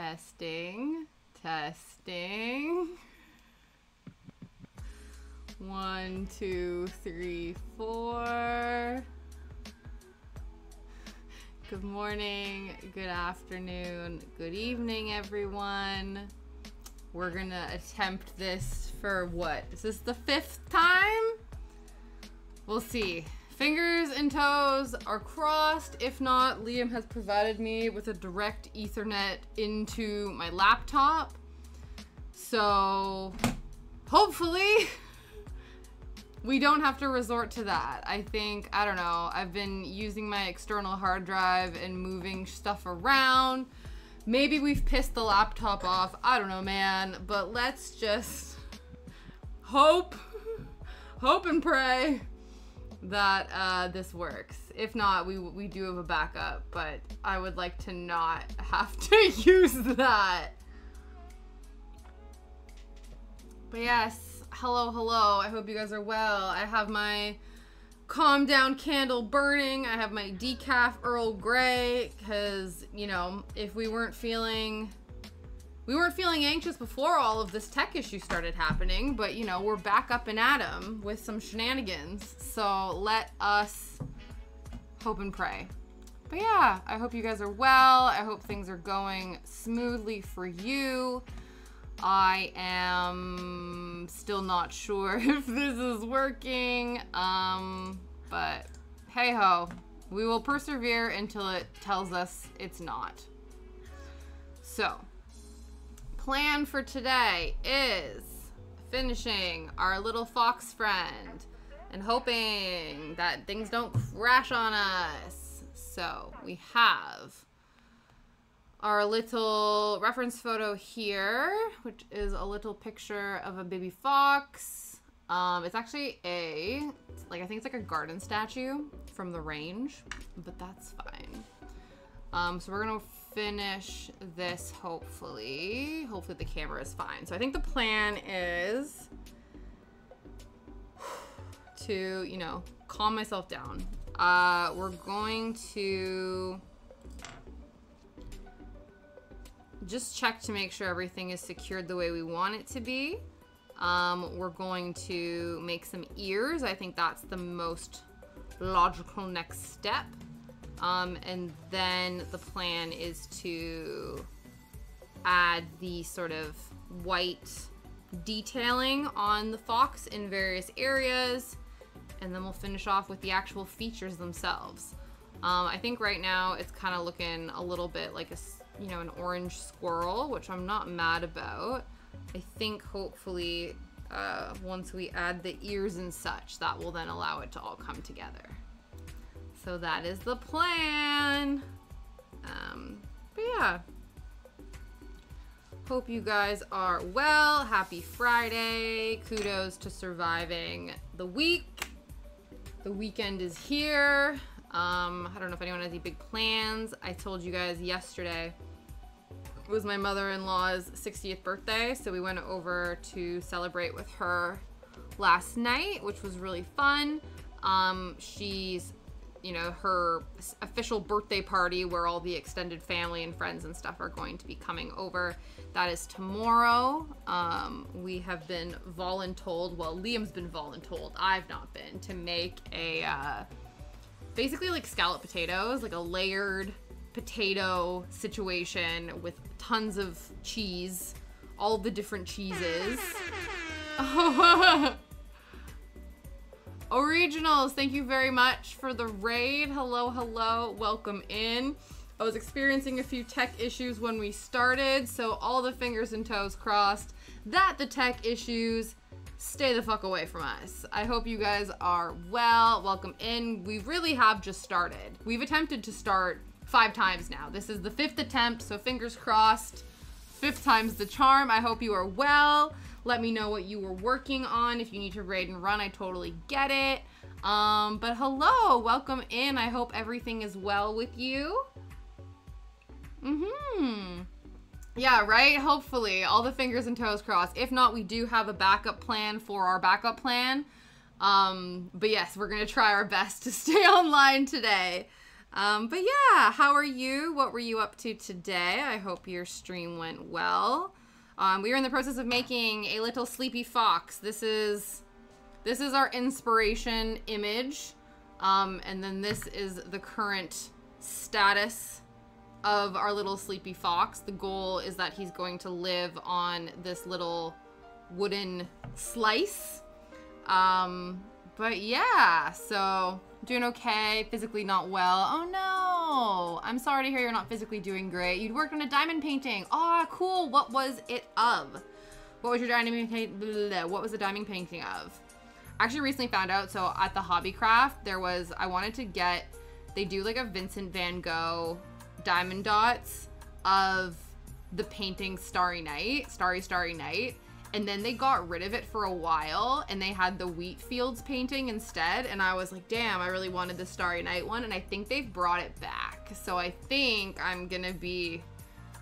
Testing. Testing. 1, 2, 3, 4. Good morning, good afternoon, good evening, everyone. We're gonna attempt this for what? Is this the 5th time? We'll see. Fingers and toes are crossed. If not, Liam has provided me with a direct Ethernet into my laptop. So hopefully we don't have to resort to that. I think, I don't know, I've been using my external hard drive and moving stuff around. Maybe we've pissed the laptop off. I don't know, man. But let's just hope and pray that this works. If not, we do have a backup, but I would like to not have to use that. But yes, hello. I hope you guys are well. I have my calm down candle burning. I have my decaf Earl Grey because, you know, if we weren't feeling anxious before all of this tech issue started happening, but you know, we're back up and at 'em with some shenanigans. So let us hope and pray. But yeah, I hope you guys are well. I hope things are going smoothly for you. I am still not sure if this is working, but hey ho, we will persevere until it tells us it's not. So, plan for today is finishing our little fox friend and hoping that things don't crash on us. So we have our little reference photo here, which is a little picture of a baby fox. It's actually I think it's like a garden statue from the range, but that's fine. So we're gonna finish this hopefully the camera is fine. So I think the plan is to, you know, calm myself down. We're going to just check to make sure everything is secured the way we want it to be. We're going to make some ears. I think that's the most logical next step. And then the plan is to add the sort of white detailing on the fox in various areas, and then we'll finish off with the actual features themselves. I think right now it's kind of looking a little bit like an orange squirrel, which I'm not mad about. I think hopefully once we add the ears and such, that will then allow it to all come together. So that is the plan. But yeah, hope you guys are well. Happy Friday. Kudos to surviving the week. The weekend is here. I don't know if anyone has any big plans. I told you guys yesterday it was my mother-in-law's 60th birthday, so we went over to celebrate with her last night, which was really fun. She's, you know, her official birthday party where all the extended family and friends and stuff are going to be coming over. That is tomorrow. We have been voluntold, well, Liam's been voluntold, I've not been, to make a, basically like scalloped potatoes, like a layered potato situation with tons of cheese, all the different cheeses. Originals, thank you very much for the raid. Hello, welcome in. I was experiencing a few tech issues when we started, so all the fingers and toes crossed that the tech issues stay the fuck away from us. I hope you guys are well. Welcome in. We really have just started. We've attempted to start 5 times now. This is the 5th attempt, so fingers crossed. 5th time's the charm. I hope you are well. Let me know what you were working on. If you need to raid and run, I totally get it. But hello, welcome in. I hope everything is well with you. Yeah, right? Hopefully. All the fingers and toes crossed. If not, we do have a backup plan for our backup plan. But yes, we're going to try our best to stay online today. But yeah, how are you? What were you up to today? I hope your stream went well. We are in the process of making a little sleepy fox. This is our inspiration image. And then this is the current status of our little sleepy fox. The goal is that he's going to live on this little wooden slice. But yeah, so doing okay, physically not well. Oh no, I'm sorry to hear you're not physically doing great. You'd worked on a diamond painting. Oh, cool. What was it of? What was your diamond painting? What was the diamond painting of? I actually recently found out, so at the Hobbycraft, I wanted to get, they do like a Vincent van Gogh diamond dots of the painting Starry Night, Starry Night. And then they got rid of it for a while and they had the Wheat Fields painting instead. And I was like, damn, I really wanted the Starry Night one. And I think they've brought it back. So I think I'm gonna be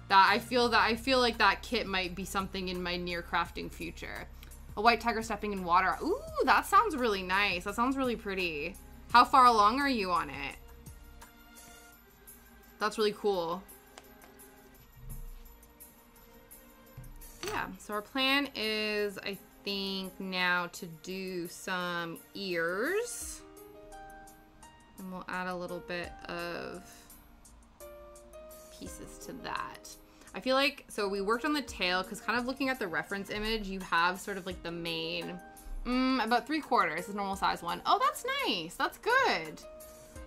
that. I feel like that kit might be something in my near crafting future. A white tiger stepping in water. Ooh, that sounds really nice. That sounds really pretty. How far along are you on it? That's really cool. Yeah, so our plan is, I think, now to do some ears. And we'll add a little bit of pieces to that. I feel like, so we worked on the tail, because kind of looking at the reference image, you have sort of like the main, about 3/4 is normal size one. Oh, that's nice. That's good.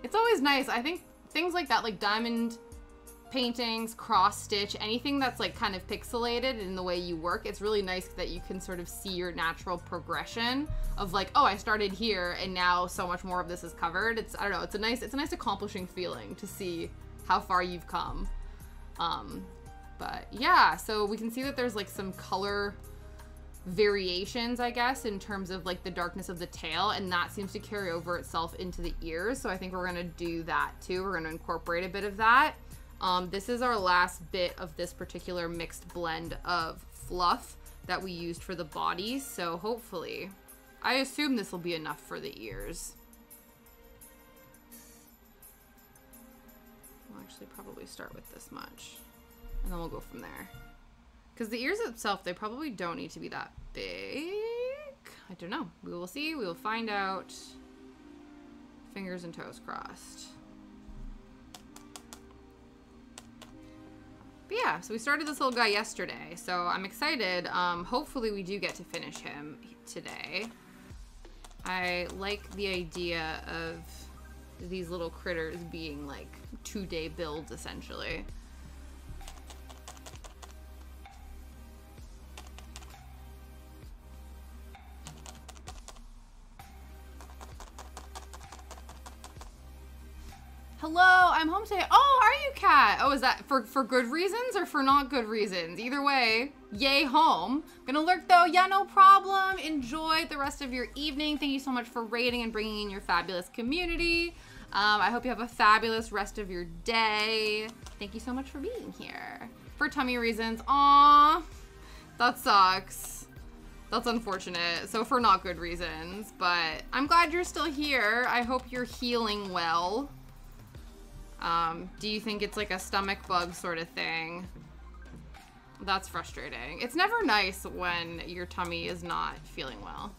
It's always nice. I think things like that, like diamond paintings, cross stitch, anything that's like kind of pixelated in the way you work, it's really nice that you can sort of see your natural progression of like, oh, I started here and now so much more of this is covered. I don't know, it's a nice accomplishing feeling to see how far you've come. But yeah, so we can see that there's like some color variations, I guess, in terms of like the darkness of the tail, and that seems to carry over itself into the ears. So I think we're gonna do that too. We're gonna incorporate a bit of that. This is our last bit of this particular mixed blend of fluff that we used for the body. So hopefully, I assume this will be enough for the ears. We'll actually probably start with this much, and then we'll go from there. Because the ears itself, they probably don't need to be that big. I don't know. We will see. We will find out. Fingers and toes crossed. But yeah, so we started this little guy yesterday, so I'm excited. Hopefully we do get to finish him today. I like the idea of these little critters being like 2-day builds, essentially. Hello, I'm home today. Oh, are you, Kat? Oh, is that for good reasons or for not good reasons? Either way, yay home. Gonna lurk though, yeah, no problem. Enjoy the rest of your evening. Thank you so much for raiding and bringing in your fabulous community. I hope you have a fabulous rest of your day. Thank you so much for being here. For tummy reasons, aw, that sucks. That's unfortunate. So for not good reasons, but I'm glad you're still here. I hope you're healing well. Do you think it's like a stomach bug sort of thing? That's frustrating. It's never nice when your tummy is not feeling well.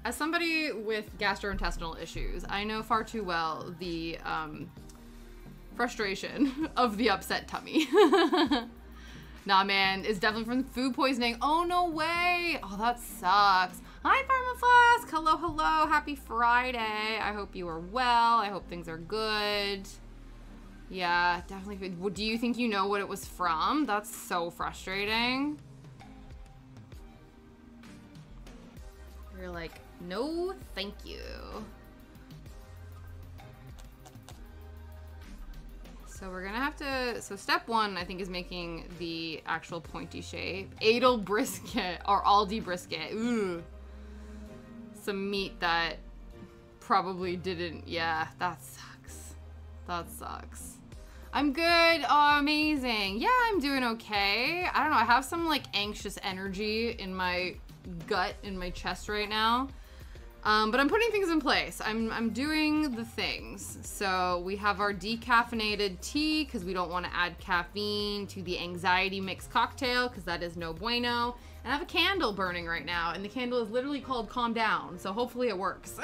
As somebody with gastrointestinal issues, I know far too well the frustration of the upset tummy. Nah, man, it's definitely from food poisoning. Oh, no way. Oh, that sucks. Hi, Pharmaflask. Hello, hello. Happy Friday. I hope you are well. I hope things are good. Yeah, definitely. Do you think you know what it was from? That's so frustrating. You're like, no, thank you. So we're gonna have to, so step one, I think, is making the actual pointy shape. Adel brisket, or Aldi brisket. Ooh. Some meat that probably didn't, yeah, that sucks. That sucks. I'm good. Oh, amazing. Yeah, I'm doing okay. I don't know. I have some like anxious energy in my gut, in my chest right now. But I'm putting things in place. I'm doing the things. So we have our decaffeinated tea because we don't want to add caffeine to the anxiety mix cocktail because that is no bueno. And I have a candle burning right now, and the candle is literally called Calm Down. So hopefully it works.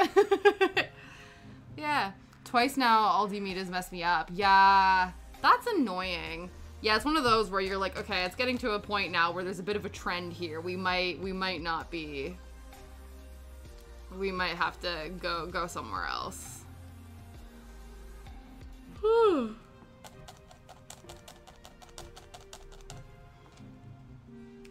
Yeah. Twice now, Aldi Meat has messed me up. Yeah, that's annoying. Yeah, it's one of those where you're like, okay, it's getting to a point now where there's a bit of a trend here. We might not be. We might have to go somewhere else. Whew.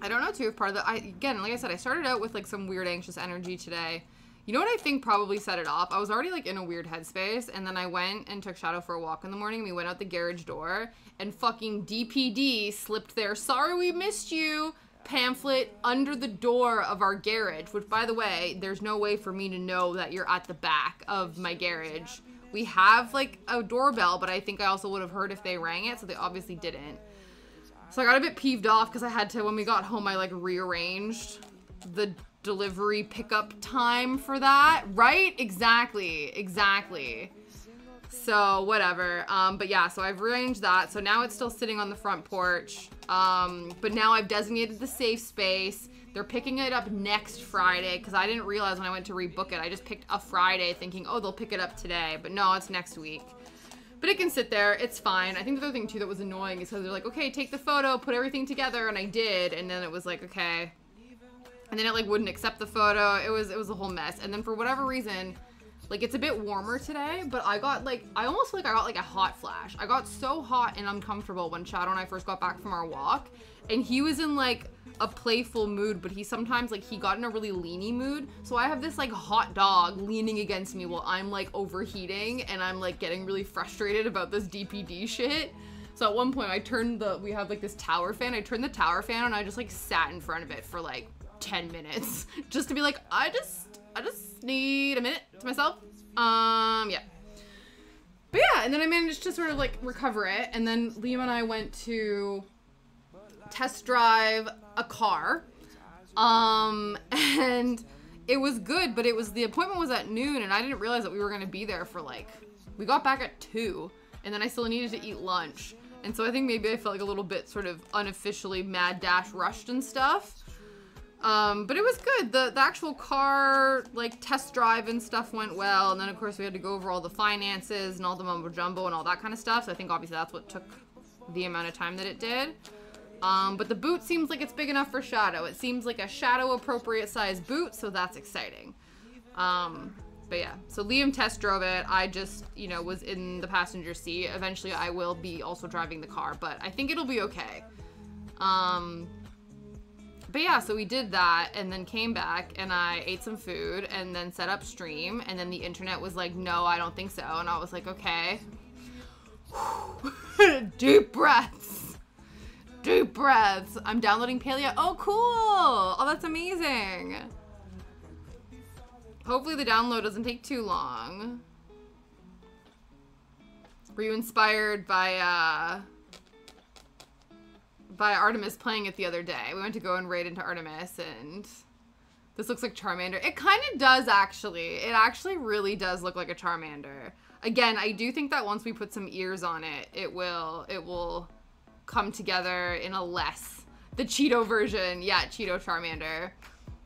I don't know too if part of the, again, like I said, I started out with like some weird anxious energy today. You know what I think probably set it off? I was already like in a weird headspace, and then I went and took Shadow for a walk in the morning. We went out the garage door, and fucking DPD slipped their "sorry we missed you" pamphlet under the door of our garage, which, by the way, there's no way for me to know that you're at the back of my garage. We have like a doorbell, but I think I also would have heard if they rang it, so they obviously didn't. So I got a bit peeved off because I had to, when we got home, I like rearranged the delivery pickup time for that. Right? Exactly. So whatever. But yeah, so I've rearranged that. So now it's still sitting on the front porch. But now I've designated the safe space. They're picking it up next Friday because I didn't realize when I went to rebook it. I just picked a Friday thinking, oh, they'll pick it up today. But no, it's next week. But it can sit there. It's fine. I think the other thing too that was annoying is because they're like, okay, take the photo, put everything together, and I did. And then it was like, okay. And then it like wouldn't accept the photo. It was a whole mess. And then for whatever reason, like it's a bit warmer today, but I got like, I almost feel like I got like a hot flash. I got so hot and uncomfortable when Shadow and I first got back from our walk, and he was in like a playful mood, but he sometimes like he got in a really leany mood. So I have this like hot dog leaning against me while I'm like overheating and I'm like getting really frustrated about this DPD shit. So at one point I turned we have like this tower fan. I turned the tower fan and I just like sat in front of it for like 10 minutes just to be like, I just need a minute to myself. Yeah. But yeah, and then I managed to sort of like recover it. And then Liam and I went to test drive a car. And it was good, but the appointment was at noon and I didn't realize that we were going to be there for like, we got back at 2 and then I still needed to eat lunch. And so I think maybe I felt like a little bit sort of unofficially mad dash rushed and stuff. But it was good. The actual car, like, test drive and stuff went well. And then, of course, we had to go over all the finances and all the mumbo jumbo and all that kind of stuff. So I think, obviously, that's what took the amount of time that it did. But the boot seems like it's big enough for Shadow. It seems like a Shadow-appropriate size boot, so that's exciting. But yeah, so Liam test drove it. I just, you know, was in the passenger seat. Eventually, I will be also driving the car, but I think it'll be okay. But yeah, so we did that and then came back and I ate some food and then set up stream and then the internet was like, no, I don't think so. And I was like, okay. Deep breaths. Deep breaths. I'm downloading Palia. Oh, cool. Oh, that's amazing. Hopefully the download doesn't take too long. Were you inspired by Artemis playing it the other day? We went to go and raid into Artemis, and this looks like Charmander. It kind of does, actually. It actually really does look like a Charmander. Again, I do think that once we put some ears on it, it will come together in a the Cheeto version. Yeah, Cheeto Charmander.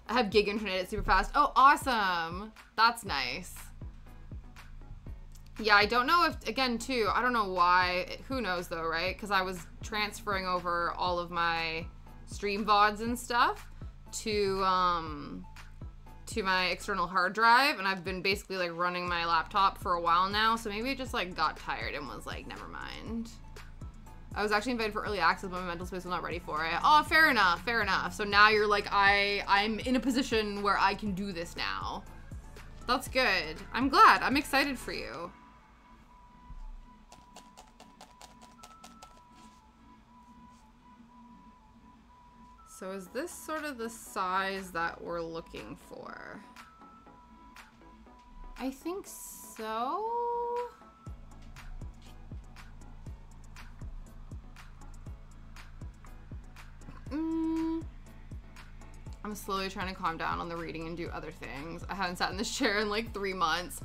I have gig internet, it's super fast. Oh, awesome. That's nice. Yeah, I don't know if, again, too, I don't know why. Who knows, though, right? Because I was transferring over all of my stream VODs and stuff to my external hard drive, and I've been basically, like, running my laptop for a while now, so maybe it just, like, got tired and was like, never mind. I was actually invited for early access, but my mental space was not ready for it. Oh, fair enough, fair enough. So now you're like, I'm in a position where I can do this now. That's good. I'm glad. I'm excited for you. So is this sort of the size that we're looking for? I think so. I'm slowly trying to calm down on the reading and do other things. I haven't sat in this chair in like 3 months.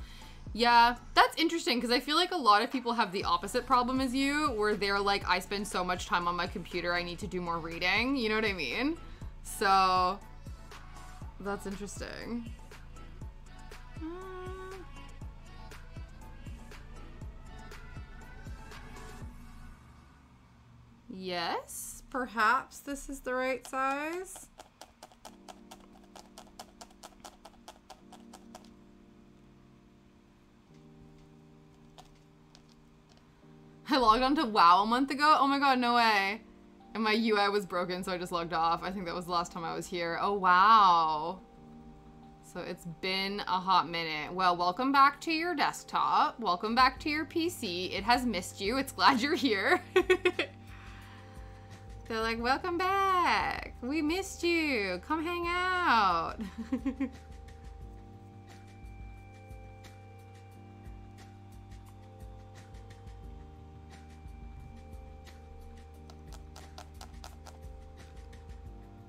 Yeah, that's interesting because I feel like a lot of people have the opposite problem as you, where they're like, I spend so much time on my computer, I need to do more reading. You know what I mean? So, that's interesting. Yes, perhaps this is the right size. I logged on to WoW a month ago. Oh my god, no way. And my UI was broken, so I just logged off. I think that was the last time I was here. Oh, wow. So it's been a hot minute. Well, welcome back to your desktop. Welcome back to your PC. It has missed you. It's glad you're here. They're like, welcome back. We missed you. Come hang out.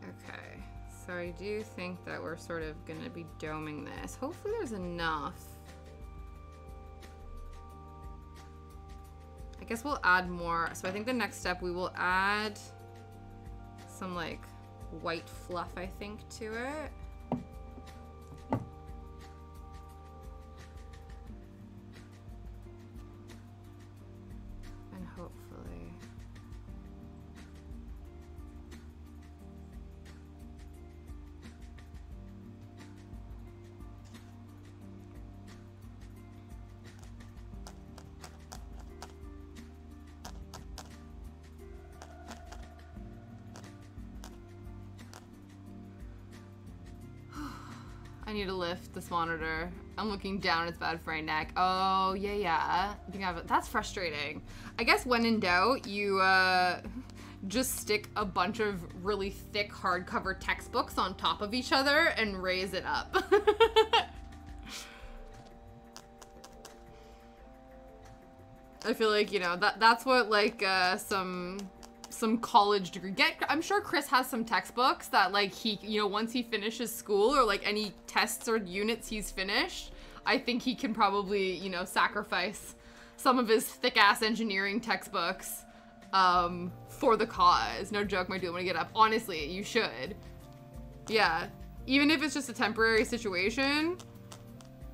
Okay, so I do think that we're sort of gonna be doming this. Hopefully there's enough. I guess we'll add more. So I think the next step we will add some like white fluff, I think, to it. And hopefully. I need to lift this monitor. I'm looking down, it's bad for my neck. Oh, yeah. I think that's frustrating. I guess when in doubt, you just stick a bunch of really thick hardcover textbooks on top of each other and raise it up. I feel like, you know, that's what like some college degree I'm sure Chris has some textbooks that like he, you know, once he finishes school or like any tests or units he's finished, I think he can probably, you know, sacrifice some of his thick ass engineering textbooks for the cause. No joke, my dude, when I get up. Honestly, you should. Yeah. Even if it's just a temporary situation,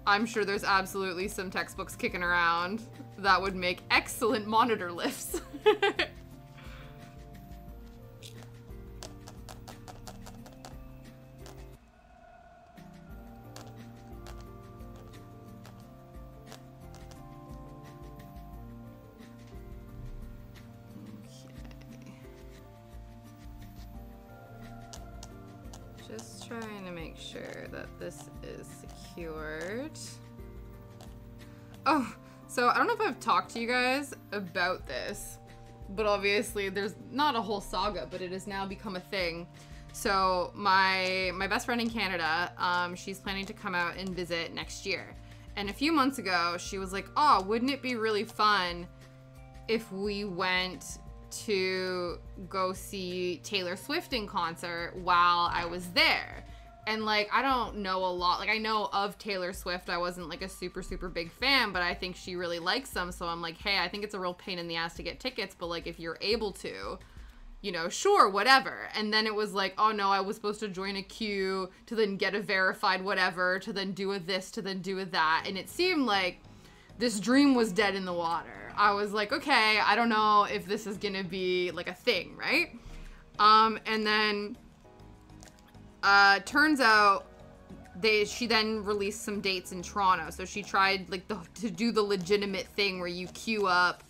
I'm sure there's absolutely some textbooks kicking around that would make excellent monitor lifts. Just trying to make sure that this is secured. Oh, so I don't know if I've talked to you guys about this, but obviously there's not a whole saga, but it has now become a thing. So my best friend in Canada, she's planning to come out and visit next year. And a few months ago, she was like, oh, wouldn't it be really fun if we went to go see Taylor Swift in concert while I was there? And like, I don't know a lot, like I know of Taylor Swift. I wasn't like a super big fan, but I think she really likes them. So I'm like, hey, I think it's a real pain in the ass to get tickets, but like if you're able to, you know, sure, whatever. And then it was like, oh no, I was supposed to join a queue to then get a verified whatever, to then do a this, to then do a that. And it seemed like this dream was dead in the water. I was like, okay, I don't know if this is gonna be like a thing, right? And then turns out she then released some dates in Toronto. So she tried like to do the legitimate thing where you queue up,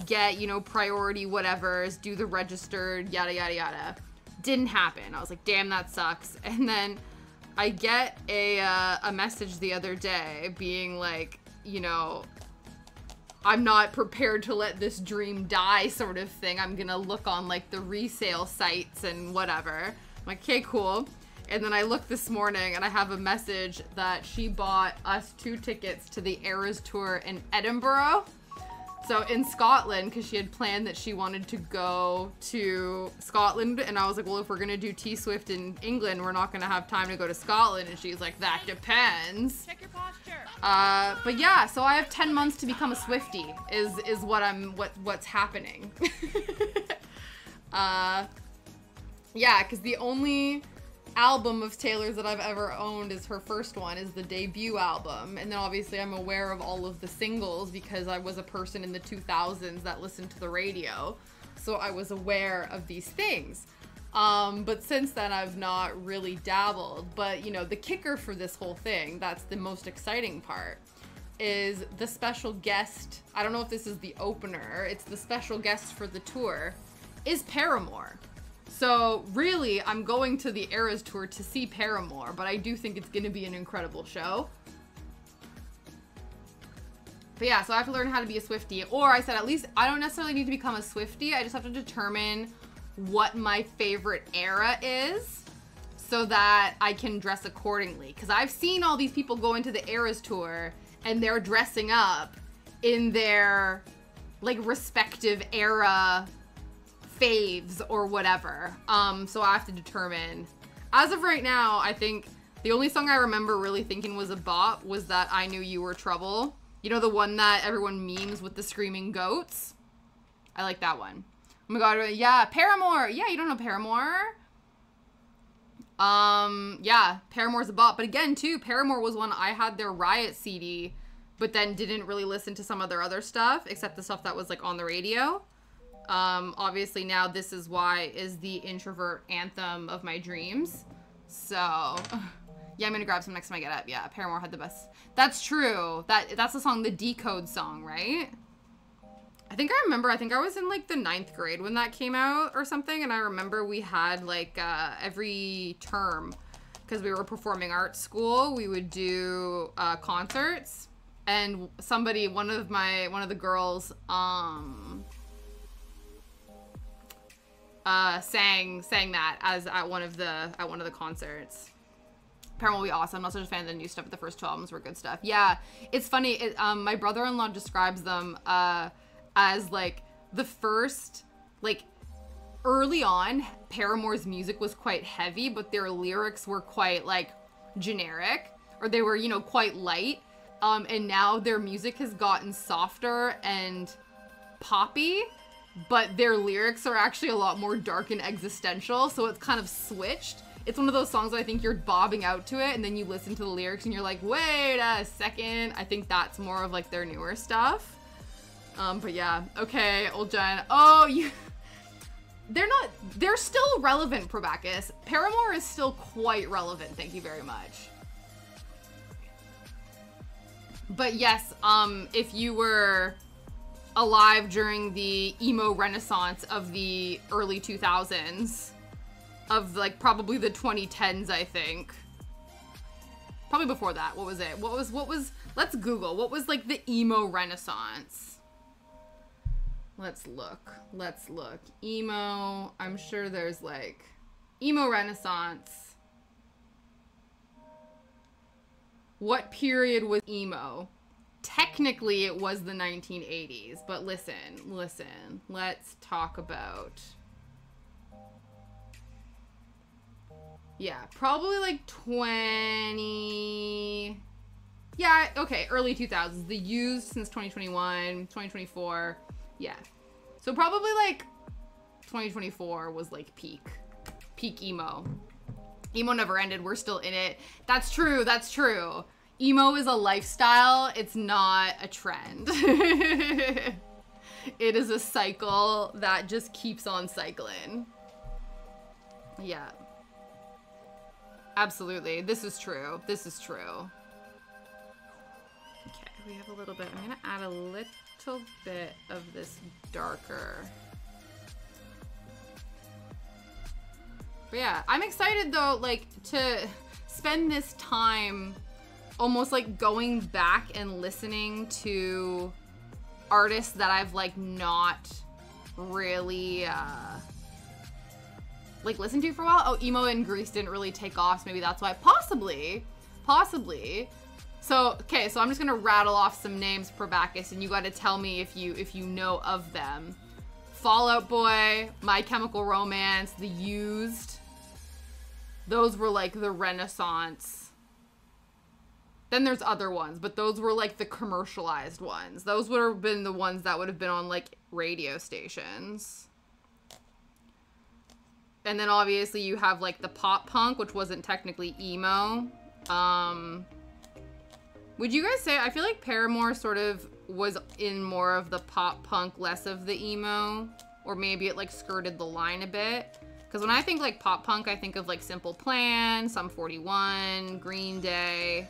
get, you know, priority whatevers, do the registered, yada, yada, yada. Didn't happen. I was like, damn, that sucks. And then I get a message the other day being like, you know, I'm not prepared to let this dream die sort of thing. I'm gonna look on like the resale sites and whatever. I'm like, okay, cool. And then I looked this morning and I have a message that she bought us 2 tickets to the Eras Tour in Edinburgh So in Scotland, because she had planned that she wanted to go to Scotland, and I was like, well, if we're gonna do T-Swift in England, we're not gonna have time to go to Scotland. And she's like, that depends. Check your posture. But yeah, so I have 10 months to become a Swiftie. Is what's happening. Yeah, because the only album of Taylor's that I've ever owned is her first one, is the debut album. And then obviously I'm aware of all of the singles because I was a person in the 2000s that listened to the radio. So I was aware of these things. But since then I've not really dabbled. But you know, the kicker for this whole thing, that's the most exciting part, is the special guest. I don't know if this is the opener. It's the special guest for the tour is Paramore. So really, I'm going to the Eras Tour to see Paramore, but I do think it's going to be an incredible show. But yeah, so I have to learn how to be a Swiftie. Or I said, at least I don't necessarily need to become a Swiftie. I just have to determine what my favorite era is so that I can dress accordingly. Because I've seen all these people go into the Eras Tour and they're dressing up in their like respective era faves or whatever. So I have to determine. As of right now, I think the only song I remember really thinking was a bop was that I Knew You Were Trouble. You know, the one that everyone memes with the screaming goats? I like that one. Oh my god, yeah, Paramore. Yeah, you don't know Paramore? Yeah, Paramore's a bop. But again, too, Paramore was one I had their Riot CD, but then didn't really listen to some of their other stuff, except the stuff that was like on the radio. Obviously now This Is Why is the introvert anthem of my dreams. So, yeah, I'm gonna grab some next time I get up. Yeah, Paramore had the best. That's true. That's the song, the Decode song, right? I think I was in like the 9th grade when that came out or something. And I remember we had like, every term, because we were performing arts school, we would do, concerts. And somebody, one of the girls, sang that as at one of the concerts. Paramore will be awesome. I'm not such a fan of the new stuff, but the first 2 albums were good stuff. Yeah, it's funny. My brother-in-law describes them as like the first, like early on, Paramore's music was quite heavy, but their lyrics were quite like generic, or they were, you know, quite light. And now their music has gotten softer and poppy, but their lyrics are actually a lot more dark and existential, so it's kind of switched. It's one of those songs that I think you're bobbing out to it, and then you listen to the lyrics and you're like, wait a second. I think that's more of like their newer stuff. But yeah, okay, old Jen. Oh, they're still relevant, Probacus. Paramore is still quite relevant, thank you very much. But yes, if you were alive during the emo renaissance of the early 2000s, of like probably the 2010s, I think. Probably before that. What was it? What was, let's Google. What was like the emo renaissance? Let's look. Emo, I'm sure there's like emo renaissance. What period was emo? Technically, it was the 1980s, but listen, let's talk about, yeah, probably like 20, yeah, okay, early 2000s, the Used since 2021, 2024, yeah, so probably like 2024 was like peak emo. Emo never ended, we're still in it. That's true. Emo is a lifestyle, it's not a trend. It is a cycle that just keeps on cycling. Yeah. Absolutely. This is true. Okay, we have a little bit. I'm gonna add a little bit of this darker. But yeah, I'm excited though, like, to spend this time almost like going back and listening to artists that I've like not really like listened to for a while. Oh, emo and Grease didn't really take off, so maybe that's why. Possibly. So, okay, so I'm just gonna rattle off some names per Bacchus, and you gotta tell me if you know of them. Fall Out Boy, My Chemical Romance, The Used. Those were like the Renaissance. Then there's other ones, but those were like the commercialized ones. Those would have been the ones that would have been on like radio stations. And then obviously you have like the pop punk, which wasn't technically emo. Would you guys say, I feel like Paramore sort of was in more of the pop punk, less of the emo, or maybe it like skirted the line a bit. Because when I think like pop punk, I think of like Simple Plan, Sum 41, Green Day,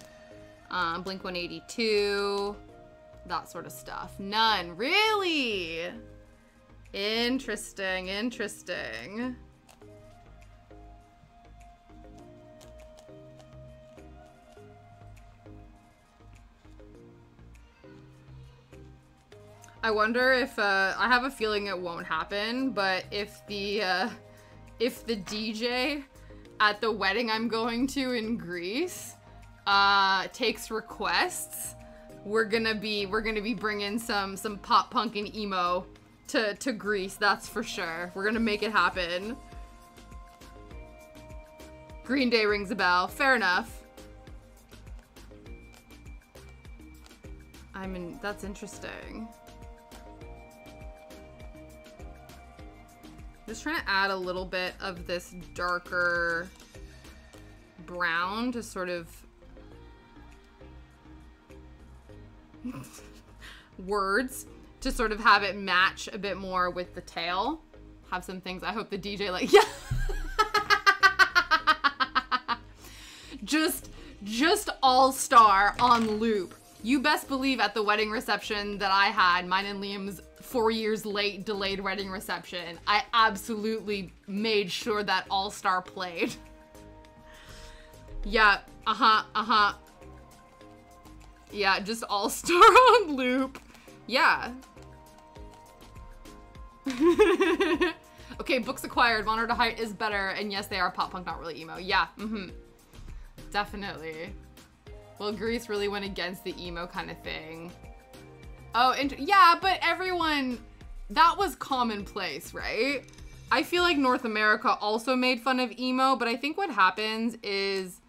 Blink-182, that sort of stuff. None, really? Interesting, interesting. I wonder if, I have a feeling it won't happen, but if the DJ at the wedding I'm going to in Greece, takes requests, we're gonna be bringing some pop punk and emo to Greece, that's for sure. We're gonna make it happen. Green Day rings a bell, fair enough. I mean, that's interesting. Just trying to add a little bit of this darker brown to sort of words to sort of have it match a bit more with the tail. Have some things I hope the DJ like, yeah. just all-star on loop. You best believe at the wedding reception that I had, mine and Liam's 4 years late delayed wedding reception, I absolutely made sure that All-Star played. Yeah, yeah, just All-Star on loop. Yeah. Okay, books acquired, Monitor to Height is better, and yes, they are pop punk, not really emo. Yeah, definitely. Well, Greece really went against the emo kind of thing. Oh, yeah, but everyone, that was commonplace, right? I feel like North America also made fun of emo, but I think what happens is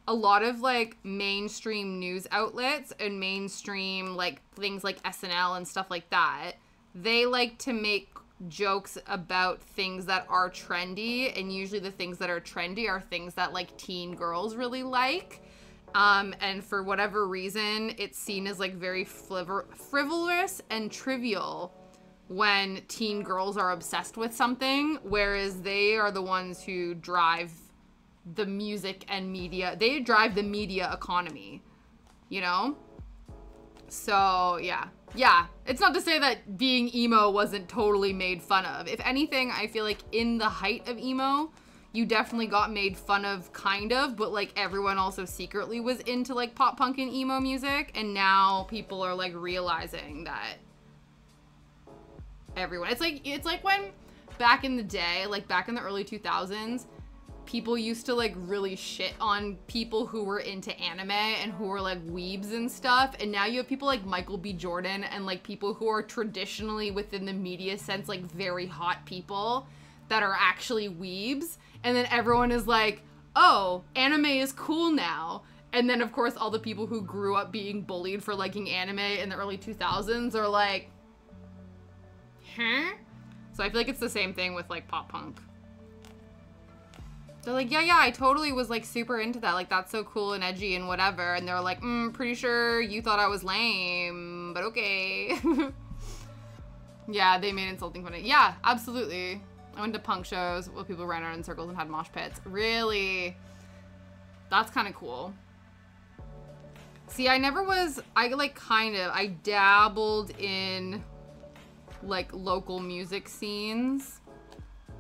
a lot of like mainstream news outlets and mainstream like things like SNL and stuff like that, they like to make jokes about things that are trendy, and usually the things that are trendy are things that like teen girls really like. And for whatever reason, it's seen as like very frivolous and trivial when teen girls are obsessed with something, whereas they are the ones who drive the music and media. They drive the media economy, you know? So, yeah. Yeah, it's not to say that being emo wasn't totally made fun of. If anything, I feel like in the height of emo, you definitely got made fun of, kind of, but like everyone also secretly was into like pop punk and emo music, and now people are like realizing that everyone, it's like when back in the day, like back in the early 2000s, people used to like really shit on people who were into anime and who were like weebs and stuff, and now you have people like Michael B. Jordan and like people who are traditionally within the media sense like very hot people that are actually weebs. And then everyone is like, oh, anime is cool now. And then, of course, all the people who grew up being bullied for liking anime in the early 2000s are like, huh? So I feel like it's the same thing with, like, pop punk. They're like, yeah, I totally was, like, super into that. Like, that's so cool and edgy and whatever. And they're like, pretty sure you thought I was lame, but okay. Yeah, they made insulting fun of it. Yeah, absolutely. I went to punk shows where people ran around in circles and had mosh pits. Really? That's kind of cool. See, I dabbled in, like, local music scenes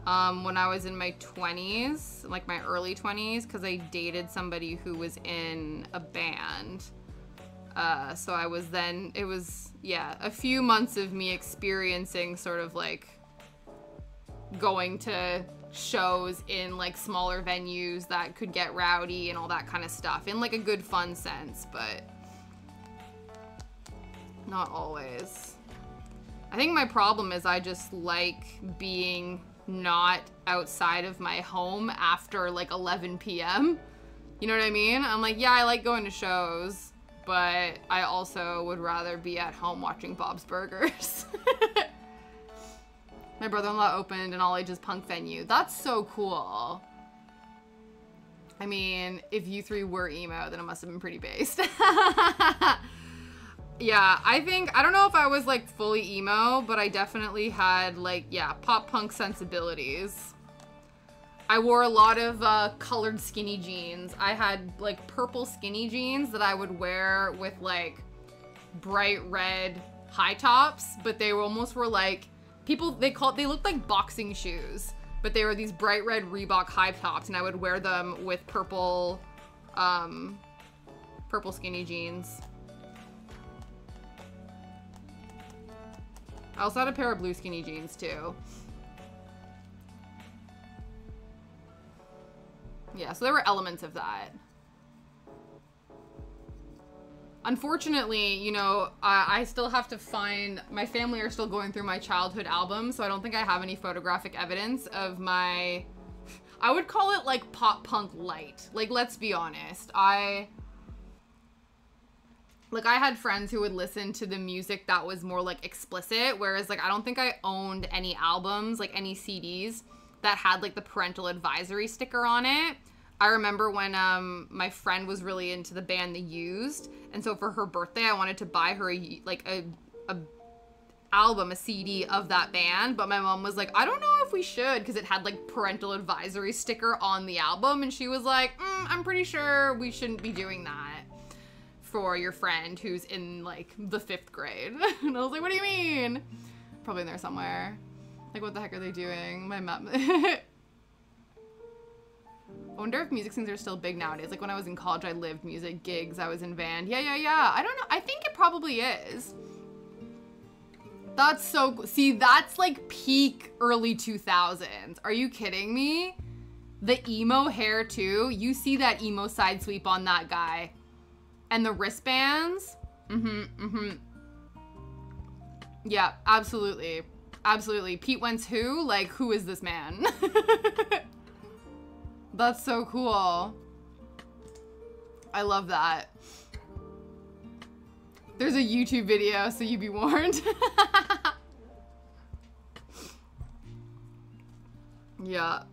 when I was in my 20s, like my early 20s, because I dated somebody who was in a band. So I was then, it was, yeah, a few months of me experiencing sort of, like, going to shows in like smaller venues that could get rowdy and all that kind of stuff in like a good fun sense, but Not always. I think my problem is I just like being not outside of my home after like 11 p.m. You know what I mean? I'm like, yeah, I like going to shows, but I also would rather be at home watching Bob's Burgers. My brother-in-law opened an all-ages punk venue. That's so cool. I mean, if you three were emo, then it must have been pretty based. Yeah, I don't know if I was like fully emo, but I definitely had like, yeah, pop punk sensibilities. I wore a lot of colored skinny jeans. I had like purple skinny jeans that I would wear with like bright red high tops, but they almost were like, they looked like boxing shoes, but they were these bright red Reebok high tops, and I would wear them with purple skinny jeans. I also had a pair of blue skinny jeans too. Yeah, so there were elements of that. Unfortunately, you know, I still have to find, my family are still going through my childhood albums, so I don't think I have any photographic evidence of my, I would call it like pop punk light. Like, let's be honest. I had friends who would listen to the music that was more like explicit, whereas like I don't think I owned any albums, like any CDs that had like the parental advisory sticker on it. I remember when my friend was really into the band The Used, and so for her birthday I wanted to buy her a CD of that band, but my mom was like, I don't know if we should, because it had like parental advisory sticker on the album, and she was like, I'm pretty sure we shouldn't be doing that for your friend who's in like the 5th grade. And I was like, what do you mean? Probably in there somewhere. Like, what the heck are they doing? My mom. I wonder if music scenes are still big nowadays. Like when I was in college, I lived music gigs. I was in band. Yeah. I don't know. I think it probably is. That's so, see, that's like peak early 2000s. Are you kidding me? The emo hair too. You see that emo side sweep on that guy. And the wristbands. Yeah, absolutely. Absolutely. Pete Wentz who? Like, who is this man? That's so cool. I love that. There's a YouTube video, so you be warned. Yeah.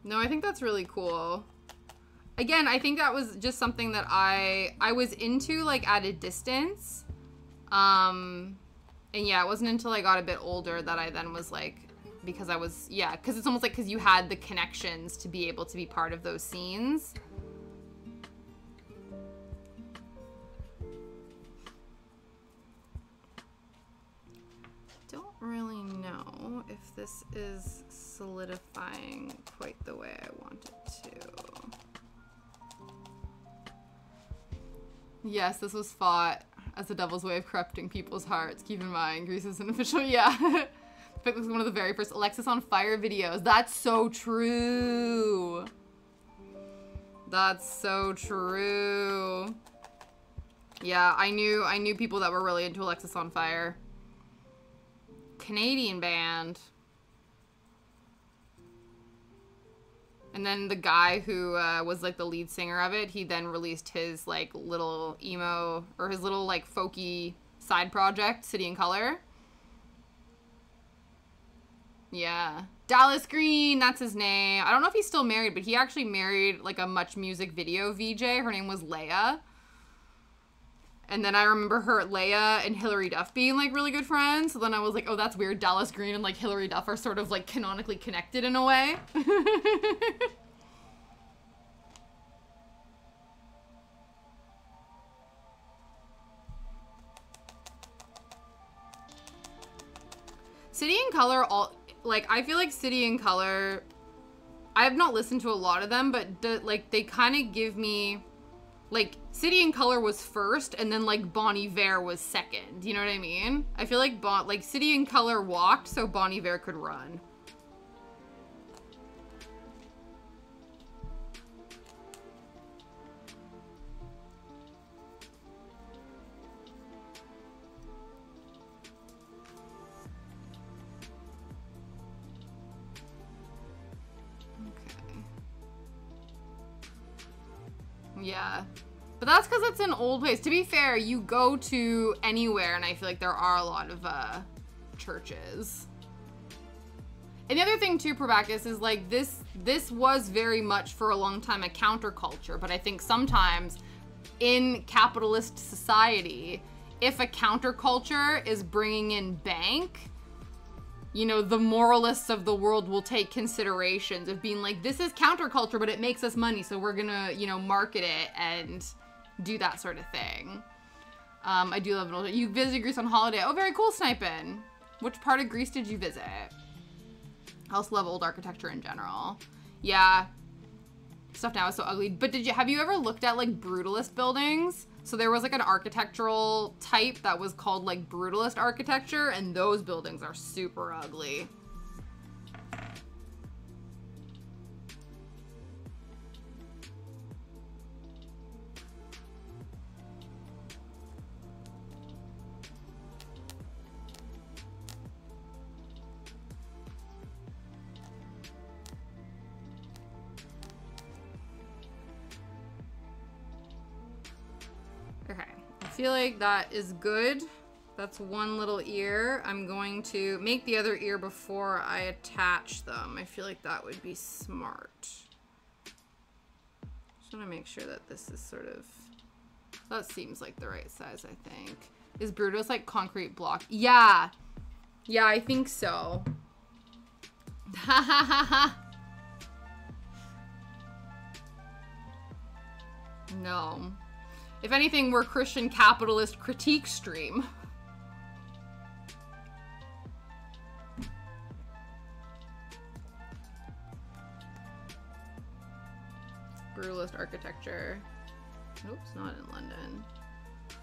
No, I think that's really cool. Again, I think that was just something that I was into like at a distance. And yeah, it wasn't until I got a bit older that I then was like, because I was, yeah, because it's almost like because you had the connections to be able to be part of those scenes. Don't really know if this is solidifying quite the way I want it to. Yes, this was fought as the devil's way of corrupting people's hearts. Keep in mind, Grease is an official, yeah. It was one of the very first Alexis on Fire videos. That's so true. That's so true. Yeah, I knew people that were really into Alexis on Fire. Canadian band. And then the guy who was like the lead singer of it, he then released his like little emo, or his little like folky side project, City and Color. Yeah. Dallas Green, that's his name. I don't know if he's still married, but he actually married like a Much Music video VJ. Her name was Leia. And then I remember Leia and Hilary Duff being like really good friends. So then I was like, oh, that's weird. Dallas Green and like Hilary Duff are sort of like canonically connected in a way. City and Color, I feel like City and Color, I have not listened to a lot of them, but they kind of give me, like, City and Color was first, and then, like, Bon Iver was second. You know what I mean? I feel like City and Color walked so Bon Iver could run. Yeah. But that's because it's an old place. To be fair, you go to anywhere, and I feel like there are a lot of churches. And the other thing too, Probacus, is like this was very much for a long time a counterculture, but I think sometimes in capitalist society, if a counterculture is bringing in bank, you know, the moralists of the world will take considerations of being like, this is counterculture, but it makes us money, so we're gonna, you know, market it and do that sort of thing. I do love an old... You visited Greece on holiday. Oh, very cool, Snipin'. Which part of Greece did you visit? I also love old architecture in general. Yeah. Stuff now is so ugly. But have you ever looked at, like, brutalist buildings? So there was, like, an architectural type that was called, like, brutalist architecture, and those buildings are super ugly. I feel like that is good. That's one little ear. I'm going to make the other ear before I attach them. I feel like that would be smart. Just want to make sure that this is sort of... That seems like the right size, I think. Is Brutus like concrete block? Yeah. Yeah, I think so. Ha ha ha ha. No. If anything, we're Christian capitalist critique stream. Brutalist architecture. Oops, not in London.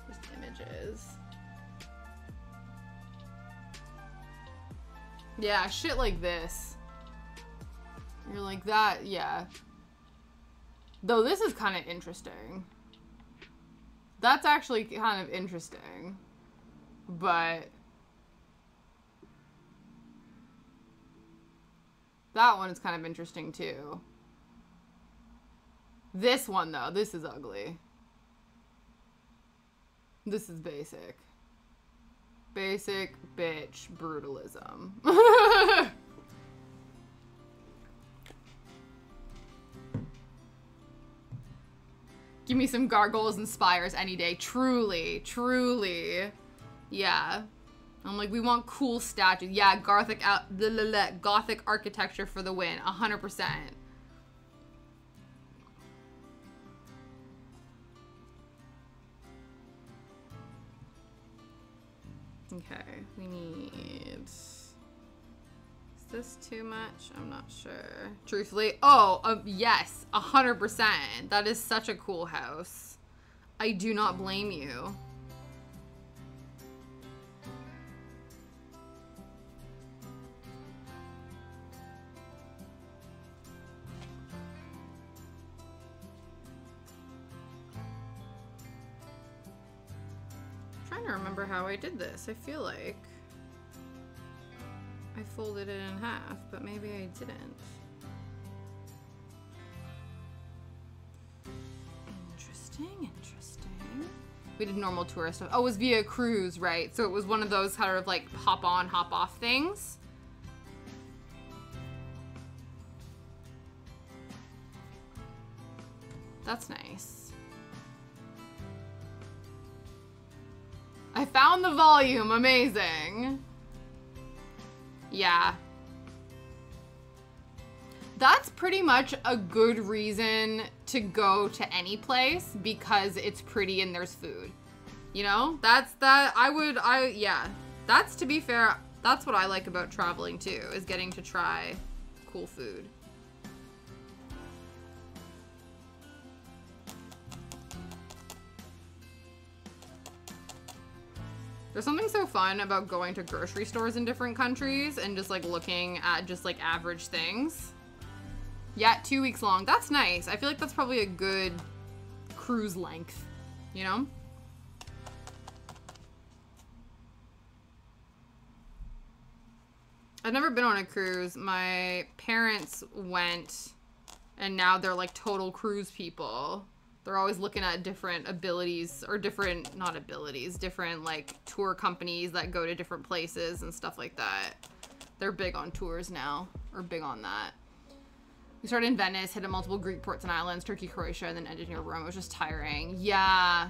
Just images. Yeah, shit like this. You're like that, yeah. Though this is kind of interesting. That's actually kind of interesting, but that one is kind of interesting too. This one though, this is ugly. This is basic. Basic bitch brutalism. Give me some gargoyles and spires any day. Truly, truly. Yeah. I'm like, we want cool statues. Yeah, Gothic architecture for the win. 100%. Okay, we need... Is this too much? I'm not sure. Truthfully, yes, 100%. That is such a cool house. I do not blame you. I'm trying to remember how I did this. I feel like I folded it in half, but maybe I didn't. Interesting, interesting. We did normal tourist stuff. Oh, it was via cruise, right? So it was one of those kind of like hop on, hop off things. That's nice. I found the volume, amazing. Yeah. That's pretty much a good reason to go to any place because it's pretty and there's food. You know? Yeah. That's, to be fair, that's what I like about traveling too, is getting to try cool food. There's something so fun about going to grocery stores in different countries and just like looking at just like average things. Yeah, 2 weeks long. That's nice. I feel like that's probably a good cruise length, you know? I've never been on a cruise. My parents went and now they're like total cruise people. They're always looking at different abilities or different, not abilities, different like tour companies that go to different places and stuff like that. They're big on tours now, or big on that. We started in Venice, hit at multiple Greek ports and islands, Turkey, Croatia, and then ended near Rome. It was just tiring. Yeah.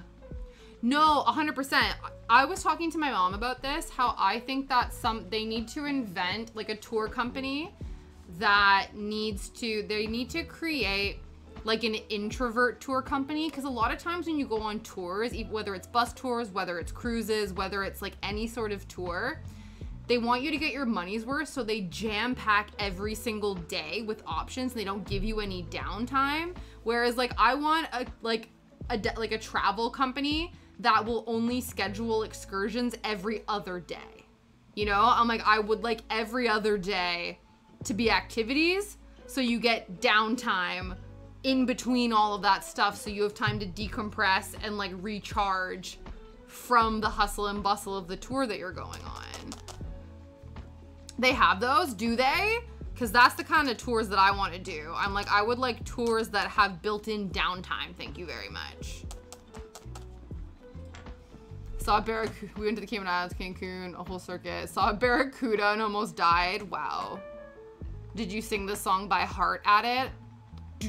No, 100%. I was talking to my mom about this, how I think that they need to invent like a tour company that they need to create like an introvert tour company, because a lot of times when you go on tours, whether it's bus tours, whether it's cruises, whether it's like any sort of tour, they want you to get your money's worth, so they jam pack every single day with options. They don't give you any downtime. Whereas like I want a travel company that will only schedule excursions every other day. You know, I'm like, I would like every other day to be activities, so you get downtime in between all of that stuff, so you have time to decompress and like recharge from the hustle and bustle of the tour that you're going on. They have those, do they? Because that's the kind of tours that I want to do. I'm like, I would like tours that have built-in downtime. Thank you very much. Saw a barracuda. We went to the Cayman Islands, Cancun, a whole circuit. Saw a barracuda and almost died. Wow. Did you sing this song by heart at it? I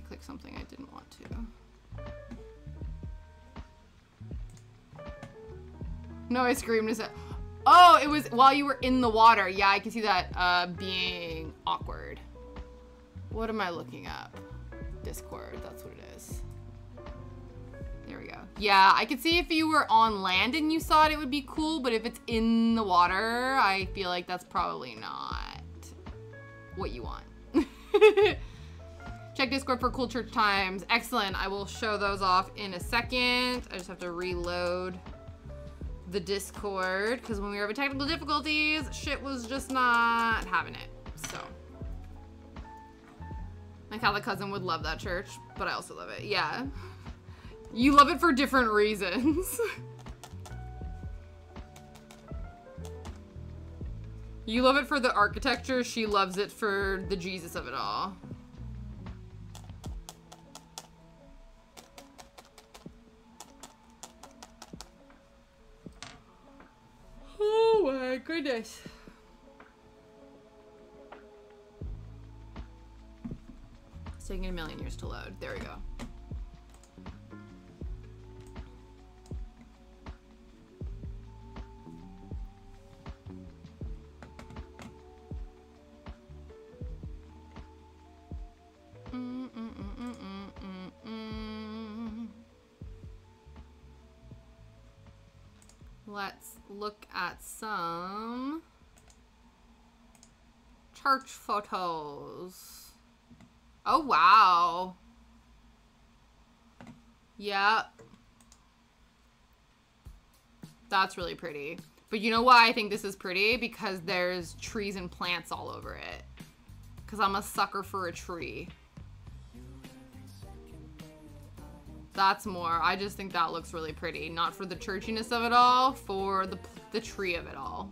clicked something I didn't want to. No, I screamed. Oh, it was while you were in the water. Yeah, I can see that being awkward. What am I looking up? Discord, that's what it is. There we go. Yeah, I could see if you were on land and you saw it, it would be cool, but if it's in the water, I feel like that's probably not what you want. Check Discord for cool church times. Excellent. I will show those off in a second. I just have to reload the Discord, because when we were having technical difficulties, shit was just not having it. So my Catholic cousin would love that church, but I also love it. Yeah, you love it for different reasons. You love it for the architecture, she loves it for the Jesus of it all. Oh my goodness. It's taking a million years to load. There we go. Let's look at some church photos. Oh, wow. Yeah. That's really pretty. But you know why I think this is pretty? Because there's trees and plants all over it. Because I'm a sucker for a tree. That's more. I just think that looks really pretty. Not for the churchiness of it all, for the tree of it all.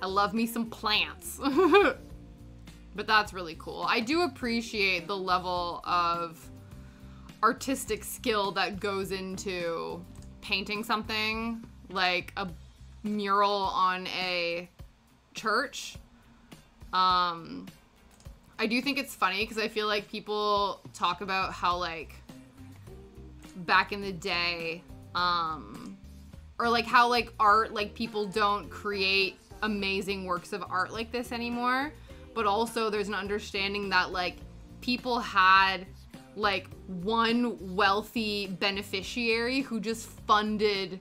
I love me some plants. But that's really cool. I do appreciate the level of artistic skill that goes into painting something like a mural on a church. I do think it's funny because I feel like people talk about how like back in the day, or like how like art, like people don't create amazing works of art like this anymore. But also there's an understanding that like people had like one wealthy beneficiary who just funded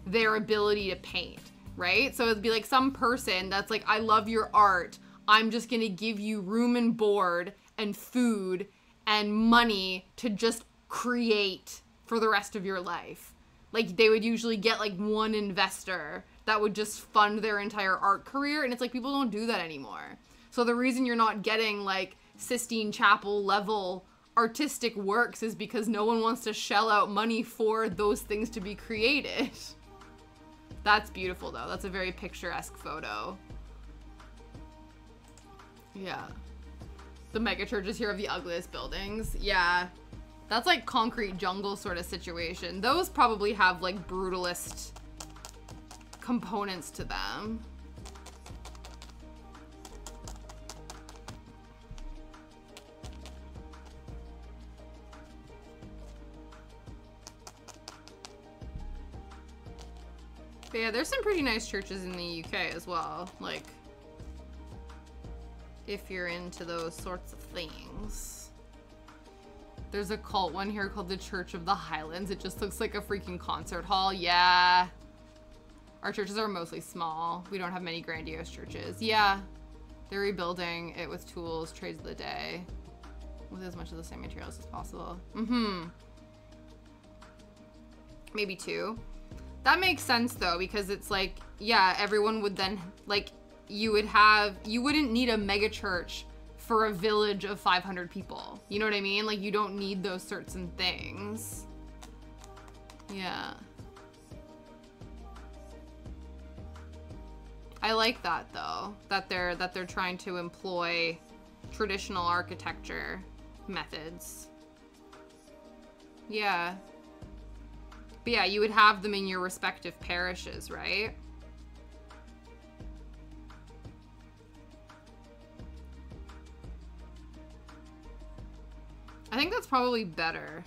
their ability to paint, right? So it'd be like some person that's like, I love your art. I'm just gonna give you room and board and food and money to just create for the rest of your life. Like they would usually get like one investor that would just fund their entire art career, and it's like people don't do that anymore. So the reason you're not getting like Sistine Chapel level artistic works is because no one wants to shell out money for those things to be created. That's beautiful, though. That's a very picturesque photo. Yeah. The megachurches here have the ugliest buildings. Yeah. That's like concrete jungle sort of situation. Those probably have like brutalist components to them. But yeah, there's some pretty nice churches in the UK as well. Like, if you're into those sorts of things. There's a cult one here called the Church of the Highlands. It just looks like a freaking concert hall. Yeah. Our churches are mostly small. We don't have many grandiose churches. Yeah. They're rebuilding it with tools, trades of the day, with as much of the same materials as possible. Maybe 2. That makes sense though, because it's like, yeah, everyone would then, like, you wouldn't need a mega church for a village of 500 people. You know what I mean? Like, you don't need those certain things. Yeah. I like that though, that they're trying to employ traditional architecture methods. Yeah. But yeah, you would have them in your respective parishes, right? I think that's probably better.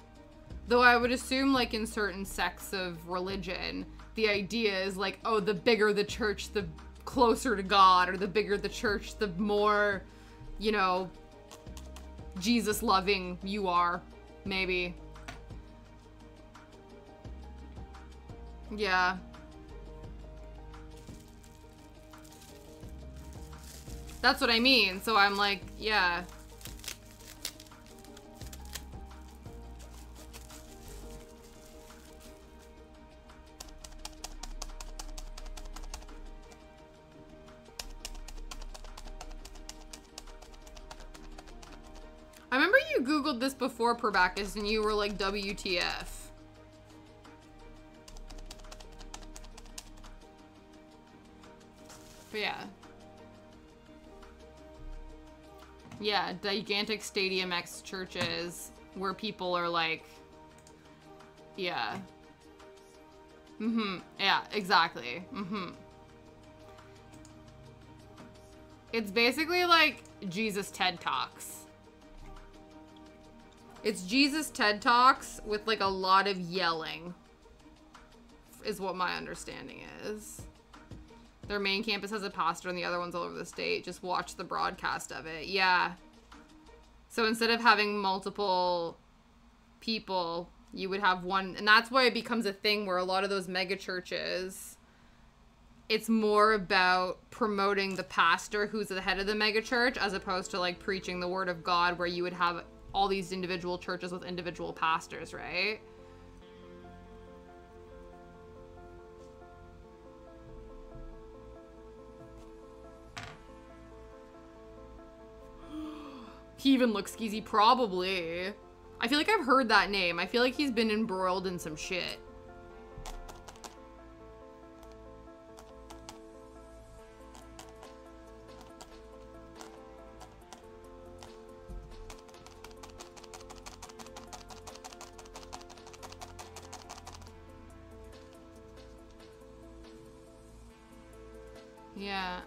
Though I would assume, like, in certain sects of religion, the idea is like, oh, the bigger the church, the closer to God, or the bigger the church, the more, you know, Jesus loving you are, maybe. Yeah. That's what I mean. So I'm like, yeah. I remember you Googled this before, Perbacus, and you were like, WTF. But yeah. Yeah, gigantic Stadium X churches where people are like, yeah. Yeah, exactly. It's basically like Jesus TED Talks. It's Jesus TED Talks with like a lot of yelling, is what my understanding is. Their main campus has a pastor and the other one's all over the state. Just watch the broadcast of it. Yeah. So instead of having multiple people, you would have one. And that's why it becomes a thing where a lot of those mega churches, it's more about promoting the pastor who's the head of the mega church as opposed to like preaching the word of God, where you would have all these individual churches with individual pastors, right? He even looks skeezy, probably. I feel like I've heard that name. I feel like he's been embroiled in some shit. Yeah.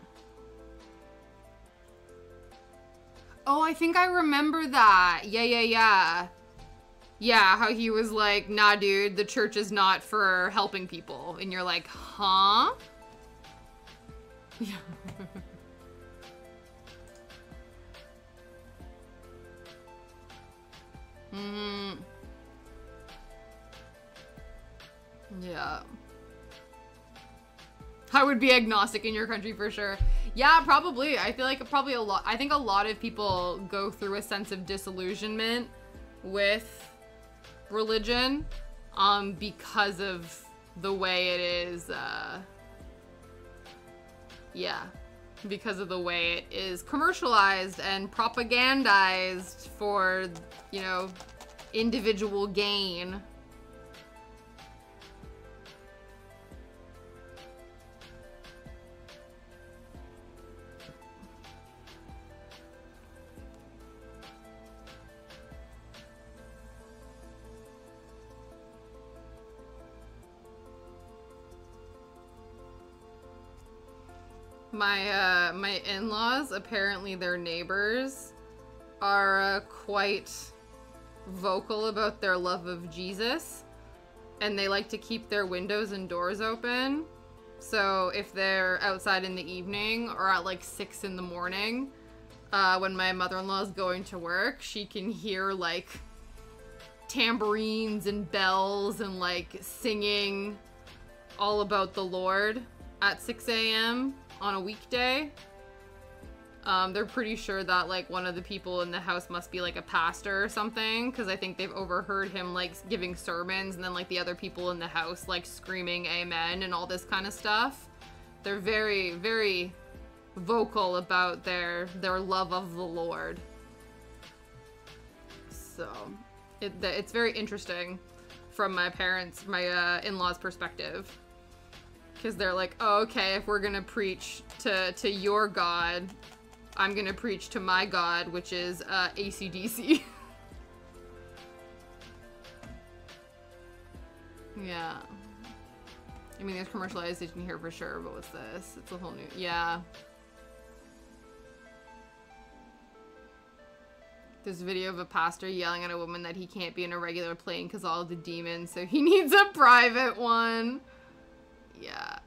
Oh, I think I remember that. Yeah. Yeah, how he was like, nah, dude, the church is not for helping people. And you're like, huh? Yeah. Yeah. I would be agnostic in your country for sure. Yeah, probably. I feel like probably a lot. I think a lot of people go through a sense of disillusionment with religion, because of the way it is, yeah, because of the way it is commercialized and propagandized for, you know, individual gain. My in-laws, apparently their neighbors, are quite vocal about their love of Jesus, and they like to keep their windows and doors open. So if they're outside in the evening or at like 6 in the morning, when my mother-in-law is going to work, she can hear like tambourines and bells and like singing all about the Lord at 6 a.m. on a weekday. They're pretty sure that like one of the people in the house must be like a pastor or something, because I think they've overheard him like giving sermons, and then like the other people in the house like screaming amen and all this kind of stuff. They're very, very vocal about their love of the Lord. So it's very interesting from my parents, my in-laws' perspective. Because they're like, oh, okay, if we're going to preach to your God, I'm going to preach to my God, which is AC/DC. Yeah. I mean, there's commercialization here for sure, but what's this? It's a whole new... Yeah. There's a video of a pastor yelling at a woman that he can't be in a regular plane because all of the demons, so he needs a private one. Yeah.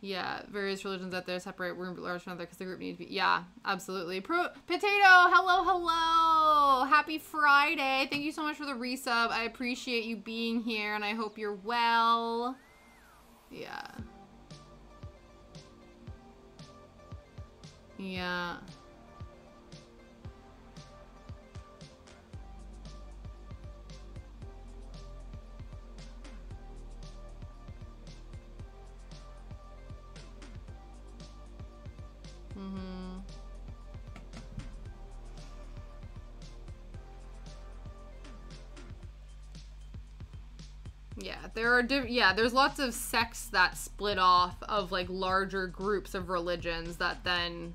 Yeah, various religions out there separate one large from another because the group needs to be... Yeah, absolutely. Potato, hello, hello! Happy Friday. Thank you so much for the resub. I appreciate you being here, and I hope you're well. Yeah. Yeah. Mm-hmm. Yeah, there's lots of sects that split off of like larger groups of religions that then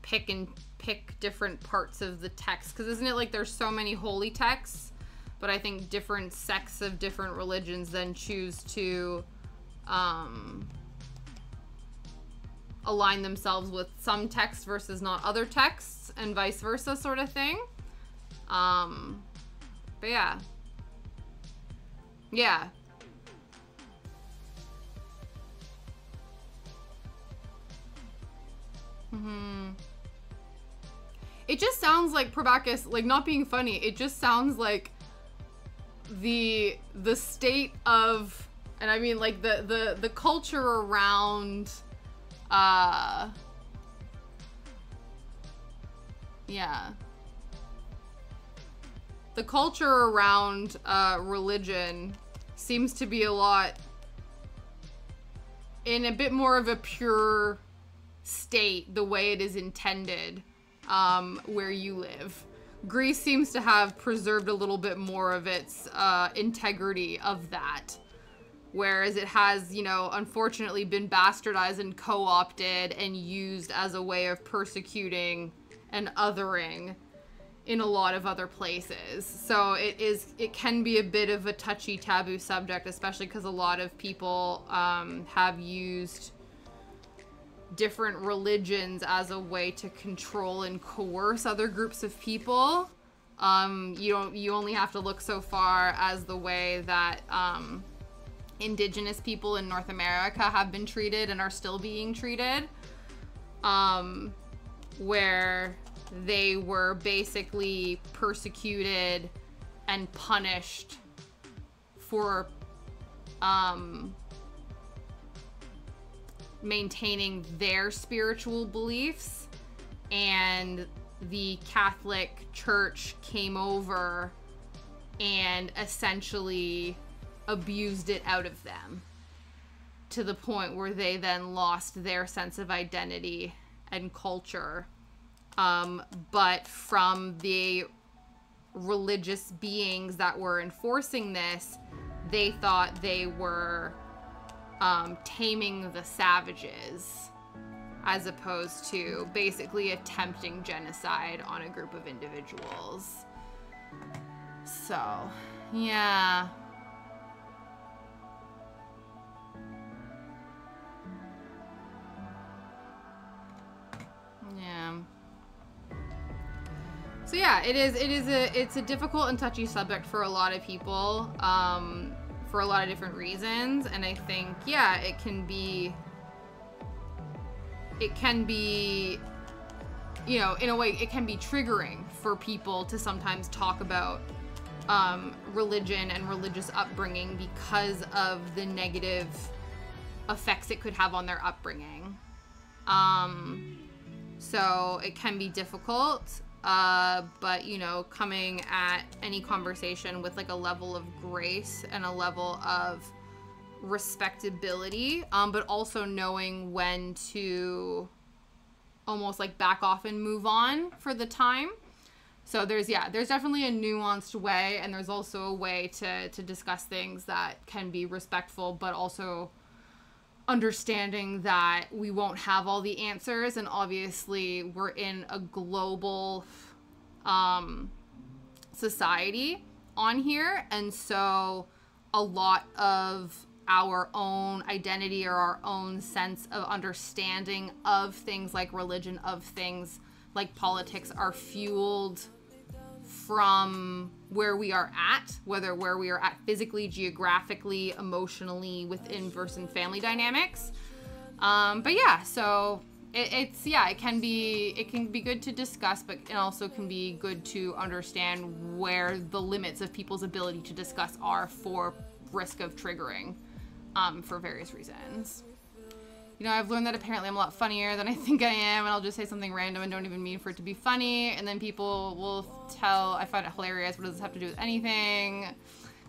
pick different parts of the text, because isn't it like there's so many holy texts, but I think different sects of different religions then choose to align themselves with some texts versus not other texts, and vice versa sort of thing. But yeah. Yeah. Mm-hmm. It just sounds like, Probacus, like, not being funny, it just sounds like the state of, and I mean like the culture around yeah. The culture around religion seems to be a lot in a bit more of a pure state, the way it is intended, where you live. Greece seems to have preserved a little bit more of its integrity of that, whereas it has, you know, unfortunately been bastardized and co-opted and used as a way of persecuting and othering in a lot of other places. So it can be a bit of a touchy, taboo subject, especially because a lot of people have used different religions as a way to control and coerce other groups of people. You only have to look so far as the way that indigenous people in North America have been treated and are still being treated, where they were basically persecuted and punished for maintaining their spiritual beliefs, and the Catholic Church came over and essentially abused it out of them to the point where they then lost their sense of identity and culture. But from the religious beings that were enforcing this, they thought they were taming the savages, as opposed to basically attempting genocide on a group of individuals. So, Yeah. Yeah. So yeah, it's a difficult and touchy subject for a lot of people, for a lot of different reasons, and I think, yeah, it can be, you know, in a way, it can be triggering for people to sometimes talk about religion and religious upbringing because of the negative effects it could have on their upbringing. So it can be difficult, but, you know, coming at any conversation with like a level of grace and a level of respectability, but also knowing when to almost like back off and move on for the time. So there's definitely a nuanced way, and there's also a way to discuss things that can be respectful, but also understanding that we won't have all the answers, and obviously we're in a global society on here, and so a lot of our own identity or our own sense of understanding of things like religion, of things like politics, are fueled from where we are at, whether where we are at physically, geographically, emotionally, within versus family dynamics. But yeah, so it can be good to discuss, but it also can be good to understand where the limits of people's ability to discuss are for risk of triggering, for various reasons. You know, I've learned that apparently I'm a lot funnier than I think I am, and I'll just say something random and don't even mean for it to be funny, and then people will tell I find it hilarious. What does this have to do with anything?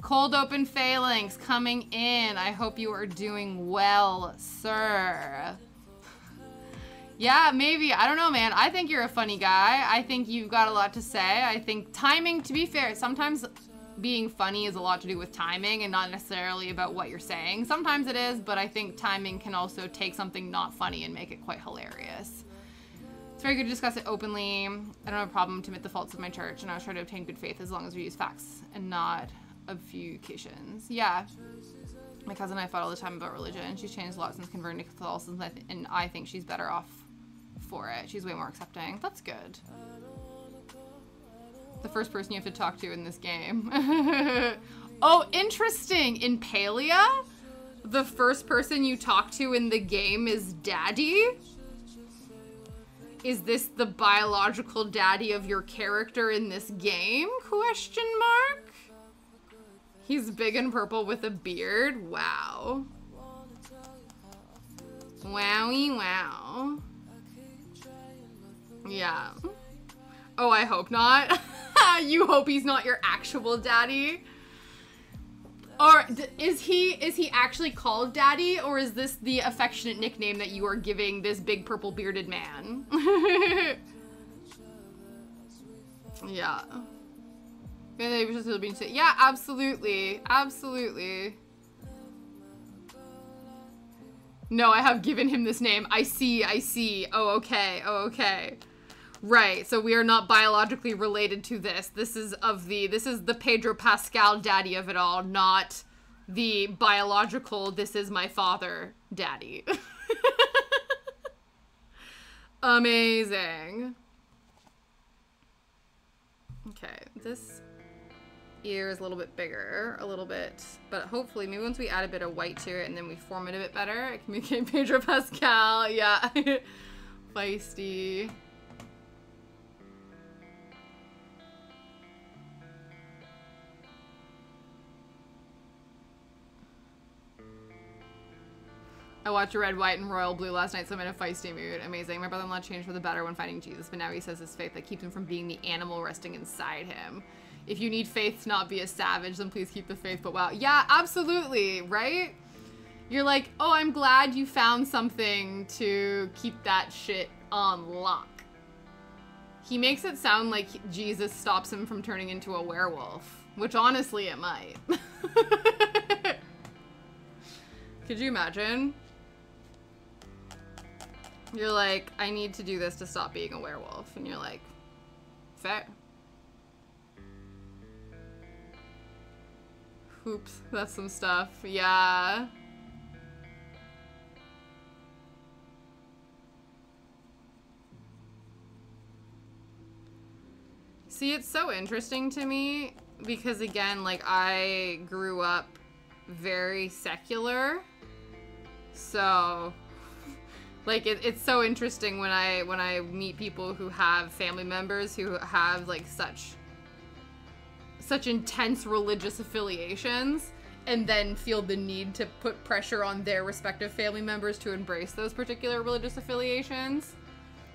Cold open phalanx coming in. I hope you are doing well, sir. Yeah, maybe. I don't know, man. I think you're a funny guy. I think you've got a lot to say. I think timing, to be fair, sometimes being funny is a lot to do with timing and not necessarily about what you're saying. Sometimes it is, but I think timing can also take something not funny and make it quite hilarious. It's very good to discuss it openly. I don't have a problem to admit the faults of my church, and I was trying to obtain good faith as long as we use facts and not obfuscations. Yeah. My cousin and I fought all the time about religion. She's changed a lot since converting to Catholicism, and I think she's better off for it. She's way more accepting. That's good. The first person you have to talk to in this game. Oh, interesting. In Palia, the first person you talk to in the game is Daddy? Is this the biological daddy of your character in this game? Question mark? He's big and purple with a beard. Wow. Wowie wow. Yeah. Oh, I hope not. You hope he's not your actual daddy? Or is he actually called Daddy, or is this the affectionate nickname that you are giving this big purple bearded man? Yeah. Yeah, absolutely. Absolutely. No, I have given him this name. I see. Oh, okay. Right, so we are not biologically related to this. This is the Pedro Pascal daddy of it all, not the biological, this is my father daddy. Amazing. Okay, this ear is a little bit bigger, but hopefully maybe once we add a bit of white to it and then we form it a bit better, it can become Pedro Pascal. Yeah. Feisty. I watched Red, White, and Royal Blue last night, so I'm in a feisty mood. Amazing. My brother-in-law changed for the better when finding Jesus, but now he says his faith that keeps him from being the animal resting inside him. If you need faith to not be a savage, then please keep the faith, but wow. Yeah, absolutely, right? You're like, oh, I'm glad you found something to keep that shit on lock. He makes it sound like Jesus stops him from turning into a werewolf, which honestly it might. Could you imagine? You're like, I need to do this to stop being a werewolf. And you're like, fair. Oops, that's some stuff. Yeah. See, it's so interesting to me because, again, like, I grew up very secular, so, like, it's so interesting when I meet people who have family members who have, like, such intense religious affiliations and then feel the need to put pressure on their respective family members to embrace those particular religious affiliations.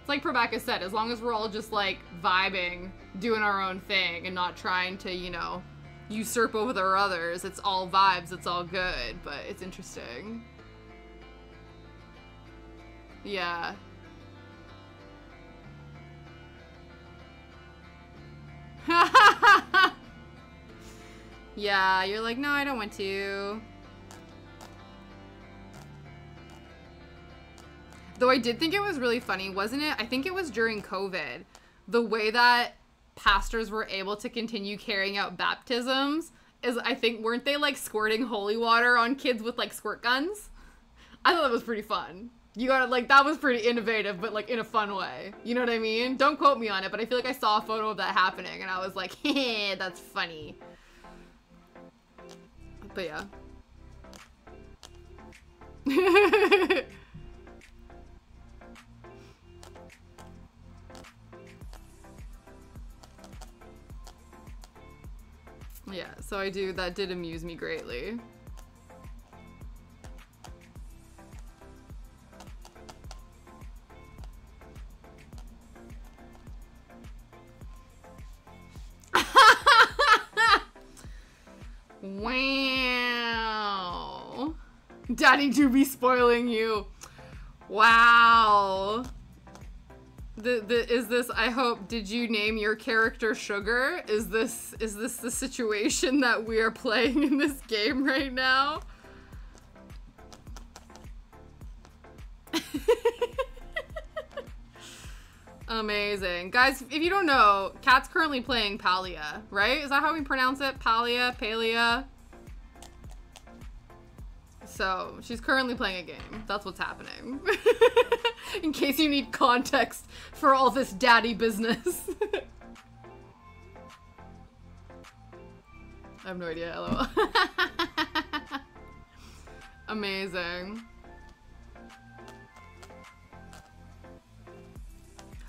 It's like Rebecca said, as long as we're all just, like, vibing, doing our own thing, and not trying to, you know, usurp over others, it's all vibes, it's all good, but it's interesting. Yeah. Yeah, you're like, no, I don't want to. Though I did think it was really funny, wasn't it? I think it was during COVID. The way that pastors were able to continue carrying out baptisms is, I think, weren't they, like, squirting holy water on kids with, like, squirt guns? I thought that was pretty fun. You gotta, like, that was pretty innovative, but, like, in a fun way. You know what I mean? Don't quote me on it, but I feel like I saw a photo of that happening, and I was like, heh, that's funny. But yeah. Yeah, so that did amuse me greatly. Wow. Daddy do be spoiling you. Wow. Is this, I hope, did you name your character Sugar? Is this the situation that we are playing in this game right now? Amazing. Guys, if you don't know, Kat's currently playing Palia, right? Is that how we pronounce it? Palia? So, she's currently playing a game. That's what's happening. In case you need context for all this daddy business. I have no idea, lol. Amazing.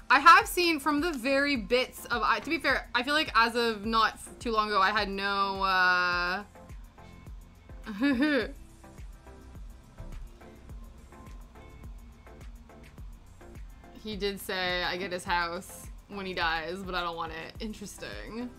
I have seen from the very bits of, to be fair, I feel like as of not too long ago, I had no, He did say I get his house when he dies, but I don't want it. Interesting.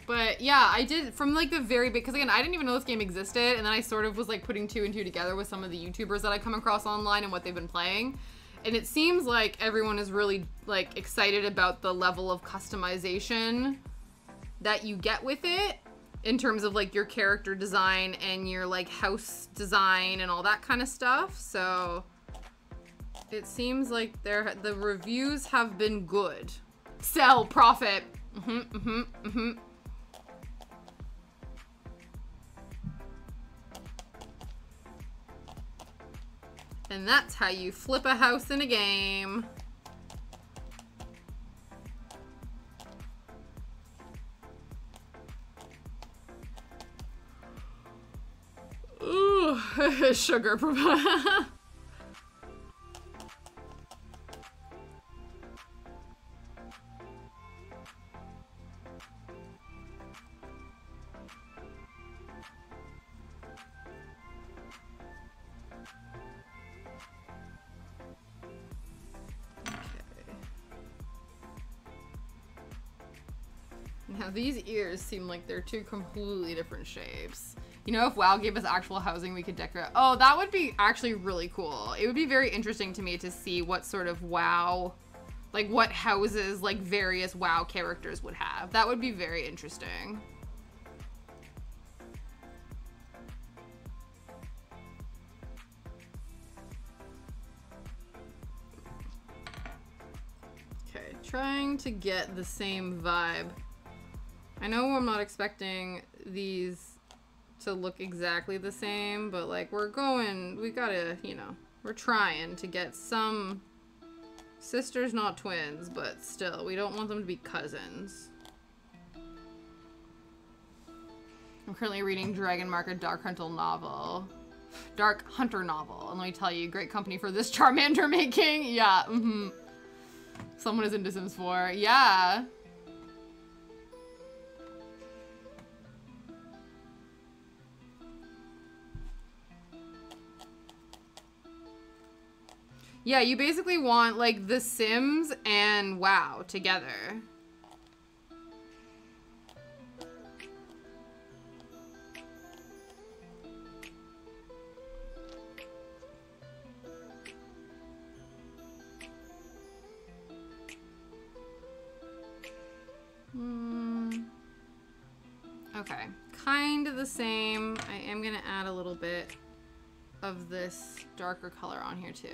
But yeah, I did from like the very big, because again, I didn't even know this game existed, and then I sort of was like putting two and two together with some of the YouTubers that I come across online and what they've been playing. And it seems like everyone is really like excited about the level of customization that you get with it in terms of like your character design and your like house design and all that kind of stuff. So it seems like the reviews have been good. Sell, profit. And that's how you flip a house in a game. Ooh, sugar. Now these ears seem like they're two completely different shapes. You know, if WoW gave us actual housing we could decorate. Oh, that would be actually really cool. It would be very interesting to me to see what sort of WoW, like what houses like various WoW characters would have. That would be very interesting. Okay, trying to get the same vibe I know I'm not expecting these to look exactly the same, but like we gotta, you know, we're trying to get some sisters, not twins, but still, we don't want them to be cousins. I'm currently reading Dragon Mark, a Dark Hunter novel. Dark Hunter novel. And let me tell you, great company for this Charmander making. Yeah, Someone is into Sims 4. Yeah. Yeah, you basically want, like, The Sims and WoW together. Okay, kind of the same. I am gonna add a little bit of this darker color on here too.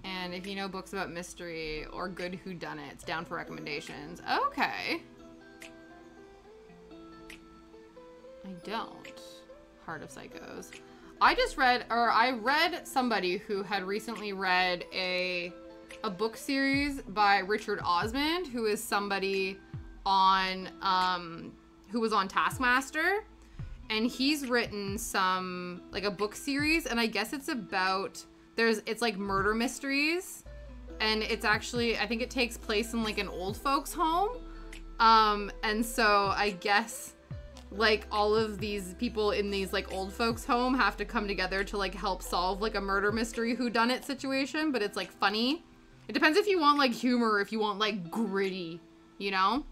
And if you know books about mystery or good whodunits, down for recommendations. Okay. I don't. Heart of Psychos. I read somebody who had recently read a book series by Richard Osman, who is somebody on, who was on Taskmaster, and he's written like a book series, and I guess it's about, it's like murder mysteries, and it's actually, I think it takes place in like an old folks home, and so I guess like all of these people in these like old folks home have to come together to like help solve like a murder mystery whodunit situation, but it's like funny. It depends if you want like humor or if you want like gritty, you know?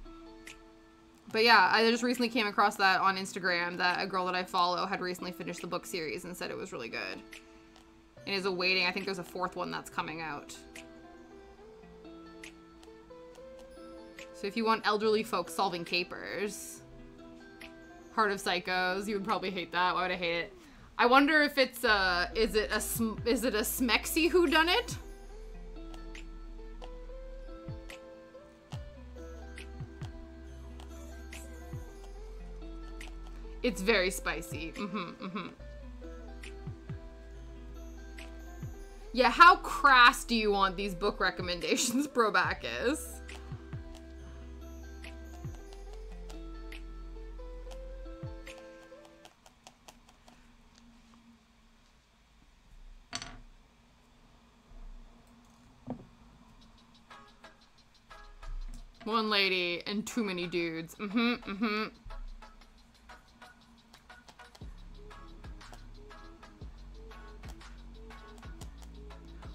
But yeah, I just recently came across that on Instagram, that a girl that I follow had recently finished the book series and said it was really good. And is awaiting, I think there's a 4th one that's coming out. So if you want elderly folks solving capers, Heart of Psychos, you would probably hate that. Why would I hate it? I wonder if it's is it a Smexy whodunit? It's very spicy. Yeah, how crass do you want these book recommendations, Probacus? One lady and too many dudes.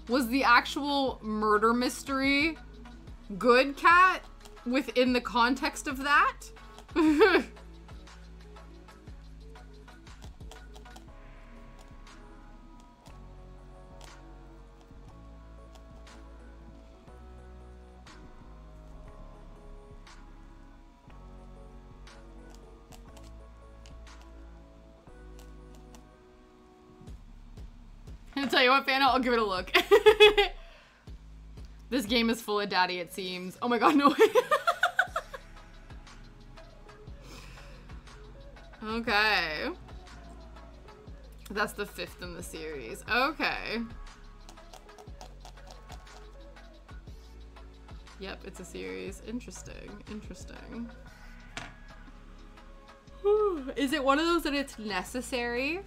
Was the actual murder mystery good, Cat, within the context of that? I'll tell you what, Fana, I'll give it a look. This game is full of daddy, it seems. Oh my god, no way. Okay. That's the 5th in the series. Okay. Yep, it's a series. Interesting. Interesting. Is it one of those that it's necessary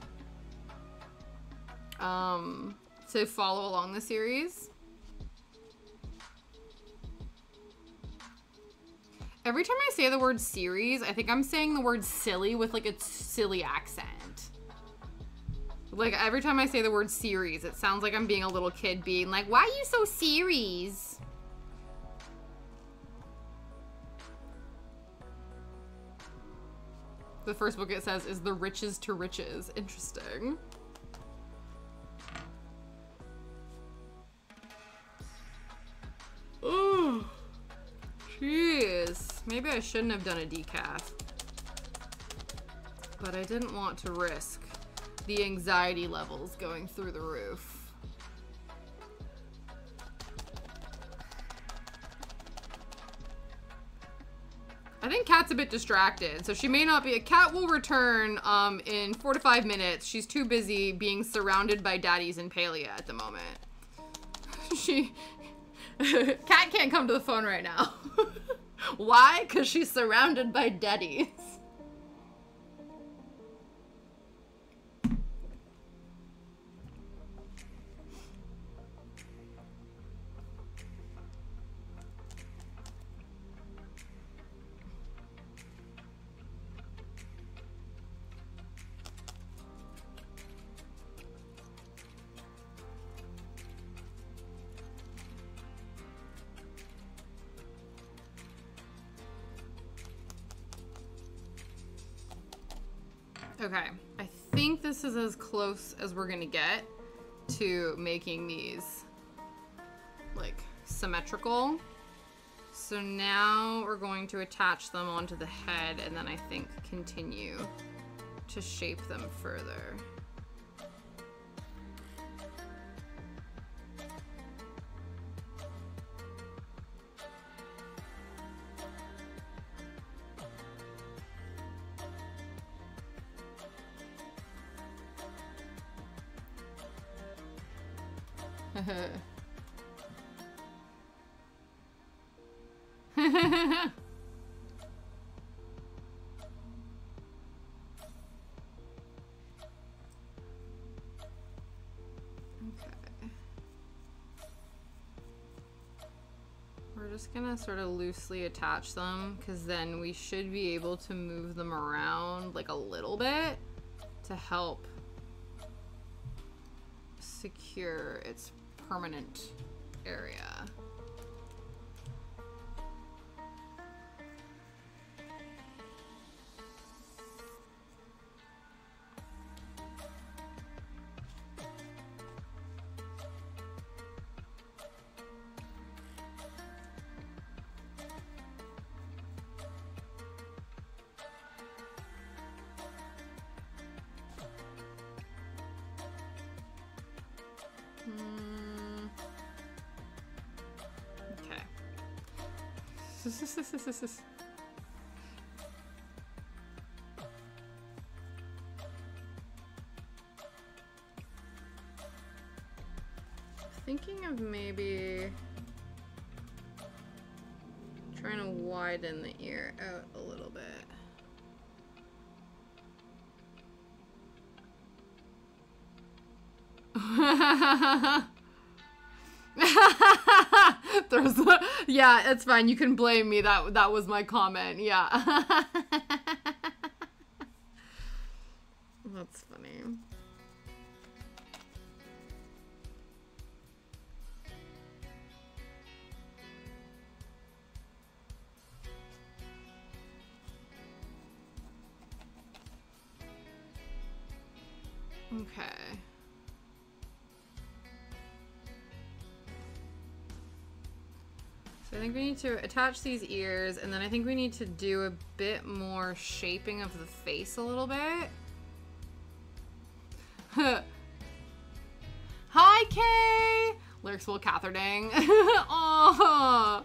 to follow along the series? Every time I say the word series, I think I'm saying the word silly with like a silly accent. Like every time I say the word series, it sounds like I'm being a little kid being like, why are you so serious? The first book it says is The Riches to Riches. Interesting. Ooh. Jeez. Maybe I shouldn't have done a decaf. But I didn't want to risk the anxiety levels going through the roof. I think Kat's a bit distracted, so she may not be. Kat will return in 4 to 5 minutes. She's too busy being surrounded by daddies in Palia at the moment. Kat can't come to the phone right now. Why? Because she's surrounded by daddies. Okay, I think this is as close as we're gonna get to making these, like, symmetrical. So now we're going to attach them onto the head and then I think continue to shape them further. We're just gonna sort of loosely attach them because then we should be able to move them around like a little bit to help secure its permanent area. Okay. Thinking of maybe trying to widen the ear out a little bit. Yeah, it's fine. You can blame me. That was my comment. Yeah. That's funny. Okay. So I think we need to attach these ears, and then I think we need to do a bit more shaping of the face a little bit. Hi, Kay! Lyrics will Catherding. Aww.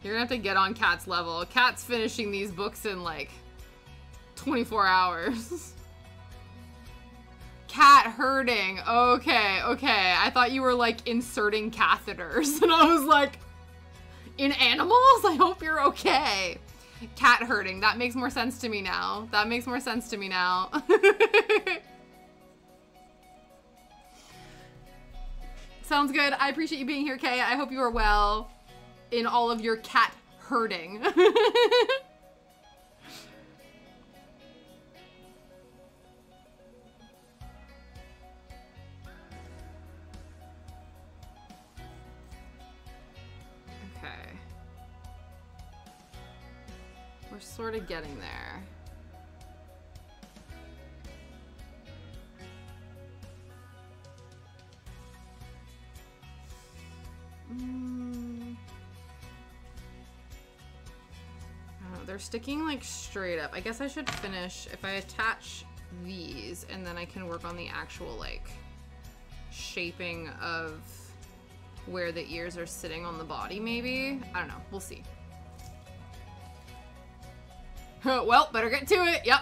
You're gonna have to get on Kat's level. Kat's finishing these books in like 24 hours. Cat herding. Okay, okay. I thought you were like inserting catheters. And I was like, in animals? I hope you're okay. Cat herding. That makes more sense to me now. That makes more sense to me now. Sounds good. I appreciate you being here, Kay. I hope you are well in all of your cat herding. Okay. We're sort of getting there. They're sticking like straight up. I guess I should finish if I attach these and then I can work on the actual like shaping of where the ears are sitting on the body maybe. I don't know. We'll see. Well, better get to it. Yep.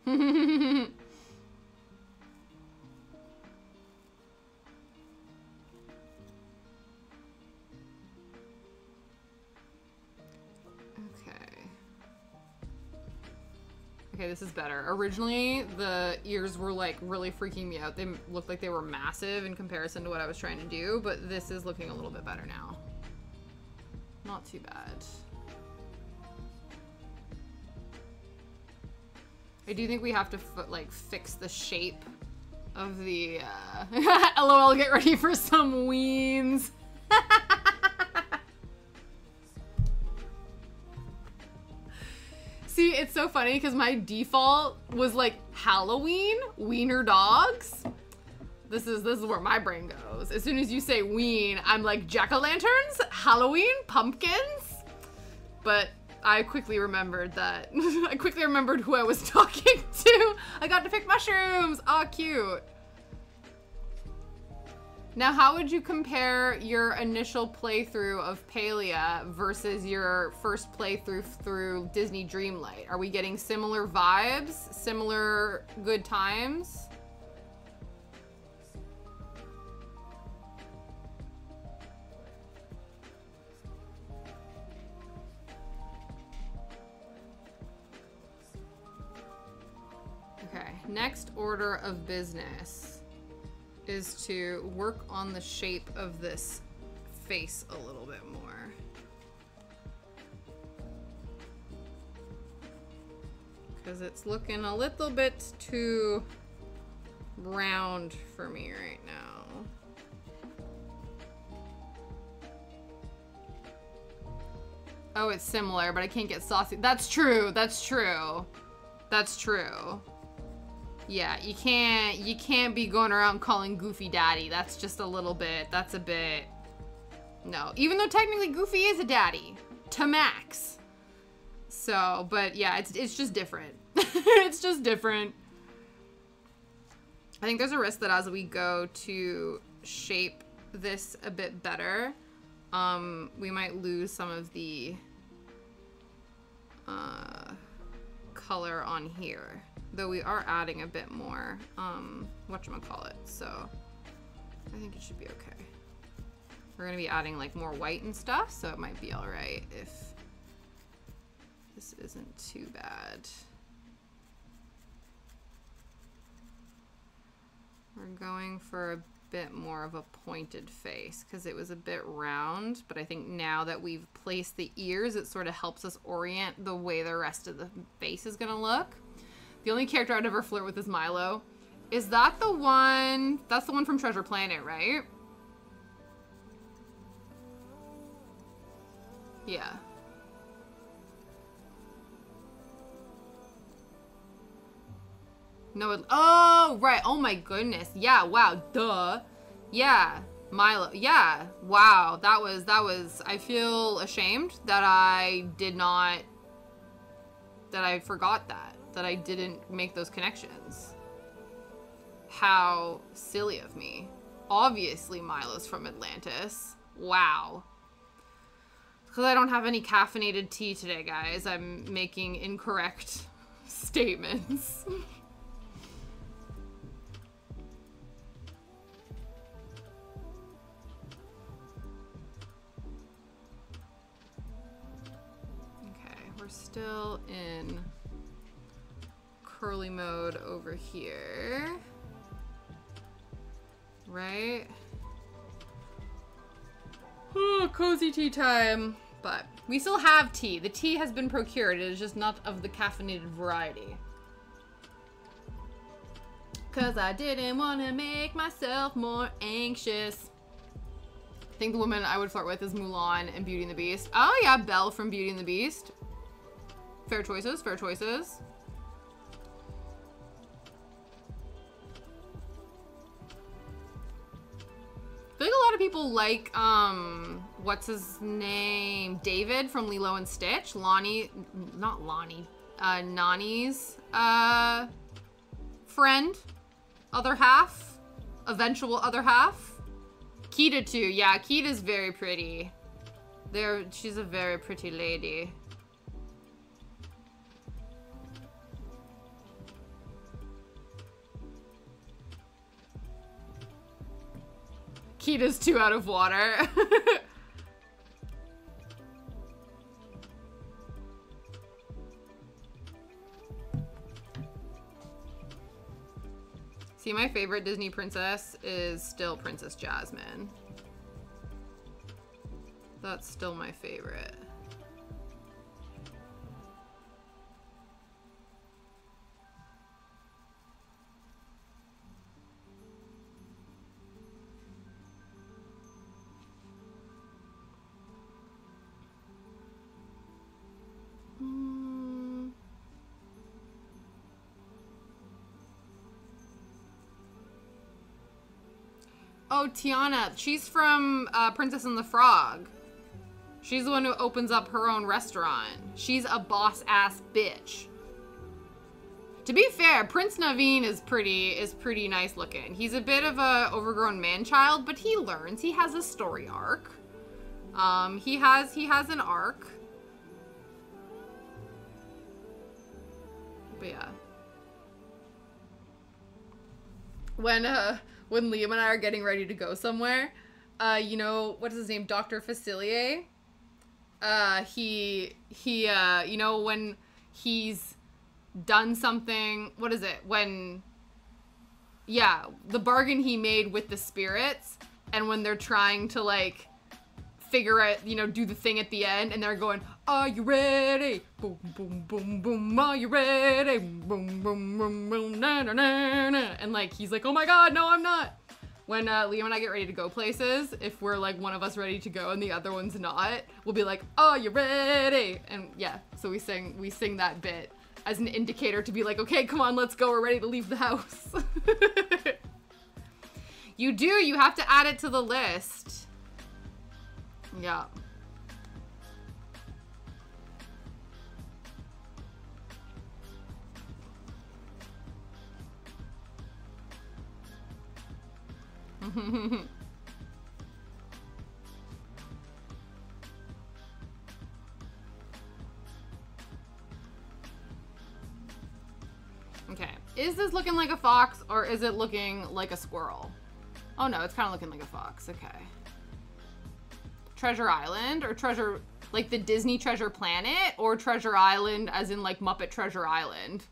Okay. Okay, this is better. Originally, the ears were like really freaking me out. They looked like they were massive in comparison to what I was trying to do, but this is looking a little bit better now. Not too bad. I do think we have to like fix the shape of the LOL, get ready for some weens. See, it's so funny because my default was like Halloween, wiener dogs. This is where my brain goes. As soon as you say ween, I'm like jack-o'-lanterns, Halloween, pumpkins. But I quickly remembered that. I quickly remembered who I was talking to. I got to pick mushrooms. Aw, cute. Now, how would you compare your initial playthrough of Palia versus your first playthrough through Disney Dreamlight? Are we getting similar vibes? Similar good times? Okay, next order of business is to work on the shape of this face a little bit more. Because it's looking a little bit too round for me right now. Oh, it's similar, but I can't get saucy. That's true, that's true. That's true. Yeah, you can't be going around calling Goofy daddy. That's just a little bit, that's a bit, no. Even though technically Goofy is a daddy, to Max. So, but yeah, it's just different. It's just different. I think there's a risk that as we go to shape this a bit better, we might lose some of the color on here. Though we are adding a bit more, whatchamacallit, so I think it should be okay. We're gonna be adding like more white and stuff, so it might be all right if this isn't too bad. We're going for a bit more of a pointed face because it was a bit round, but I think now that we've placed the ears, it sort of helps us orient the way the rest of the face is gonna look. The only character I'd ever flirt with is Milo. Is that the one? That's the one from Treasure Planet, right? Yeah. No, oh, right. Oh my goodness. Yeah, wow, duh. Yeah, Milo. Yeah, wow. That was, I feel ashamed that I forgot that I didn't make those connections. How silly of me. Obviously Milo's from Atlantis. Wow. Because I don't have any caffeinated tea today, guys. I'm making incorrect statements. Okay, we're still in curly mode over here, right? cozy tea time. But we still have tea. The tea has been procured. It is just not of the caffeinated variety. Cause I didn't want to make myself more anxious. I think the woman I would flirt with is Mulan and Beauty and the Beast. Oh yeah, Belle from Beauty and the Beast. Fair choices, fair choices. I feel like a lot of people like, what's his name? David from Lilo and Stitch. Lonnie, not Lonnie, Nani's, friend. Other half. Eventual other half. Kida too. Yeah, Kida's very pretty. She's a very pretty lady. Kita's 2 out of water. See, my favorite Disney princess is still Princess Jasmine. That's still my favorite. Oh, Tiana. She's from Princess and the Frog. She's the one who opens up her own restaurant. She's a boss-ass bitch. To be fair, Prince Naveen is pretty nice looking. He's a bit of a overgrown man-child, but he learns. He has a story arc. He has an arc. But yeah. When Liam and I are getting ready to go somewhere, you know, what is his name? Dr. Facilier. You know, when he's done something, what is it? Yeah, the bargain he made with the spirits, and when they're trying to, like, figure out, you know, do the thing at the end, and they're going, are you ready? Boom, boom, boom, boom, are you ready? Boom, boom, boom, boom, na, na, na, na. And, like, he's like, oh my god, no, I'm not. When Liam and I get ready to go places, if we're, like, one of us ready to go and the other one's not, we'll be like, are you ready? And, yeah, so we sing that bit as an indicator to be like, okay, come on, let's go, we're ready to leave the house. You have to add it to the list. Yeah. Okay. Is this looking like a fox or is it looking like a squirrel? Oh no, it's kind of looking like a fox. Okay. Treasure Island or Treasure, like the Disney Treasure Planet, or Treasure Island as in like Muppet Treasure Island?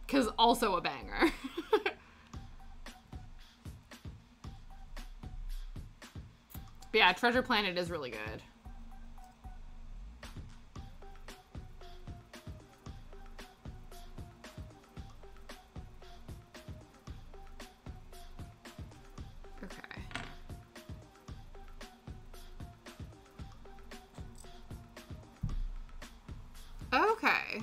Because also a banger. But yeah, Treasure Planet is really good. Okay.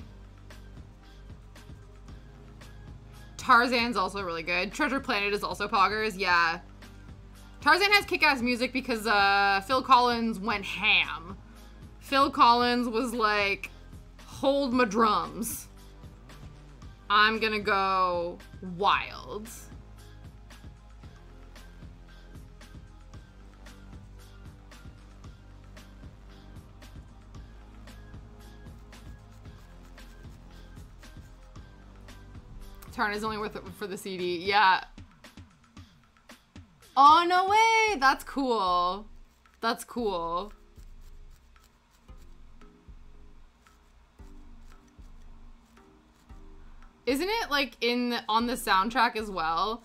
Tarzan's also really good. Treasure Planet is also poggers, yeah. Tarzan has kick-ass music because Phil Collins went ham. Phil Collins was like, hold my drums. I'm gonna go wild. Tarn is only worth it for the CD. Yeah. Oh, no way. That's cool. That's cool. Isn't it like on the soundtrack as well?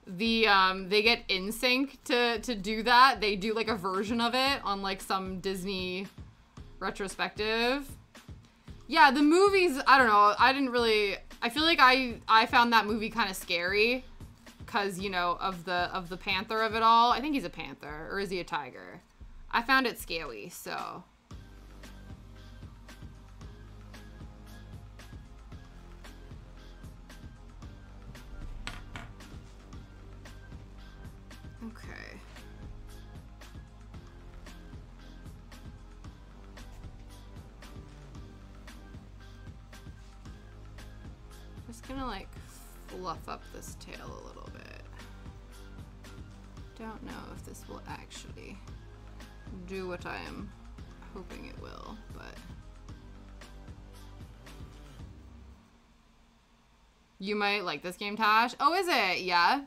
they get NSYNC to do that. They do like a version of it on like some Disney retrospective. Yeah, the movies, I don't know. I feel like I found that movie kind of scary because, you know, of the panther of it all. I think he's a panther, or is he a tiger? I found it scary, so. Okay. Just gonna like fluff up this tail a little bit. Don't know if this will actually do what I am hoping it will, but you might like this game, Tash. Oh, is it? Yeah.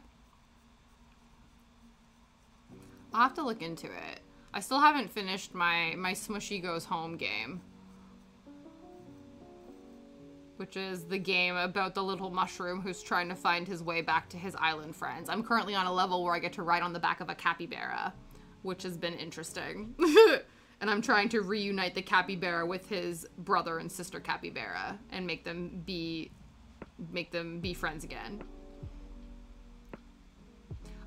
I'll have to look into it. I still haven't finished my Smushy Goes Home game, which is the game about the little mushroom who's trying to find his way back to his island friends. I'm currently on a level where I get to ride on the back of a capybara, which has been interesting. And I'm trying to reunite the capybara with his brother and sister capybara and make them be friends again.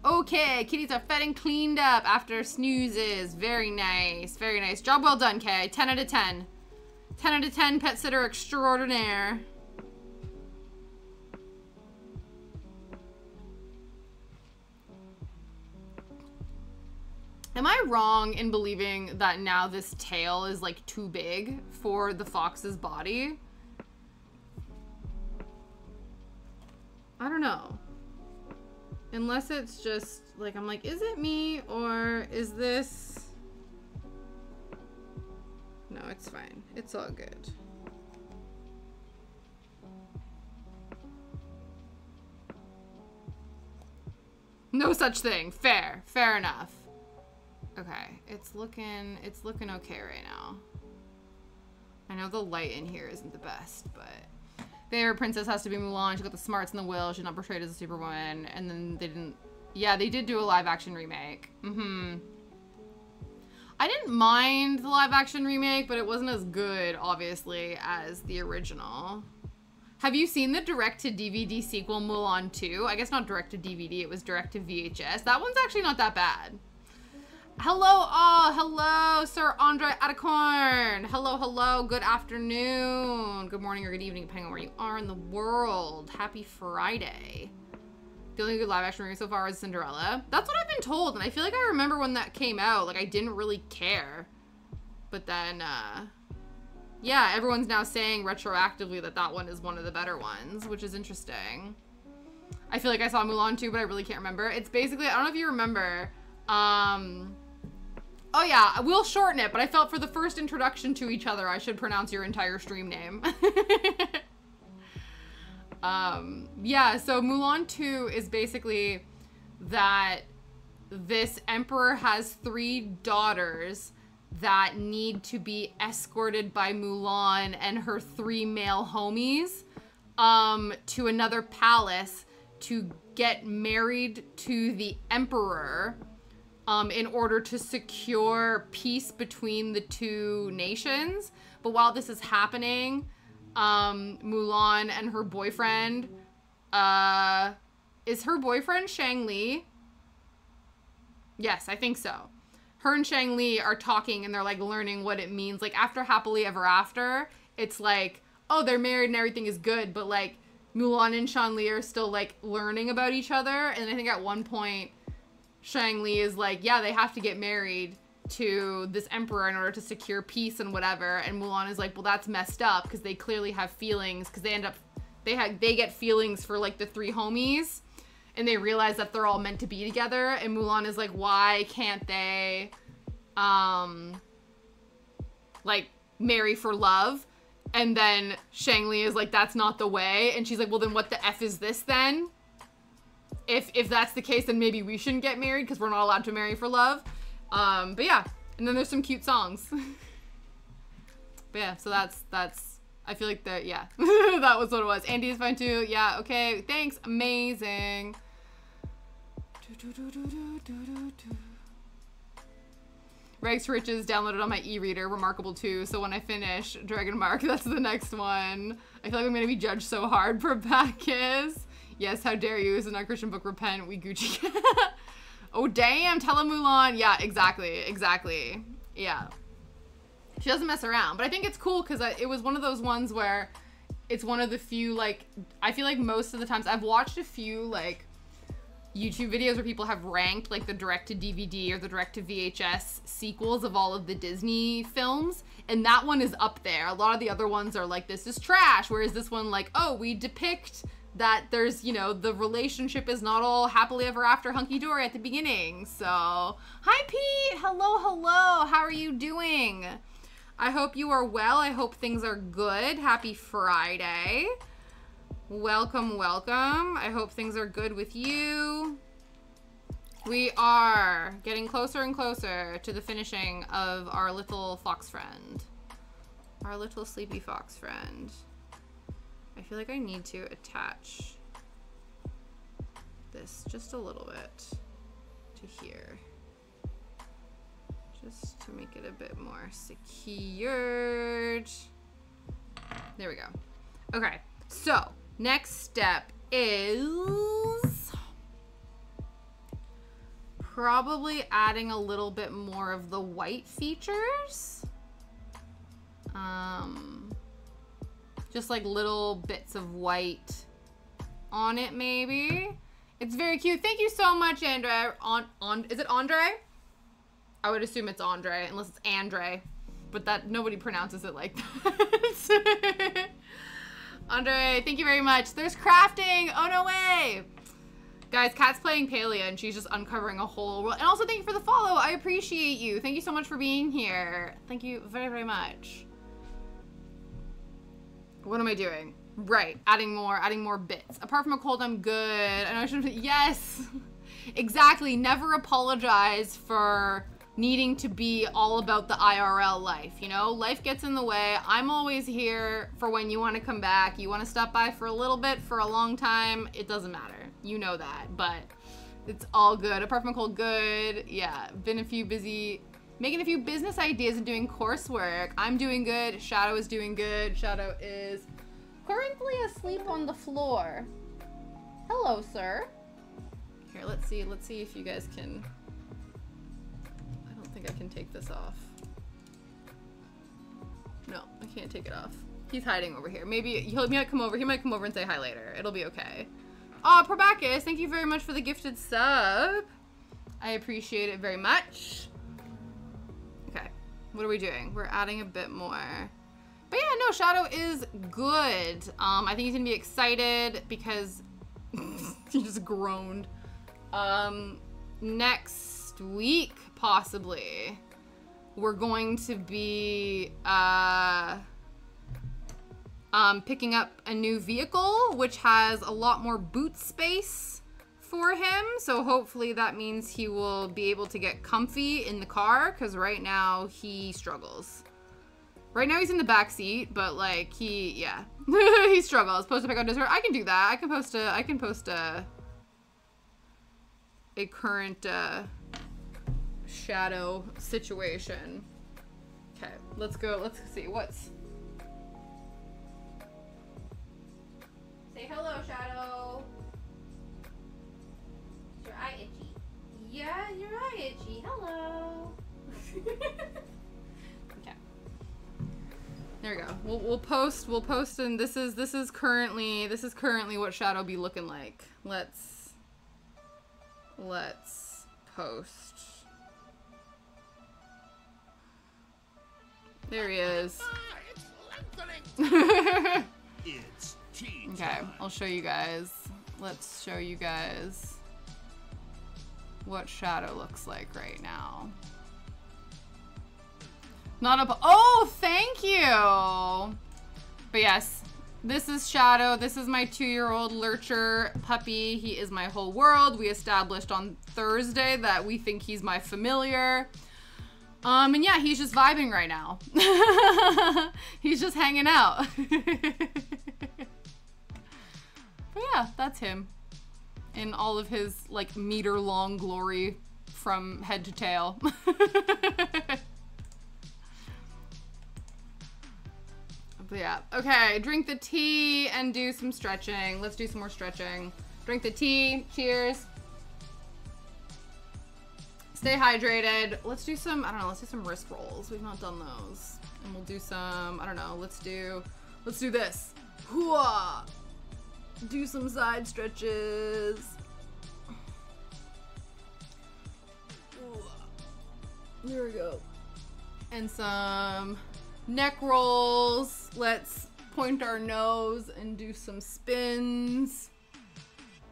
Okay, kitties are fed and cleaned up after snoozes. Very nice, very nice. Job well done, Kay. 10 out of 10. 10 out of 10 pet sitter extraordinaire. Am I wrong in believing that now this tail is like too big for the fox's body? I don't know. Unless it's just like, I'm like, is it me or is this? No, it's fine. It's all good. No such thing. Fair. Fair enough. Okay. It's looking okay right now. I know the light in here isn't the best, but favorite princess has to be Mulan. She got the smarts and the will. She's not portrayed as a superwoman. And then they didn't. Yeah, they did do a live action remake. I didn't mind the live action remake, but it wasn't as good, obviously, as the original. Have you seen the direct-to-DVD sequel, Mulan 2? I guess not direct-to-DVD, it was direct-to-VHS. That one's actually not that bad. Hello, hello, Sir Andre Atacorn. Hello, hello, good afternoon. Good morning or good evening, depending on where you are in the world. Happy Friday. The only good live action remake so far is Cinderella. That's what I've been told, and I feel like I remember when that came out, like I didn't really care. But then, yeah, everyone's now saying retroactively that that one is one of the better ones, which is interesting. I feel like I saw Mulan too, but I really can't remember. It's basically, I don't know if you remember, oh yeah, we'll shorten it, but I felt for the first introduction to each other, I should pronounce your entire stream name. Yeah, so Mulan 2 is basically that this emperor has 3 daughters that need to be escorted by Mulan and her 3 male homies, to another palace to get married to the emperor, in order to secure peace between the 2 nations. But while this is happening, Mulan and her boyfriend, is her boyfriend Shang Li? Yes, I think so. Her and Shang Li are talking and they're like learning what it means. Like after Happily Ever After, it's like, oh, they're married and everything is good, but like Mulan and Shang Li are still like learning about each other. And I think at one point, Shang Li is like, yeah, they have to get married to this emperor in order to secure peace and whatever. And Mulan is like, well, that's messed up because they clearly have feelings, because they get feelings for like the 3 homies, and they realize that they're all meant to be together. And Mulan is like, why can't they like marry for love? And then Shang Li is like, that's not the way. And she's like, well, then what the F is this then? If that's the case, then maybe we shouldn't get married because we're not allowed to marry for love. But yeah, and then there's some cute songs. But yeah, so that's, I feel like that, yeah, that was what it was. Andy is fine too. Yeah, okay, thanks, amazing. Rags to Riches downloaded on my e-reader, remarkable too. So when I finish Dragon Mark, that's the next one. I feel like I'm gonna be judged so hard for Bacchus. Yes, how dare you? It's a non-Christian book. Repent, we Gucci. Oh damn, Telemulan. Yeah, exactly. Yeah. She doesn't mess around, but I think it's cool because it was one of those ones where it's one of the few, like, I feel like most of the times I've watched a few like YouTube videos where people have ranked like the direct-to-DVD or the direct-to-VHS sequels of all of the Disney films, and that one is up there. A lot of the other ones are like, this is trash, whereas this one, like, oh, we depict that there's, you know, the relationship is not all happily ever after hunky-dory at the beginning. So, hi Pete! Hello, how are you doing? I hope you are well. I hope things are good. Happy Friday. Welcome. I hope things are good with you. We are getting closer and closer to the finishing of our little fox friend. Our little sleepy fox friend. I feel like I need to attach this just a little bit to here. Just to make it a bit more secured. There we go. Okay, so next step is probably adding a little bit more of the white features. Just like little bits of white on it, maybe. It's very cute. Thank you so much, Andre. Is it Andre? I would assume it's Andre, unless it's Andre, but that nobody pronounces it like that. Andre, thank you very much. There's crafting. Oh, no way. Guys, Kat's playing Palia, and she's just uncovering a whole world. And also, thank you for the follow. I appreciate you. Thank you so much for being here. Thank you very, very much. What am I doing? Right, adding more bits. Apart from a cold, I'm good. I know I should. Yes, exactly. Never apologize for needing to be all about the IRL life, you know? Life gets in the way. I'm always here for when you want to come back. You want to stop by for a little bit, for a long time, it doesn't matter. You know that, but it's all good. Apart from a cold, good. Yeah, been making a few business ideas and doing coursework. I'm doing good. Shadow is doing good. Shadow is currently asleep on the floor. Hello, sir. Here, let's see if you guys can. I don't think I can take this off. No, I can't take it off. He's hiding over here. Maybe he might come over. He might come over and say hi later. It'll be okay. Oh, Probacus, thank you very much for the gifted sub. I appreciate it very much. Okay, what are we doing? We're adding a bit more. But yeah, no, Shadow is good. I think he's gonna be excited because he just groaned. Next week, possibly, we're going to be picking up a new vehicle, which has a lot more boot space for him. So hopefully that means he will be able to get comfy in the car, because right now he struggles. Right now he's in the back seat, but like he struggles. Post a pic on Discord. I can do that. I can post a current Shadow situation. Okay, let's go. Let's see what's. Say hello, Shadow. Is your eye itchy? Yeah, your eye itchy. Hello. Okay. There we go. We'll post, and this is currently what Shadow be looking like. Let's post. There he is. It's tea time. Okay, I'll show you guys. Let's show you guys what Shadow looks like right now. Oh, thank you. But yes, this is Shadow. This is my 2-year-old lurcher puppy. He is my whole world. We established on Thursday that we think he's my familiar. And yeah, he's just vibing right now. He's just hanging out. But yeah, that's him. in all of his like meter-long glory from head to tail. But yeah, okay, drink the tea and do some stretching. Let's do some more stretching. Drink the tea, cheers. Stay hydrated. Let's do some, I don't know, let's do some wrist rolls. We've not done those. And we'll do some, I don't know, let's do this. Hooah! Do some side stretches. There we go. And some neck rolls. Let's point our nose and do some spins.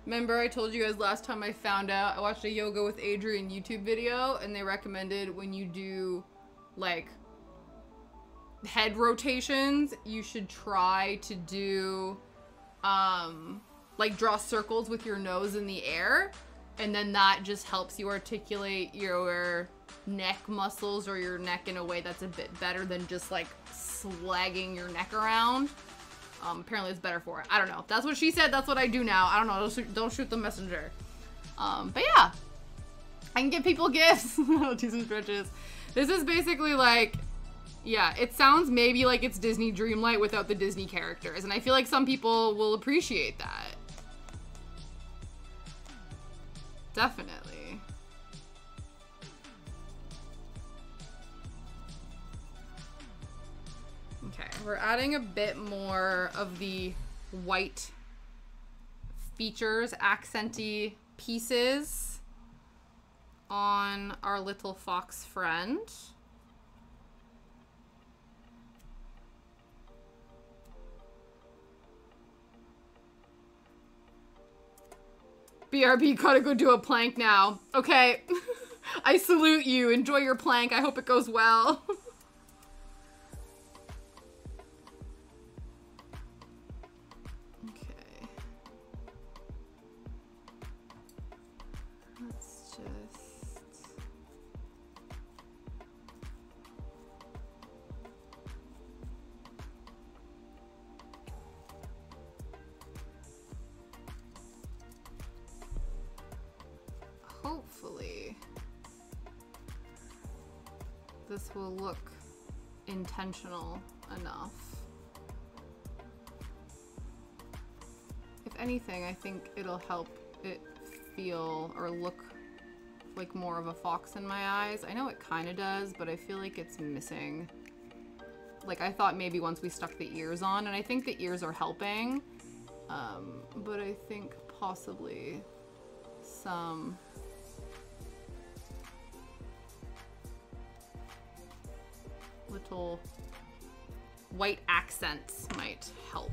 Remember I told you guys last time I found out, I watched a Yoga with Adriene YouTube video and they recommended when you do like head rotations, you should try to do like draw circles with your nose in the air, and then that just helps you articulate your neck muscles or your neck in a way that's a bit better than just like slagging your neck around. Apparently it's better for it. I don't know. That's what she said. That's what I do now. I don't know. Don't shoot the messenger. But yeah, I can give people gifts. Do some stretches. This is basically like, yeah, it sounds maybe like it's Disney Dreamlight without the Disney characters. And I feel like some people will appreciate that. Definitely. Okay, we're adding a bit more of the white features, accenty pieces on our little fox friend. BRB, gotta go do a plank now. Okay, I salute you. Enjoy your plank. I hope it goes well. Hopefully this will look intentional enough. If anything, I think it'll help it feel or look like more of a fox in my eyes. I know it kind of does, but I feel like it's missing. Like I thought maybe once we stuck the ears on, and I think the ears are helping, but I think possibly some little white accents might help.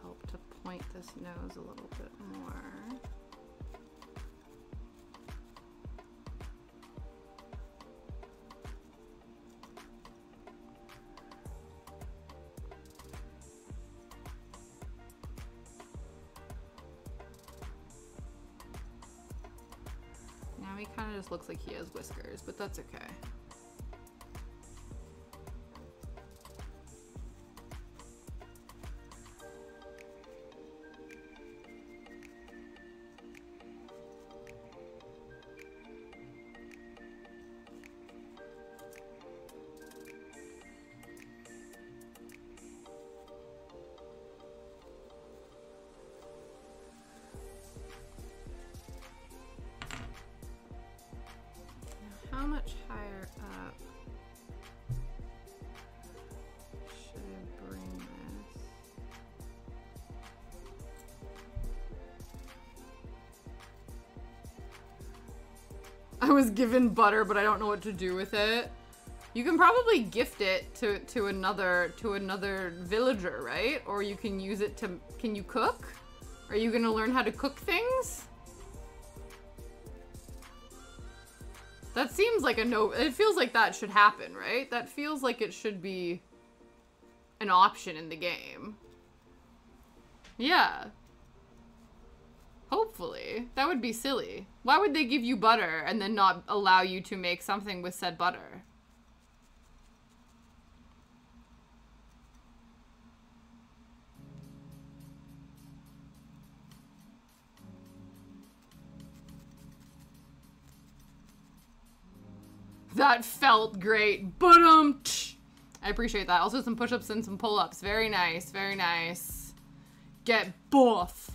Help to point this nose a little bit more. Now he kind of just looks like he has whiskers, but that's okay. How much higher up should I bring this? I was given butter, but I don't know what to do with it. You can probably gift it to another villager, right? Or you can use it to, can you cook? Are you gonna learn how to cook things? That seems like a no, it feels like that should happen, right? That feels like it should be an option in the game. Yeah. Hopefully. That would be silly. Why would they give you butter and then not allow you to make something with said butter? That felt great. But I appreciate that. Also some push-ups and some pull-ups. Very nice. Very nice. Get buff.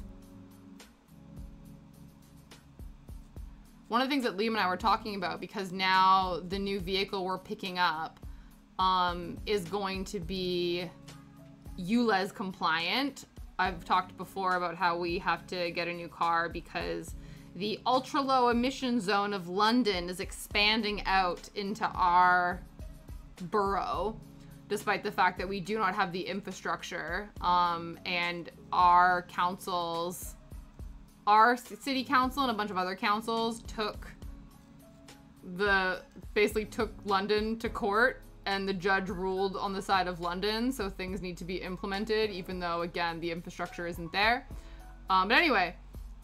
One of the things that Liam and I were talking about, because now the new vehicle we're picking up is going to be ULEZ compliant. I've talked before about how we have to get a new car because the ultra low emission zone of London is expanding out into our borough, despite the fact that we do not have the infrastructure, and our councils, our city council and a bunch of other councils basically took London to court, and the judge ruled on the side of London, so things need to be implemented, even though, again, the infrastructure isn't there. But anyway,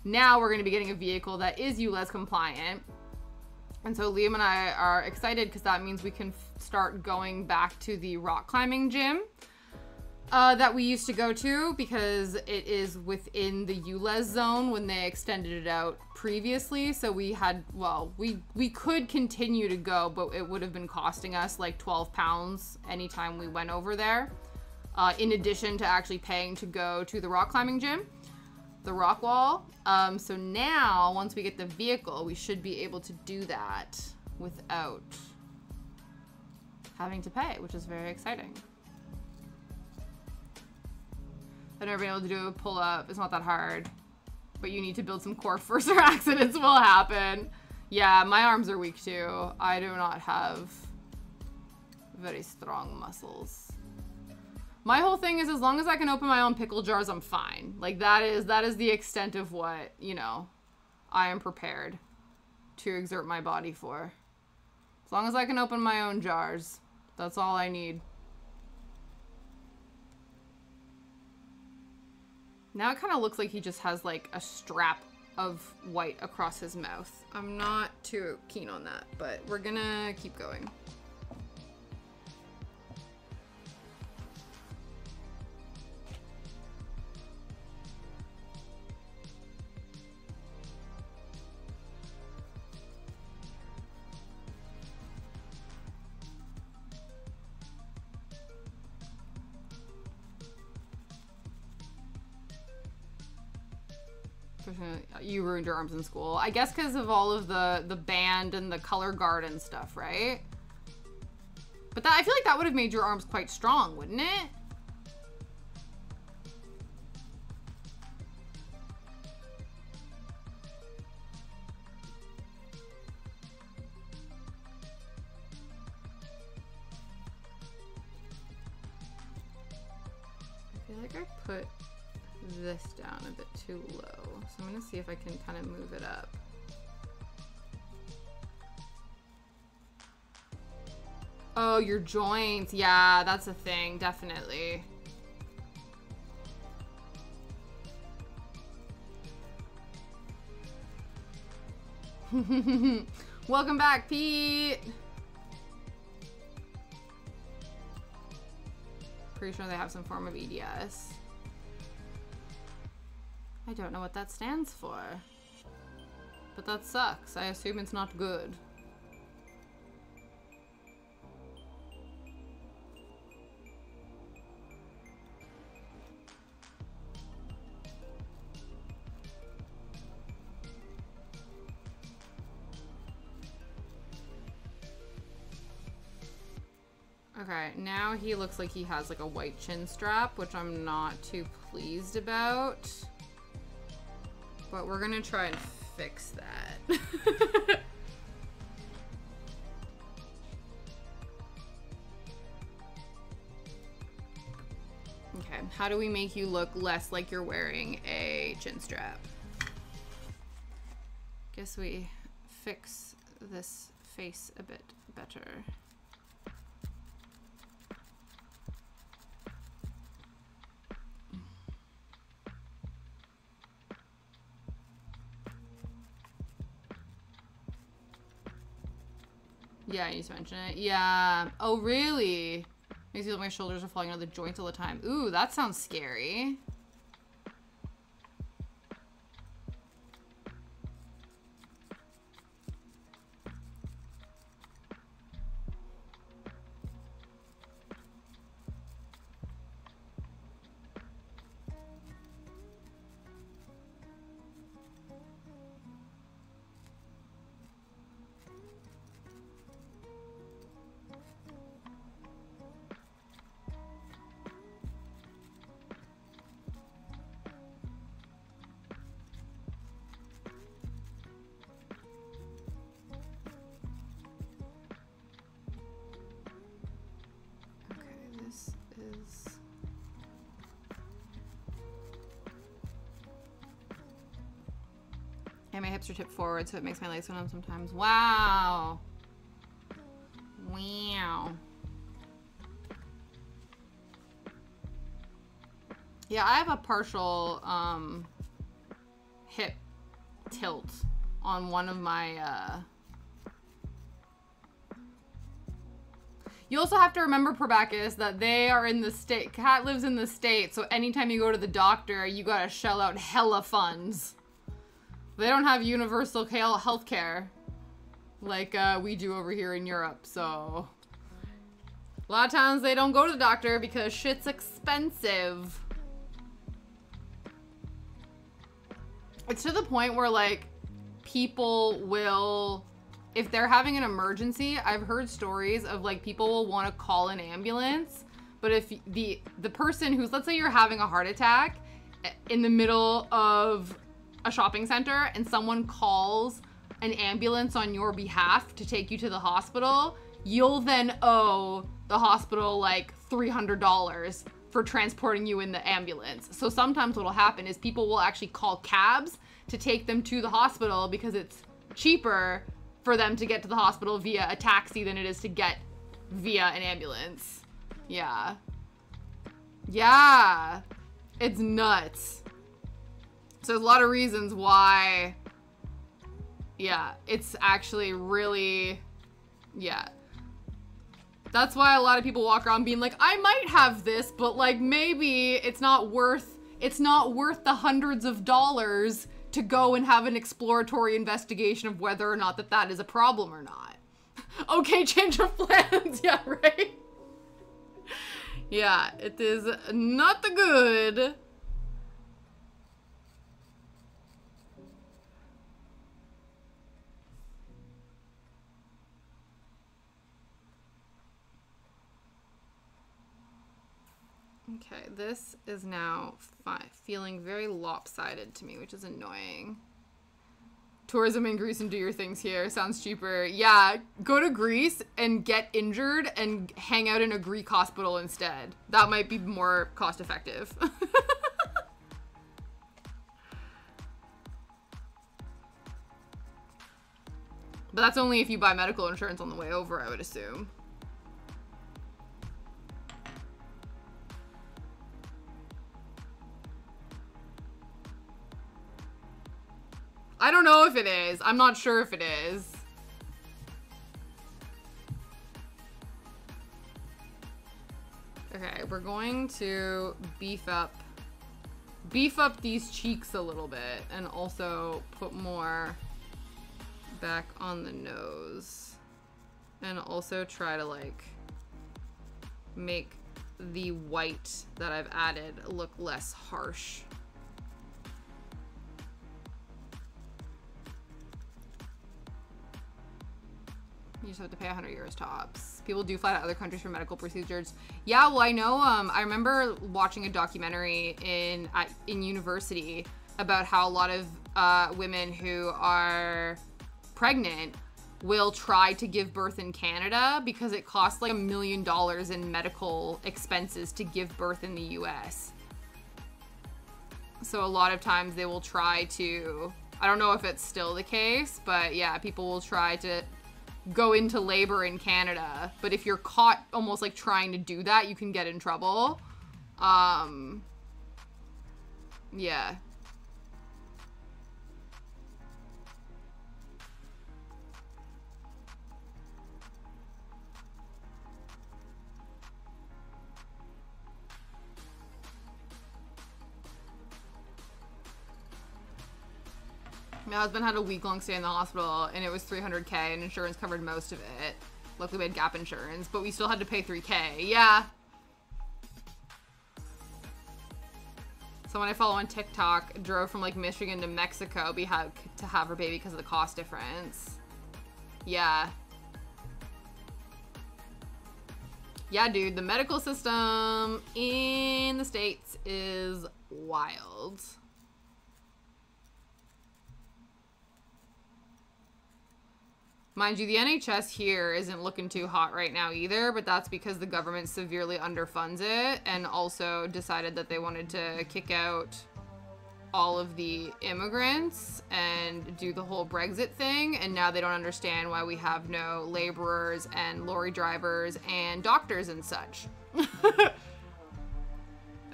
now we're going to be getting a vehicle that is ULEZ compliant. And so Liam and I are excited because that means we can start going back to the rock climbing gym that we used to go to, because it is within the ULEZ zone when they extended it out previously. So we had, well, we could continue to go, but it would have been costing us like £12 anytime we went over there, in addition to actually paying to go to the rock climbing gym, the rock wall. So now, once we get the vehicle, we should be able to do that without having to pay, which is very exciting. I've never been able to do a pull-up. It's not that hard. But you need to build some core first or accidents will happen. Yeah, my arms are weak too. I do not have very strong muscles. My whole thing is, as long as I can open my own pickle jars, I'm fine. Like, that is the extent of what, you know, I am prepared to exert my body for. As long as I can open my own jars, that's all I need. Now it kind of looks like he just has like a strap of white across his mouth. I'm not too keen on that, but we're gonna keep going. You ruined your arms in school. I guess because of all of the band and the color guard and stuff, right? But that, I feel like that would have made your arms quite strong, wouldn't it? I feel like I put this down a bit too low. So I'm gonna see if I can kind of move it up. Oh, your joints. Yeah, that's a thing, definitely. Welcome back, Pete. Pretty sure they have some form of EDS. I don't know what that stands for, but that sucks. I assume it's not good. Okay, now he looks like he has like a white chin strap, which I'm not too pleased about. But we're gonna try and fix that. How do we make you look less like you're wearing a chin strap? Guess we fix this face a bit better. Yeah, you just mentioned it. Yeah. Oh, really? Makes me feel like my shoulders are falling out of the joints all the time. Ooh, that sounds scary. And my hips are tipped forward, so it makes my legs go numb sometimes. Wow. Wow. Yeah, I have a partial hip tilt on one of my You also have to remember, Probacus, that they are in the state. Kat lives in the state, so anytime you go to the doctor, you gotta shell out hella funds. They don't have universal health care like we do over here in Europe, so a lot of times they don't go to the doctor because shit's expensive. It's to the point where, like, people will, if they're having an emergency, I've heard stories of, like, people will want to call an ambulance, but if the person who's, let's say you're having a heart attack in the middle of a shopping center and someone calls an ambulance on your behalf to take you to the hospital, you'll then owe the hospital like $300 for transporting you in the ambulance. So sometimes what'll happen is people will actually call cabs to take them to the hospital because it's cheaper for them to get to the hospital via a taxi than it is to get via an ambulance. Yeah. Yeah. It's nuts. So there's a lot of reasons why, yeah, it's actually really, yeah. That's why a lot of people walk around being like, I might have this, but like maybe it's not worth the hundreds of dollars to go and have an exploratory investigation of whether or not that is a problem or not. Okay, change of plans. Yeah, right? Yeah, it is not the good. Okay, this is now feeling very lopsided to me, which is annoying. Tourism in Greece and do your things here. Sounds cheaper. Yeah, go to Greece and get injured and hang out in a Greek hospital instead. That might be more cost effective. But that's only if you buy medical insurance on the way over, I would assume. I don't know if it is. I'm not sure if it is. Okay, we're going to beef up these cheeks a little bit and also put more back on the nose. And also try to like make the white that I've added look less harsh. You just have to pay 100 euros tops. People do fly to other countries for medical procedures. Yeah, well, I know. I remember watching a documentary in university about how a lot of women who are pregnant will try to give birth in Canada because it costs like $1 million in medical expenses to give birth in the US. So a lot of times they will try to, I don't know if it's still the case, but yeah, people will try to go into labor in Canada. But if you're caught almost like trying to do that, you can get in trouble. Yeah. My husband had a week-long stay in the hospital, and it was $300K, and insurance covered most of it. Luckily, we had gap insurance, but we still had to pay $3K. Yeah. Someone I follow on TikTok drove from, like, Michigan to Mexico to have her baby because of the cost difference. Yeah. Yeah, dude, the medical system in the States is wild. Mind you, the NHS here isn't looking too hot right now either, but that's because the government severely underfunds it and also decided that they wanted to kick out all of the immigrants and do the whole Brexit thing, and now they don't understand why we have no laborers and lorry drivers and doctors and such.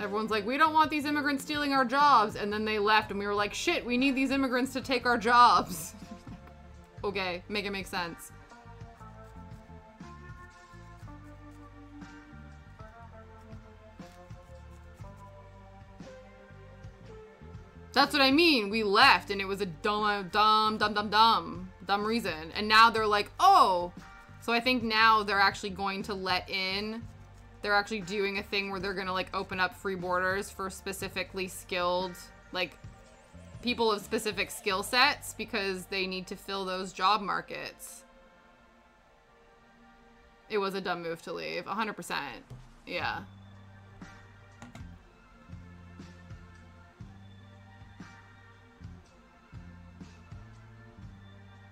Everyone's like, we don't want these immigrants stealing our jobs, and then they left and we were like, shit, we need these immigrants to take our jobs. Okay, make it make sense. That's what I mean. We left and it was a dumb reason. And now they're like, oh. So I think now they're actually going to let in, they're actually doing a thing where they're going to like open up free borders for specifically skilled, like people of specific skill sets because they need to fill those job markets. It was a dumb move to leave, 100%. Yeah.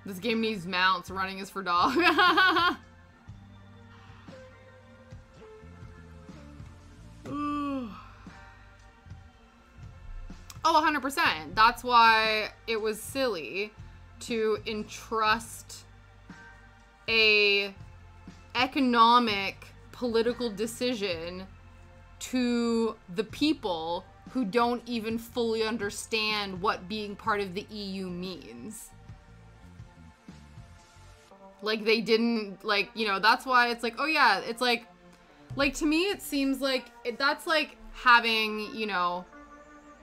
This game needs mounts, running is for dog. Oh, 100%. That's why it was silly to entrust a economic political decision to the people who don't even fully understand what being part of the EU means. Like, they didn't, like, you know, that's why it's like, oh yeah, it's like to me it seems like, that's like having, you know,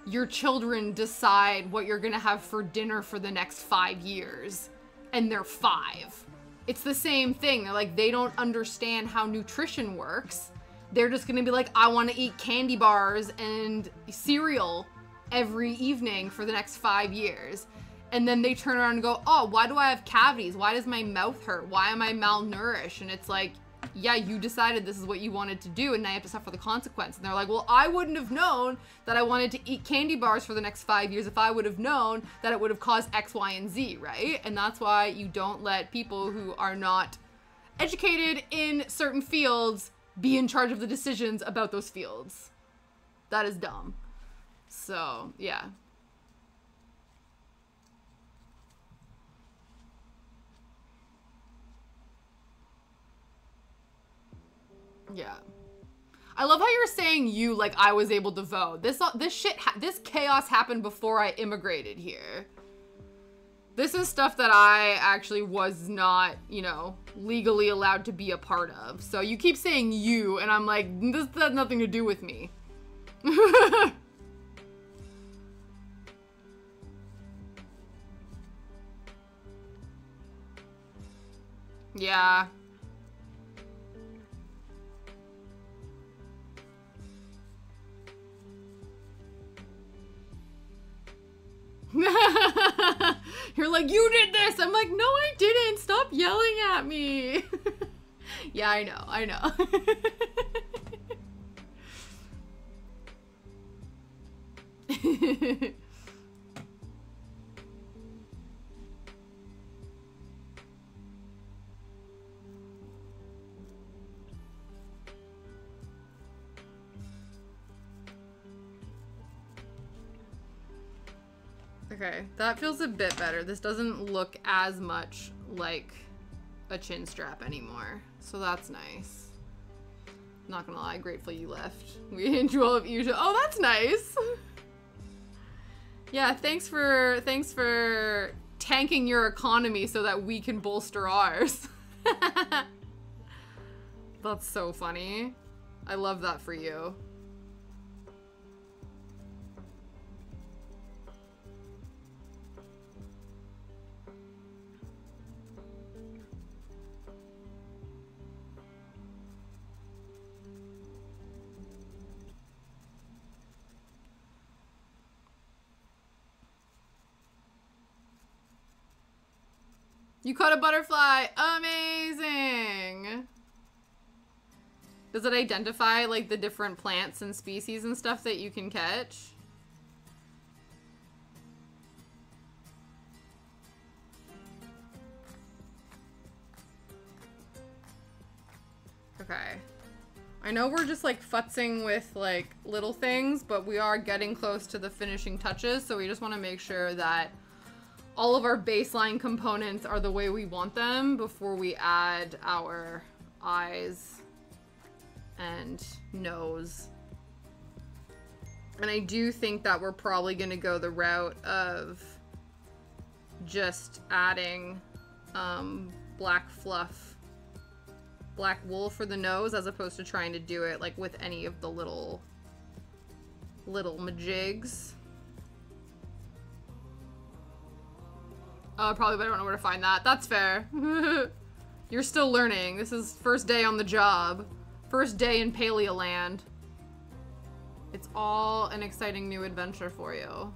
your children decide what you're gonna have for dinner for the next 5 years, and they're 5. It's the same thing. They're like, they don't understand how nutrition works. They're just gonna be like, I wanna eat candy bars and cereal every evening for the next 5 years. And then they turn around and go, oh, why do I have cavities? Why does my mouth hurt? Why am I malnourished? And it's like, yeah, you decided this is what you wanted to do, and now you have to suffer the consequence. And they're like, well, I wouldn't have known that I wanted to eat candy bars for the next 5 years if I would have known that it would have caused X, Y, and Z, right? And that's why you don't let people who are not educated in certain fields be in charge of the decisions about those fields. That is dumb. So, yeah. Yeah. I love how you're saying you like I was able to vote. This chaos happened before I immigrated here. This is stuff that I actually was not, you know, legally allowed to be a part of. So you keep saying you, and I'm like, this has nothing to do with me. Yeah. You're like, you did this. I'm like, no, I didn't. Stop yelling at me. Yeah, I know. I know. Okay, that feels a bit better. This doesn't look as much like a chin strap anymore, so that's nice. Not gonna lie, grateful you left. We enjoy of usual. Oh, that's nice. Yeah, thanks for tanking your economy so that we can bolster ours. That's so funny. I love that for you. You caught a butterfly. Amazing. Does it identify like the different plants and species and stuff that you can catch? Okay. I know we're just like futzing with like little things, but we are getting close to the finishing touches, so we just want to make sure that all of our baseline components are the way we want them before we add our eyes and nose. And I do think that we're probably going to go the route of just adding black fluff, black wool for the nose, as opposed to trying to do it like with any of the little majigs. Probably, but I don't know where to find that. That's fair. You're still learning. This is first day on the job. First day in Paleoland. It's all an exciting new adventure for you.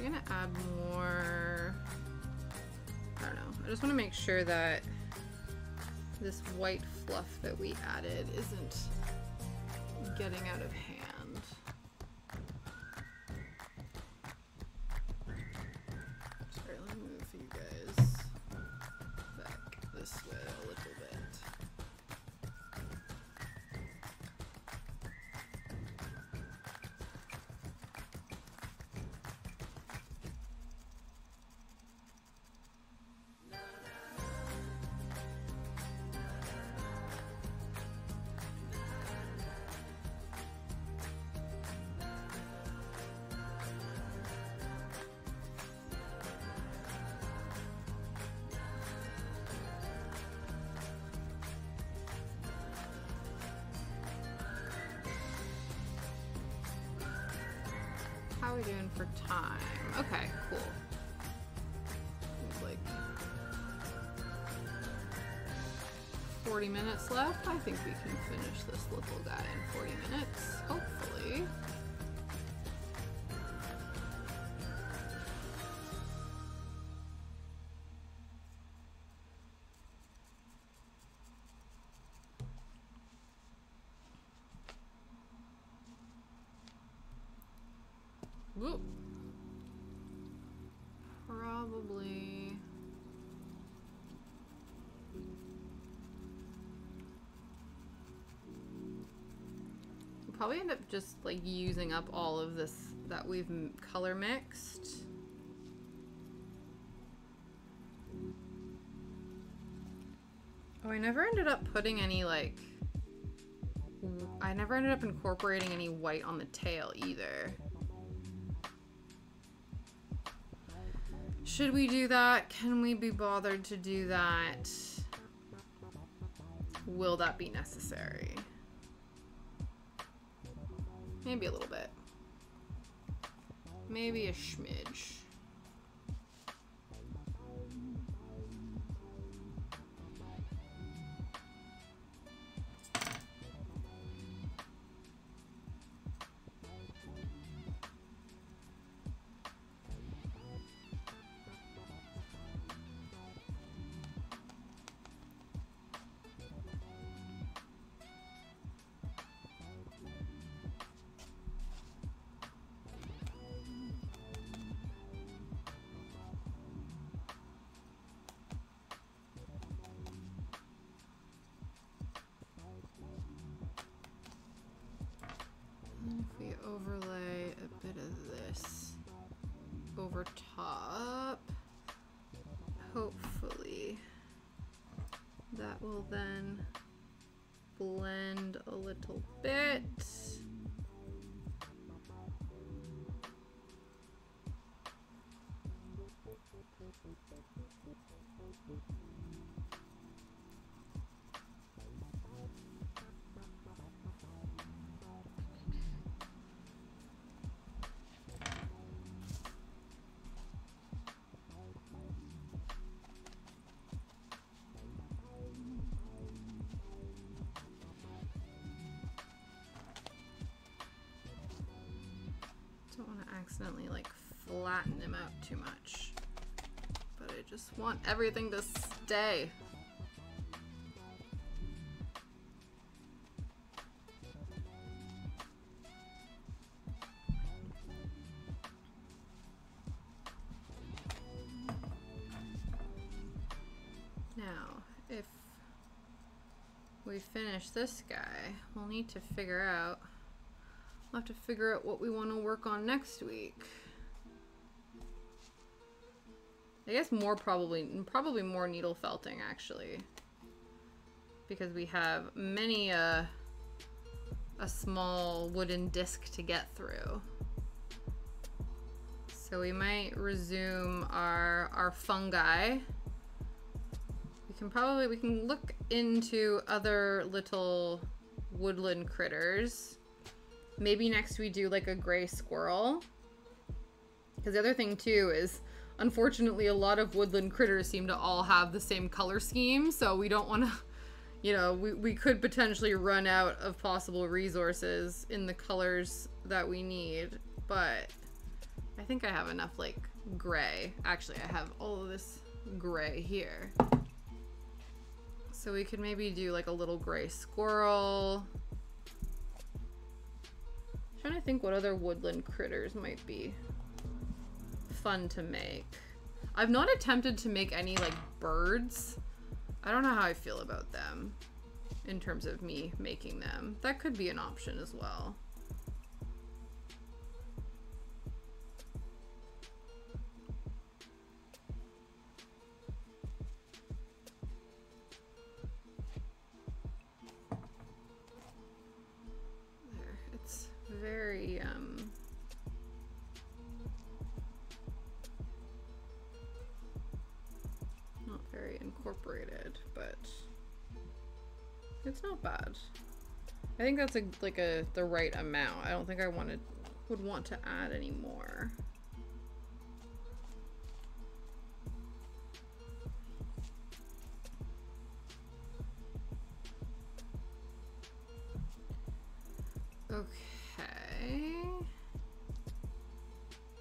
I'm gonna add more. I don't know. I just want to make sure that this white fluff that we added isn't getting out of hand. Sorry, let me move you guys back this way a little bit. How are we doing for time? Okay, cool. Seems like 40 minutes left. I think we can finish this little guy in 40 minutes, hopefully. Whoop. Probably. We'll probably end up just like using up all of this that we've color mixed. Oh, I never ended up putting any like, I never ended up incorporating any white on the tail either. Should we do that? Can we be bothered to do that? Will that be necessary? Maybe a little bit. Maybe a smidge. over top. Hopefully that will then blend a little bit. Don't want to accidentally like flatten them out too much, but I just want everything to stay. Now, if we finish this guy, we'll need to figure out, we'll have to figure out what we want to work on next week. I guess probably more needle felting actually, because we have many a small wooden disc to get through. So we might resume our fungi. We can look into other little woodland critters. Maybe next we do like a gray squirrel. Because the other thing too is, unfortunately, a lot of woodland critters seem to all have the same color scheme. So we don't want to, you know, we could potentially run out of possible resources in the colors that we need. But I think I have enough like gray. Actually, I have all of this gray here. So we could maybe do like a little gray squirrel. I'm trying to think what other woodland critters might be fun to make. I've not attempted to make any like birds. I don't know how I feel about them in terms of me making them. That could be an option as well. Very not very incorporated, but it's not bad. I think that's the right amount. I don't think I would want to add any more. Okay,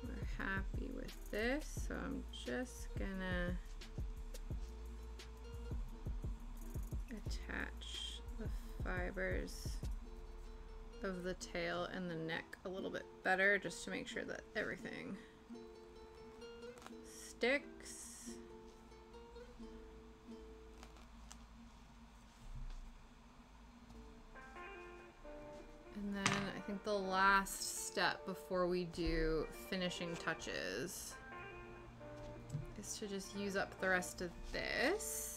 we're happy with this, so I'm just gonna attach the fibers of the tail and the neck a little bit better, just to make sure that everything sticks. And then I think the last step before we do finishing touches is to just use up the rest of this.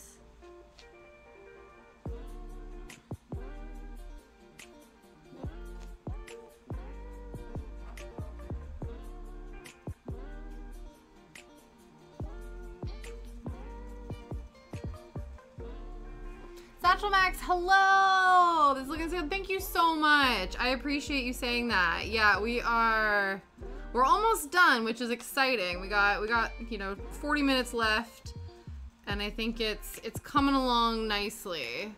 Satchel Max, hello! This is looking good. Thank you so much. I appreciate you saying that. Yeah, we're almost done, which is exciting. We got, you know, 40 minutes left, and I think it's coming along nicely.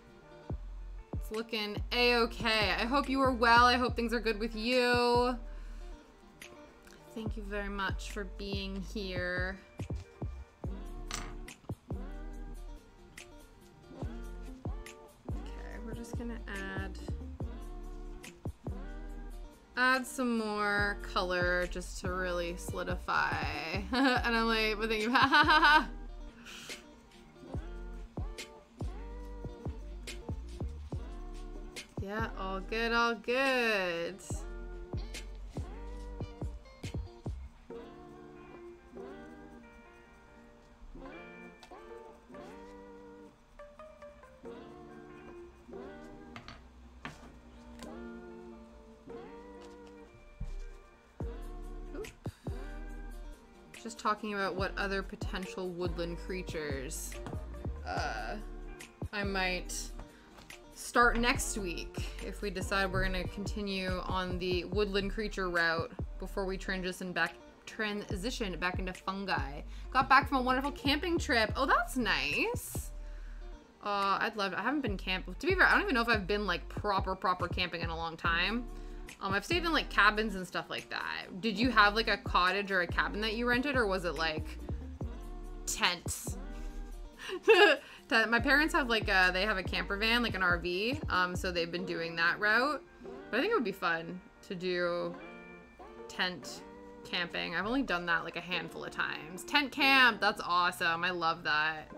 It's looking a-okay. I hope you are well. I hope things are good with you. Thank you very much for being here. Just gonna add some more color just to really solidify. And I'm like, but thinking, ha ha ha ha. Yeah, all good, all good. She's just talking about what other potential woodland creatures I might start next week if we decide we're gonna continue on the woodland creature route before we transition back into fungi. Got back from a wonderful camping trip. Oh, that's nice. I'd love to. I haven't been camping. To be fair, I don't even know if I've been like proper camping in a long time. I've stayed in like cabins and stuff like that. Did you have like a cottage or a cabin that you rented, or was it like tents? My parents have like they have a camper van, like an RV. So they've been doing that route. But I think it would be fun to do tent camping. I've only done that like a handful of times. Tent camp, that's awesome. I love that.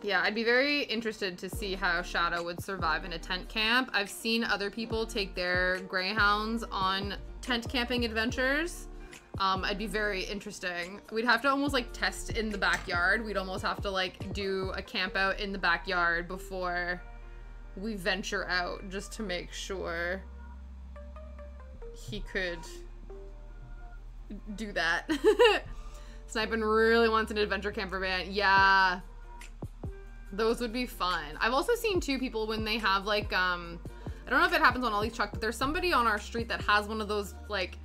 Yeah, I'd be very interested to see how Shadow would survive in a tent camp. I've seen other people take their greyhounds on tent camping adventures. I'd be very interesting. We'd have to almost like test in the backyard. We'd almost have to like do a camp out in the backyard before we venture out, just to make sure he could do that. Sniping really wants an adventure camper van. Yeah. Those would be fun. I've also seen two people when they have like, I don't know if it happens on all these trucks, but there's somebody on our street that has one of those like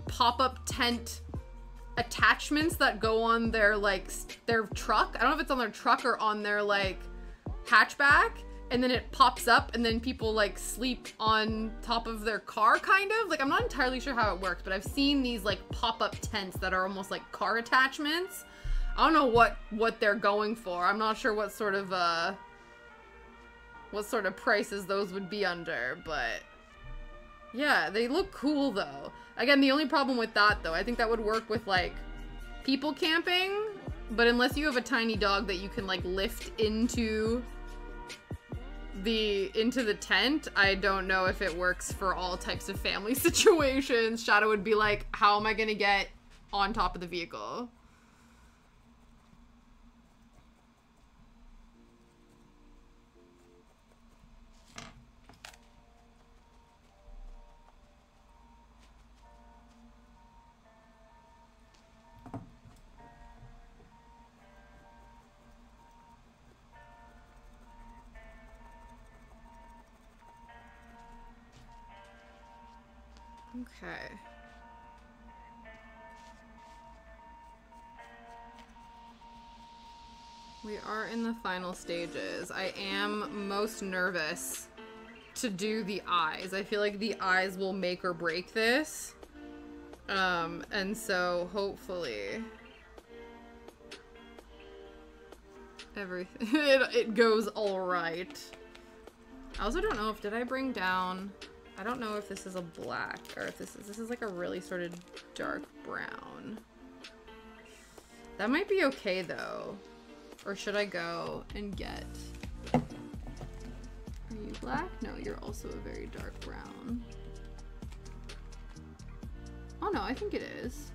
pop-up tent attachments that go on their like, their truck. I don't know if it's on their truck or on their like hatchback, and then it pops up and then people like sleep on top of their car kind of. Like, I'm not entirely sure how it works, but I've seen these like pop-up tents that are almost like car attachments. I don't know what they're going for. I'm not sure what sort of prices those would be under, but yeah, they look cool though. Again, the only problem with that though, I think that would work with like people camping, but unless you have a tiny dog that you can like lift into the tent, I don't know if it works for all types of family situations. Shadow would be like, how am I gonna get on top of the vehicle? Okay. We are in the final stages. I am most nervous to do the eyes. I feel like the eyes will make or break this. And so hopefully everything it goes all right. I also don't know if did I bring down. I don't know if this is a black or if this is like a really sort of dark brown. That might be okay though. Or should I go and get... Are you black? No, you're also a very dark brown. Oh no, I think it is.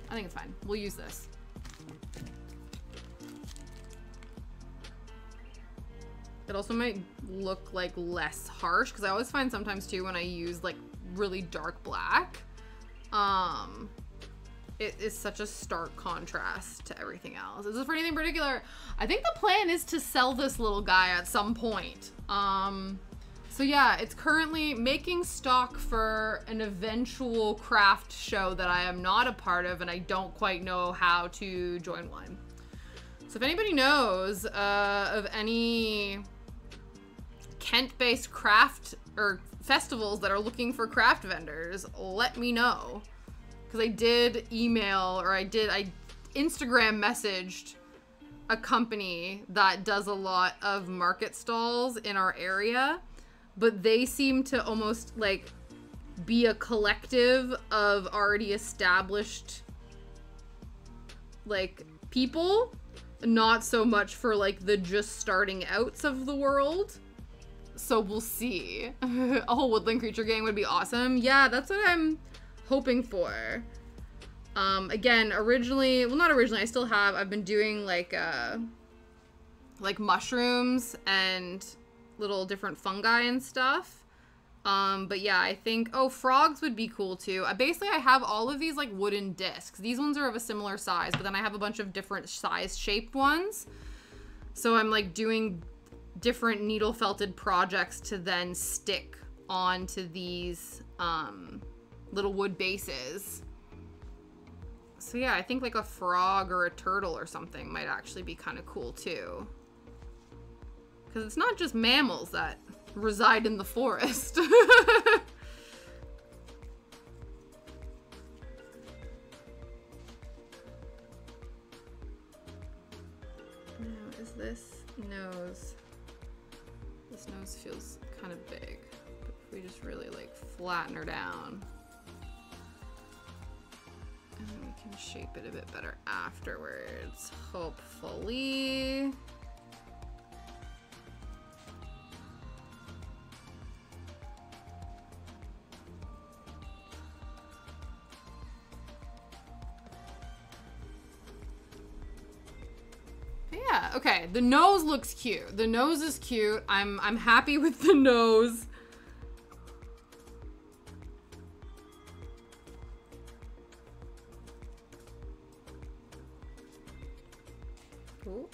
I think it's fine. We'll use this. It also might look like less harsh because I always find sometimes too when I use like really dark black, it is such a stark contrast to everything else. Is this for anything particular? I think the plan is to sell this little guy at some point. So yeah, it's currently making stock for an eventual craft show that I am not a part of and I don't quite know how to join one. So if anybody knows of any Kent-based craft or festivals that are looking for craft vendors, let me know. Because I did email or I Instagram messaged a company that does a lot of market stalls in our area, but they seem to almost like be a collective of already established like people, not so much for like the just starting outs of the world. So we'll see. A whole woodland creature gang would be awesome. Yeah, that's what I'm hoping for. Again, originally, well, not originally, I still have, I've been doing like mushrooms and little different fungi and stuff. But yeah, I think, oh, frogs would be cool too. Basically, I have all of these like wooden discs. These ones are of a similar size, but then I have a bunch of different size shaped ones. So I'm like doing different needle felted projects to then stick onto these little wood bases. So yeah, I think like a frog or a turtle or something might actually be kind of cool too. Because it's not just mammals that reside in the forest. Now, is this nose? This nose feels kind of big. But if we just really like flatten her down, and then we can shape it a bit better afterwards, hopefully. Yeah, okay. The nose looks cute. The nose is cute. I'm happy with the nose. Ooh.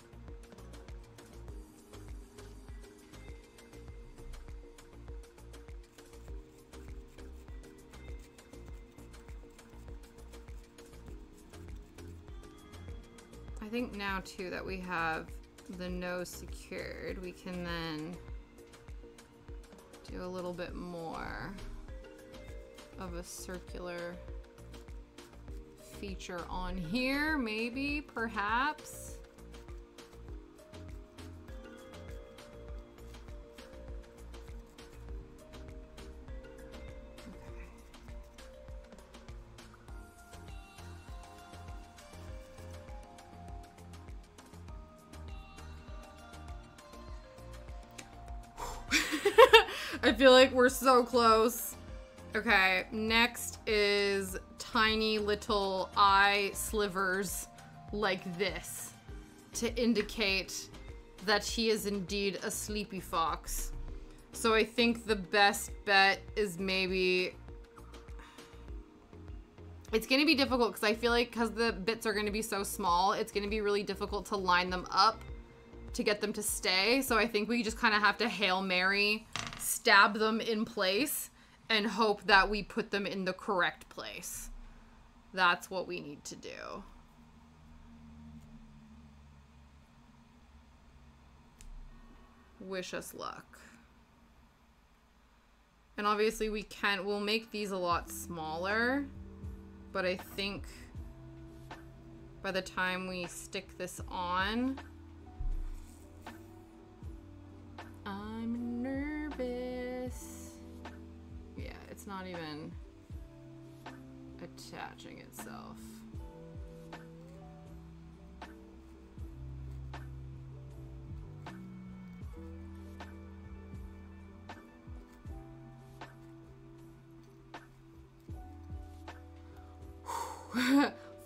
I think now too that we have the nose secured, we can then do a little bit more of a circular feature on here, maybe, perhaps. I feel like we're so close. Okay, next is tiny little eye slivers like this to indicate that he is indeed a sleepy fox. So I think the best bet is maybe... It's going to be difficult because I feel like because the bits are going to be so small, it's going to be really difficult to line them up to get them to stay. So I think we just kind of have to Hail Mary, stab them in place, and hope that we put them in the correct place. That's what we need to do. Wish us luck. And obviously we'll make these a lot smaller, but I think by the time we stick this on, I'm nervous. Yeah, it's not even attaching itself.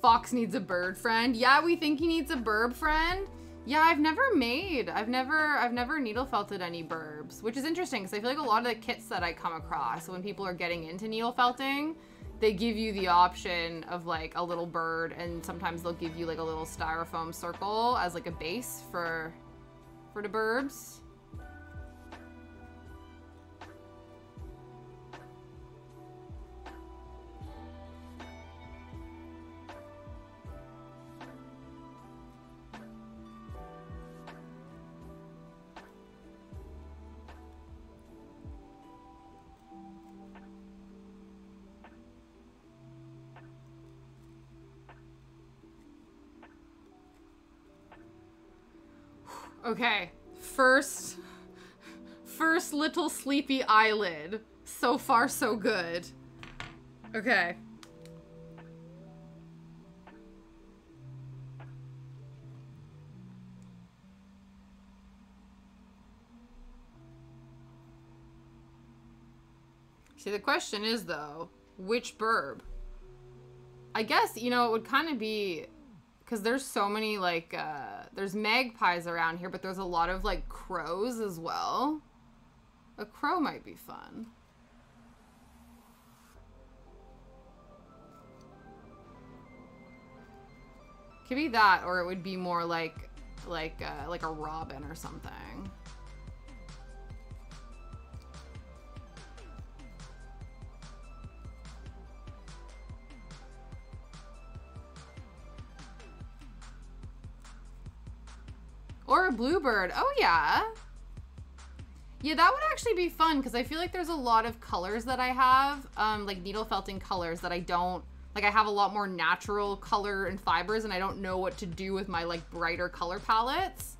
Fox needs a bird friend. Yeah, we think he needs a burb friend. Yeah, I've never needle felted any burbs, which is interesting because I feel like a lot of the kits that I come across when people are getting into needle felting, they give you the option of like a little bird, and sometimes they'll give you like a little styrofoam circle as like a base for the burbs. Okay, first little sleepy eyelid. So far, so good. Okay. See, the question is, though, which burb? I guess, you know, it would kind of be... Because there's so many, like, there's magpies around here, but there's a lot of, like, crows as well. A crow might be fun. could be that, or it would be more like a robin or something. Or a bluebird. Oh, yeah. Yeah, that would actually be fun because I feel like there's a lot of colors that I have, like needle felting colors that I don't, like I have a lot more natural color and fibers and I don't know what to do with my like brighter color palettes.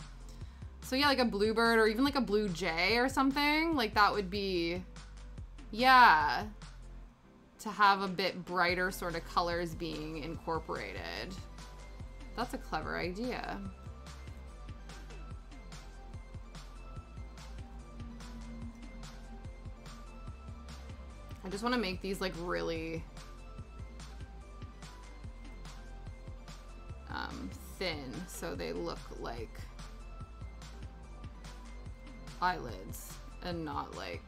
So yeah, like a bluebird or even like a blue jay or something, like that would be, yeah, to have a bit brighter sort of colors being incorporated. That's a clever idea. I just want to make these like really thin so they look like eyelids and not like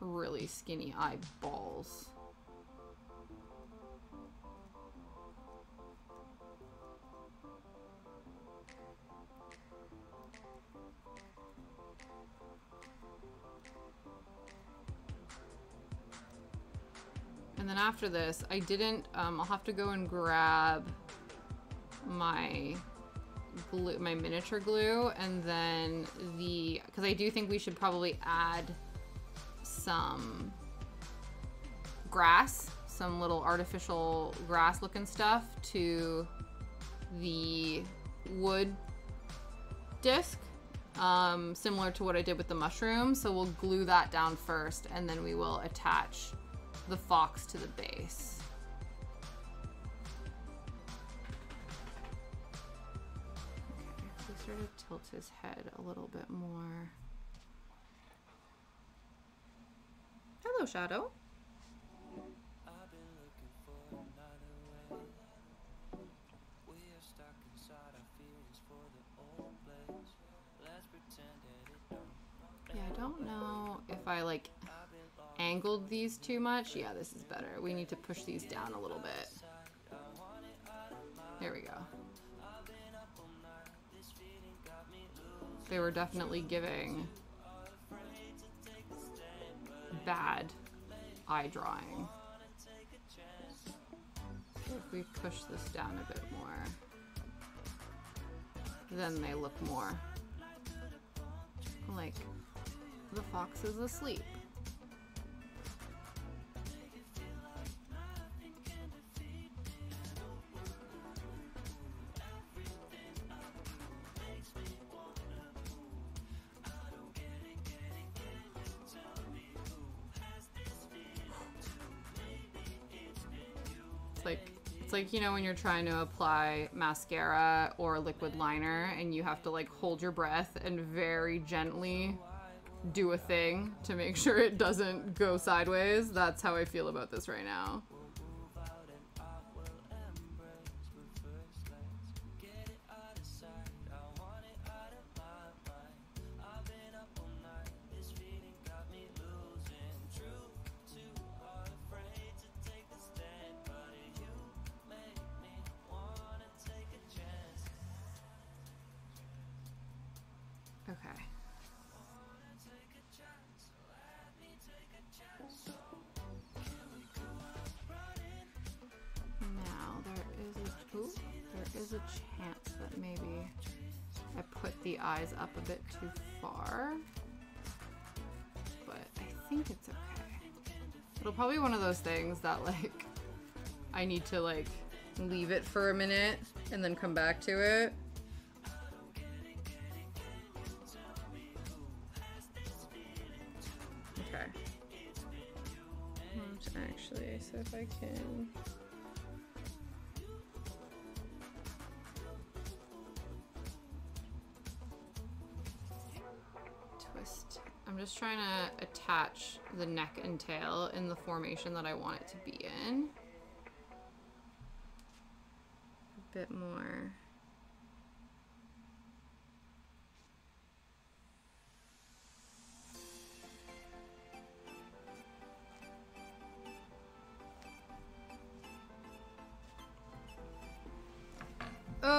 really skinny eyeballs. And then after this, I didn't, I'll have to go and grab my glue, my miniature glue, and then because I do think we should probably add some grass, some little artificial grass looking stuff to the wood disc, similar to what I did with the mushroom. So we'll glue that down first, and then we will attach the fox to the base. Okay, if we sort of tilt his head a little bit more. Hello, Shadow. Yeah, I don't know if I like angled these too much. Yeah, this is better. We need to push these down a little bit. There we go. They were definitely giving bad eye drawing. So if we push this down a bit more, then they look more like the fox is asleep. It's like, you know, when you're trying to apply mascara or liquid liner and you have to like hold your breath and very gently do a thing to make sure it doesn't go sideways. That's how I feel about this right now. Okay. Now there is a chance that maybe I put the eyes up a bit too far, but I think it's okay. It'll probably be one of those things that like I need to like leave it for a minute and then come back to it. Okay. Actually, so if I can twist. I'm just trying to attach the neck and tail in the formation that I want it to be in. A bit more.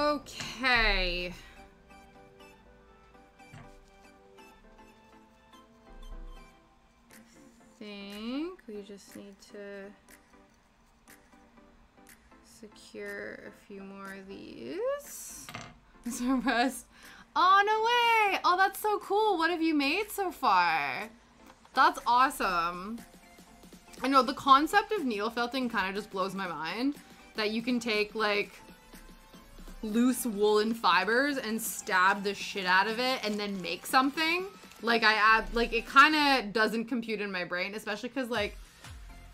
Okay. I think we just need to secure a few more of these. Rest. Oh, no way! Oh, that's so cool. What have you made so far? That's awesome. I know the concept of needle felting kind of just blows my mind. That you can take like loose woolen fibers and stab the shit out of it and then make something. Like it kind of doesn't compute in my brain, especially because like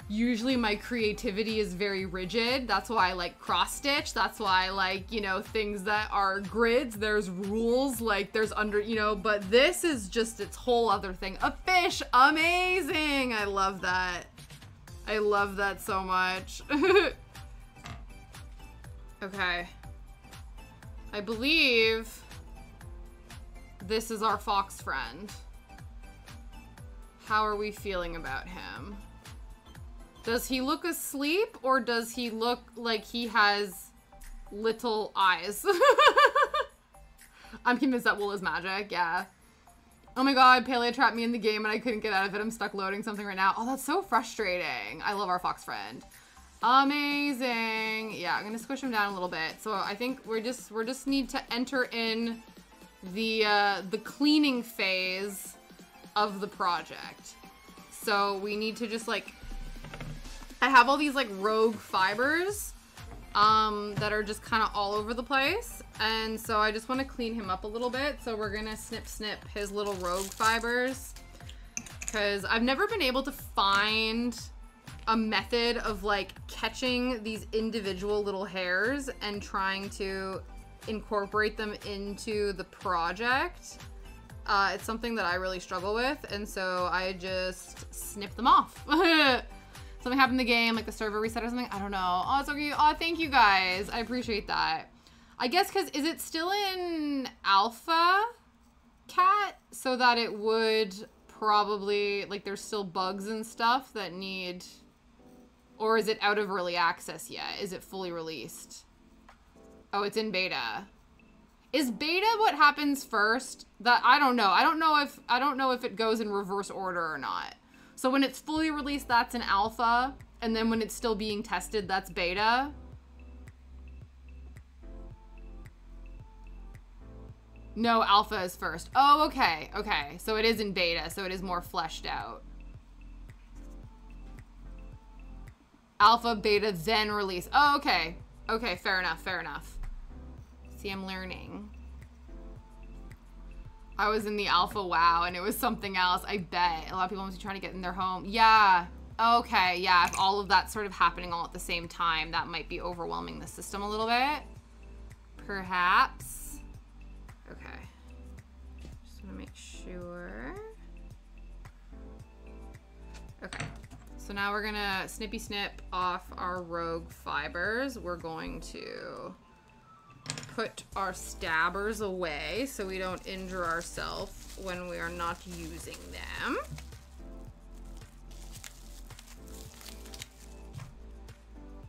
usually my creativity is very rigid. That's why I like cross stitch. That's why I like, you know, things that are grids. There's rules, like there's but this is just its whole other thing. A fish, amazing. I love that. I love that so much. Okay. I believe this is our fox friend. How are we feeling about him? Does he look asleep or does he look like he has little eyes? I'm convinced that wool is magic, yeah. Oh my god, Paleo trapped me in the game and I couldn't get out of it. I'm stuck loading something right now. Oh, that's so frustrating. I love our fox friend. Amazing. Yeah, I'm gonna squish him down a little bit. So I think we're just need to enter in the cleaning phase of the project. So we need to just like, I have all these like rogue fibers that are just kind of all over the place. And so I just want to clean him up a little bit. So we're gonna snip his little rogue fibers because I've never been able to find a method of like catching these individual little hairs and trying to incorporate them into the project. It's something that I really struggle with, and so I just snip them off. Something happened in the game, like the server reset or something. I don't know. Oh, it's okay. Oh, thank you guys. I appreciate that. I guess because is it still in alpha cat so that it would probably like there's still bugs and stuff that need. Or is it out of early access yet? Is it fully released? Oh, it's in beta. Is beta what happens first? That I don't know. I don't know if it goes in reverse order or not. So when it's fully released, that's an alpha, and then when it's still being tested, that's beta. No, alpha is first. Oh, okay. Okay. So it is in beta, so it is more fleshed out. Alpha, beta, then release. Oh, okay. Okay, fair enough, fair enough. See, I'm learning. I was in the alpha WoW, and it was something else. I bet. A lot of people must be trying to get in their home. Yeah. Okay, yeah. If all of that's sort of happening all at the same time, that might be overwhelming the system a little bit. Perhaps. Okay. Just want to make sure. Okay. So now we're gonna snippy snip off our rogue fibers. We're going to put our stabbers away so we don't injure ourselves when we are not using them.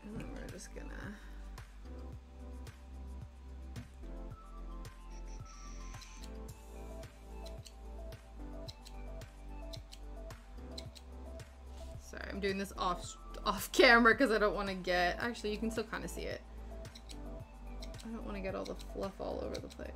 And then we're just gonna sorry, I'm doing this off camera because I don't want to get, actually you can still kind of see it. I don't want to get all the fluff all over the place.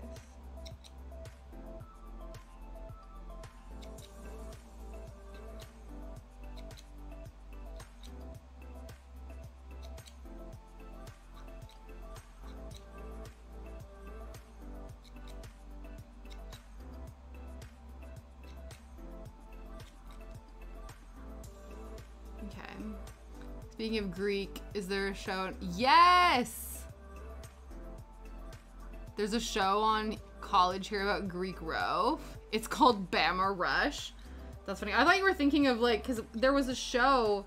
Okay. Speaking of Greek, is there a show? Yes! There's a show on college here about Greek row. It's called Bama Rush. That's funny. I thought you were thinking of like, because there was a show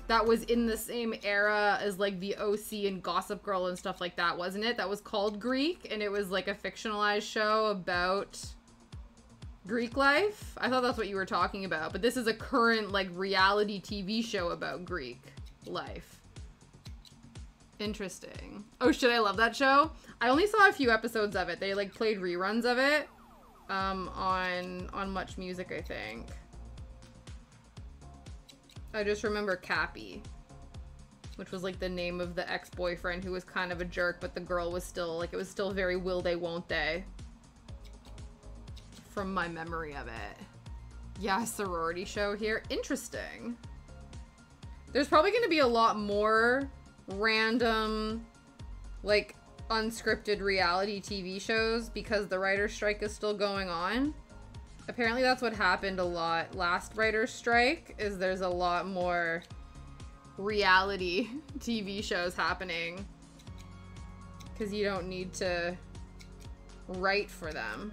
that was in the same era as like the OC and Gossip Girl and stuff like that, wasn't it? That was called Greek, and it was like a fictionalized show about Greek life. I thought that's what you were talking about, but this is a current like reality TV show about Greek life. Interesting. Oh shit, I love that show. I only saw a few episodes of it. They like played reruns of it on Much Music, I think. I just remember Cappy, which was like the name of the ex-boyfriend who was kind of a jerk, but the girl was still like, it was still very will they won't they from my memory of it. Yeah, sorority show here. Interesting. There's probably going to be a lot more random, like, unscripted reality TV shows because the writer's strike is still going on. Apparently that's what happened a lot last writer's strike, is there's a lot more reality TV shows happening because you don't need to write for them.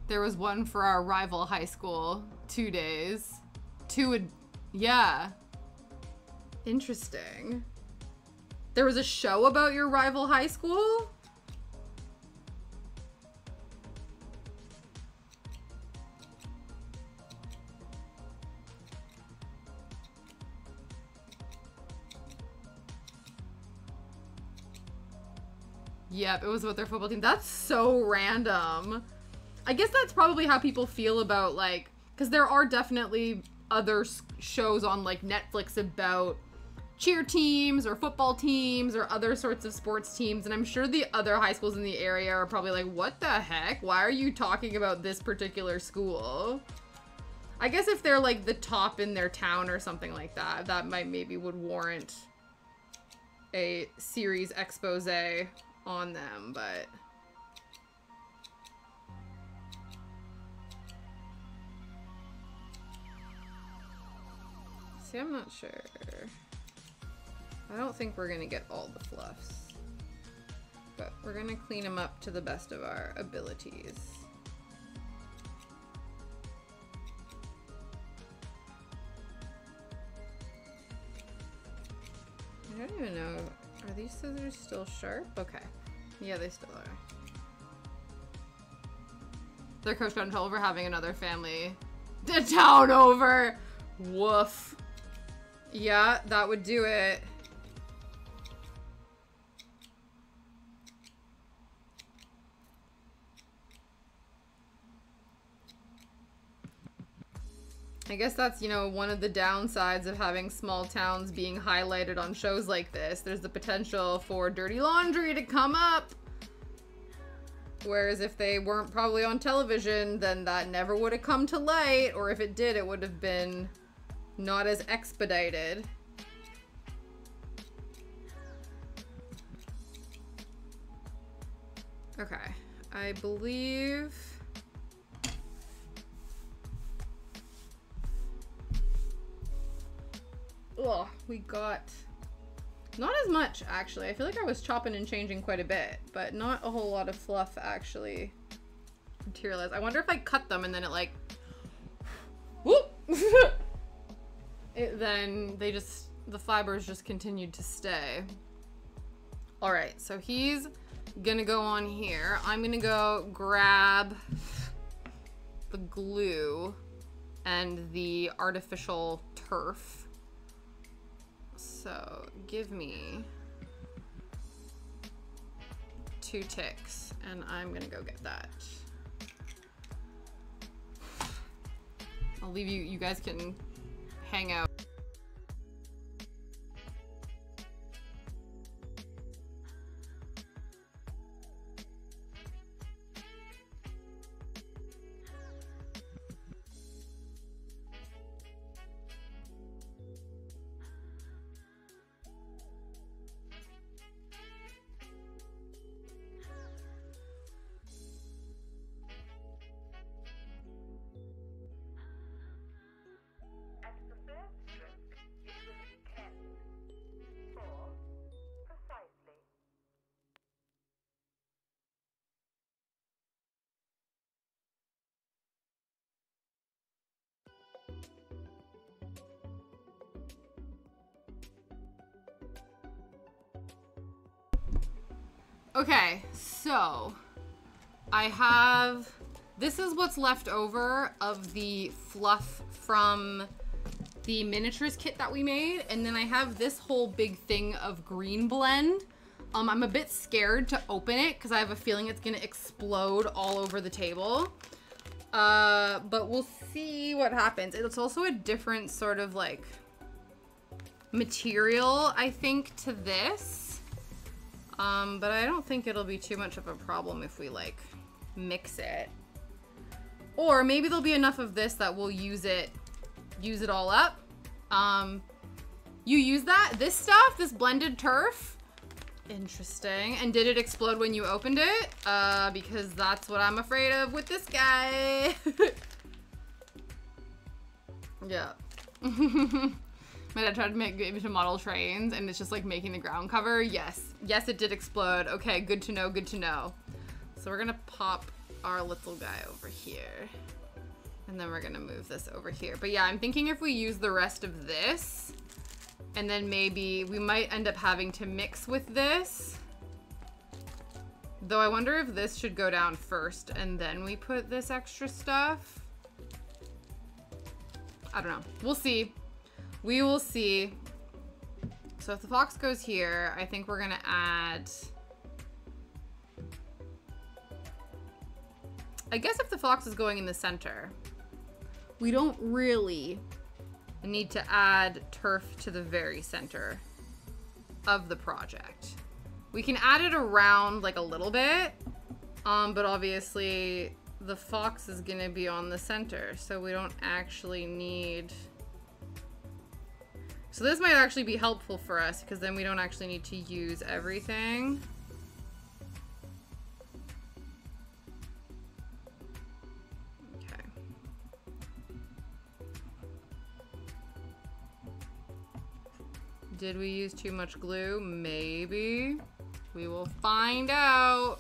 There was one for our rival high school, 2 days. Yeah. Interesting. There was a show about your rival high school? Yep, it was with their football team. That's so random. I guess that's probably how people feel about, like, because there are definitely other shows on, like, Netflix about cheer teams or football teams or other sorts of sports teams, and I'm sure the other high schools in the area are probably like, what the heck? Why are you talking about this particular school? I guess if they're, like, the top in their town or something like that, that maybe would warrant a series expose on them, but... See, I'm not sure. I don't think we're gonna get all the fluffs. But we're gonna clean them up to the best of our abilities. I don't even know. Are these scissors still sharp? Okay. Yeah, they still are. Their coach got in trouble for having another family to town over. Woof. Yeah, that would do it. I guess that's, you know, one of the downsides of having small towns being highlighted on shows like this. There's the potential for dirty laundry to come up. Whereas if they weren't probably on television, then that never would have come to light. Or if it did, it would have been not as expedited. Okay, I believe... Ugh, we got... Not as much, actually. I feel like I was chopping and changing quite a bit, but not a whole lot of fluff actually materialized. I wonder if I cut them and then it like... Whoop! Then they just... The fibers just continued to stay. Alright, so he's gonna go on here. I'm gonna go grab the glue and the artificial turf. So give me 2 ticks and I'm gonna go get that. I'll leave you, you guys can hang out. Okay, so I have, this is what's left over of the fluff from the miniatures kit that we made. And then I have this whole big thing of green blend. I'm a bit scared to open it because I have a feeling it's gonna explode all over the table. But we'll see what happens. It's also a different sort of like material, I think, to this. But I don't think it'll be too much of a problem if we like mix it. Or maybe there'll be enough of this that we'll use it all up. You use this stuff, this blended turf? Interesting. And did it explode when you opened it? Because that's what I'm afraid of with this guy. Yeah. My dad tried to make it into model trains and it's just like making the ground cover. Yes. Yes, it did explode. Okay, good to know, good to know. So we're gonna pop our little guy over here. And then we're gonna move this over here. But yeah, I'm thinking if we use the rest of this, and then maybe we might end up having to mix with this. Though I wonder if this should go down first and then we put this extra stuff. I don't know. We'll see. We will see. So if the fox goes here, I think we're gonna add... I guess if the fox is going in the center, we don't really need to add turf to the very center of the project. We can add it around like a little bit, but obviously the fox is gonna be on the center, so we don't actually need... So this might actually be helpful for us because then we don't actually need to use everything. Did we use too much glue? Maybe. We will find out.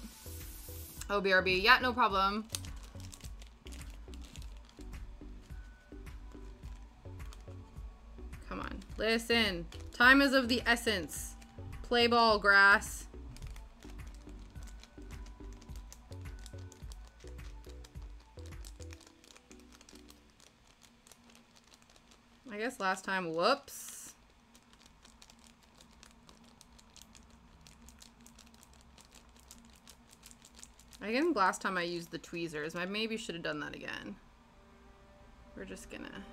Oh, BRB. Yeah, no problem. Come on. Listen. Time is of the essence. Play ball, grass. I guess last time, whoops. Again, last time I used the tweezers. I maybe should have done that again. We're just gonna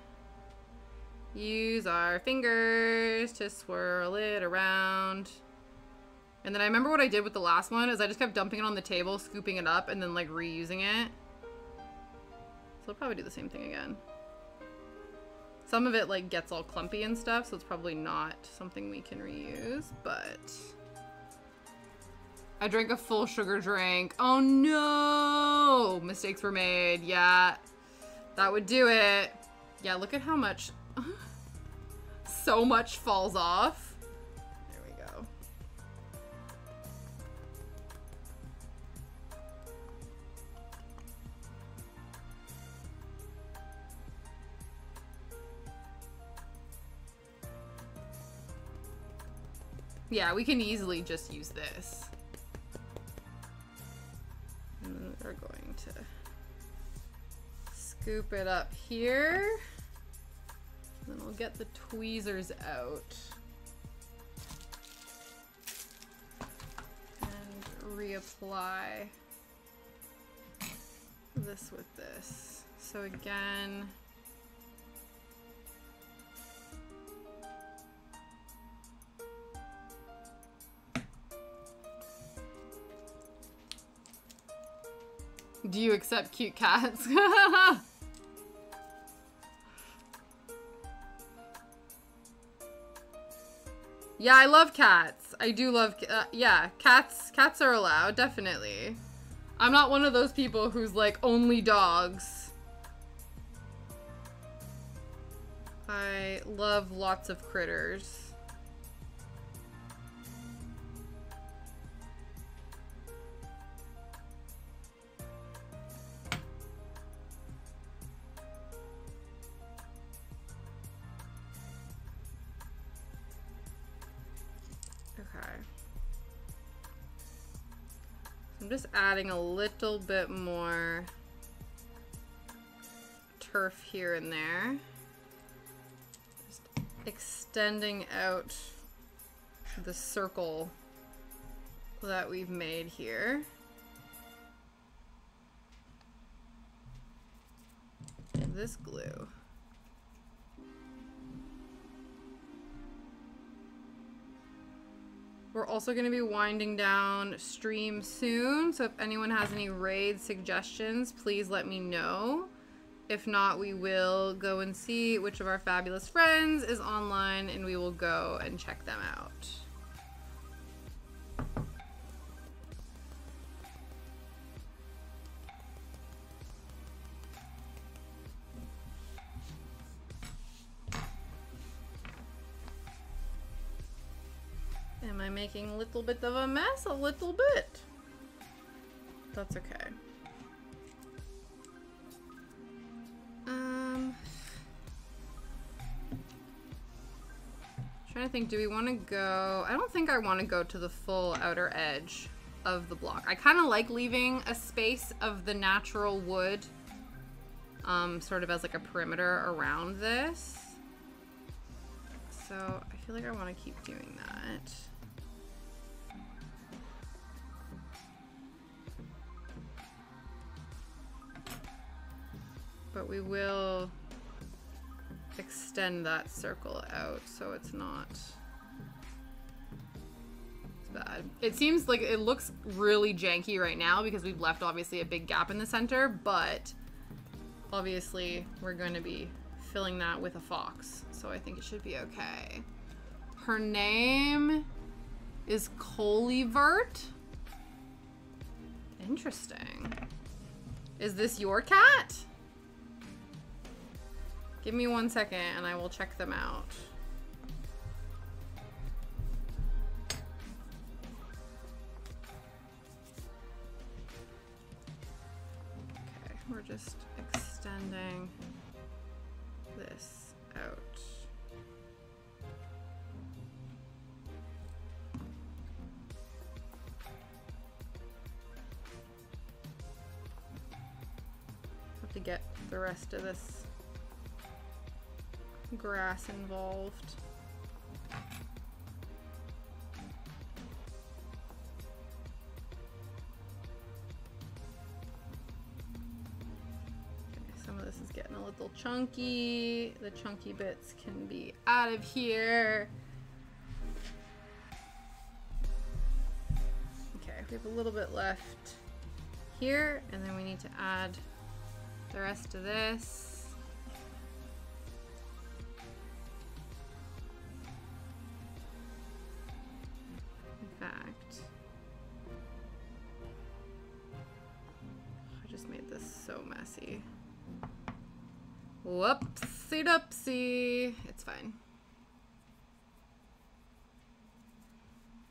use our fingers to swirl it around. And then I remember what I did with the last one is I just kept dumping it on the table, scooping it up, and then like reusing it. So I'll probably do the same thing again. Some of it like gets all clumpy and stuff, so it's probably not something we can reuse, but... I drank a full sugar drink. Oh no! Mistakes were made. Yeah, that would do it. Yeah, look at how much, so much falls off. There we go. Yeah, we can easily just use this. And we're going to scoop it up here. Then we'll get the tweezers out. And reapply this with this. So again, do you accept cute cats? Yeah, I love cats. I do love, yeah, cats are allowed, definitely. I'm not one of those people who's like, only dogs. I love lots of critters. just adding a little bit more turf here and there. Just extending out the circle that we've made here. This glue. We're also going to be winding down stream soon, so if anyone has any raid suggestions, please let me know. If not, we will go and see which of our fabulous friends is online, and we will go and check them out. Am I making a little bit of a mess? A little bit. That's okay. Trying to think, do we want to go? I don't think I want to go to the full outer edge of the block. I kind of like leaving a space of the natural wood sort of as like a perimeter around this. So I feel like I want to keep doing that. But we will extend that circle out so it's not as bad. It seems like it looks really janky right now because we've left obviously a big gap in the center, but obviously we're going to be filling that with a fox, so I think it should be okay. Her name is Colivert. Interesting. Is this your cat? Give me 1 second and I will check them out. Okay, we're just extending this out. Have to get the rest of this grass involved. Okay, some of this is getting a little chunky. The chunky bits can be out of here. Okay, we have a little bit left here, and then we need to add the rest of this. Whoopsie doopsie. It's fine.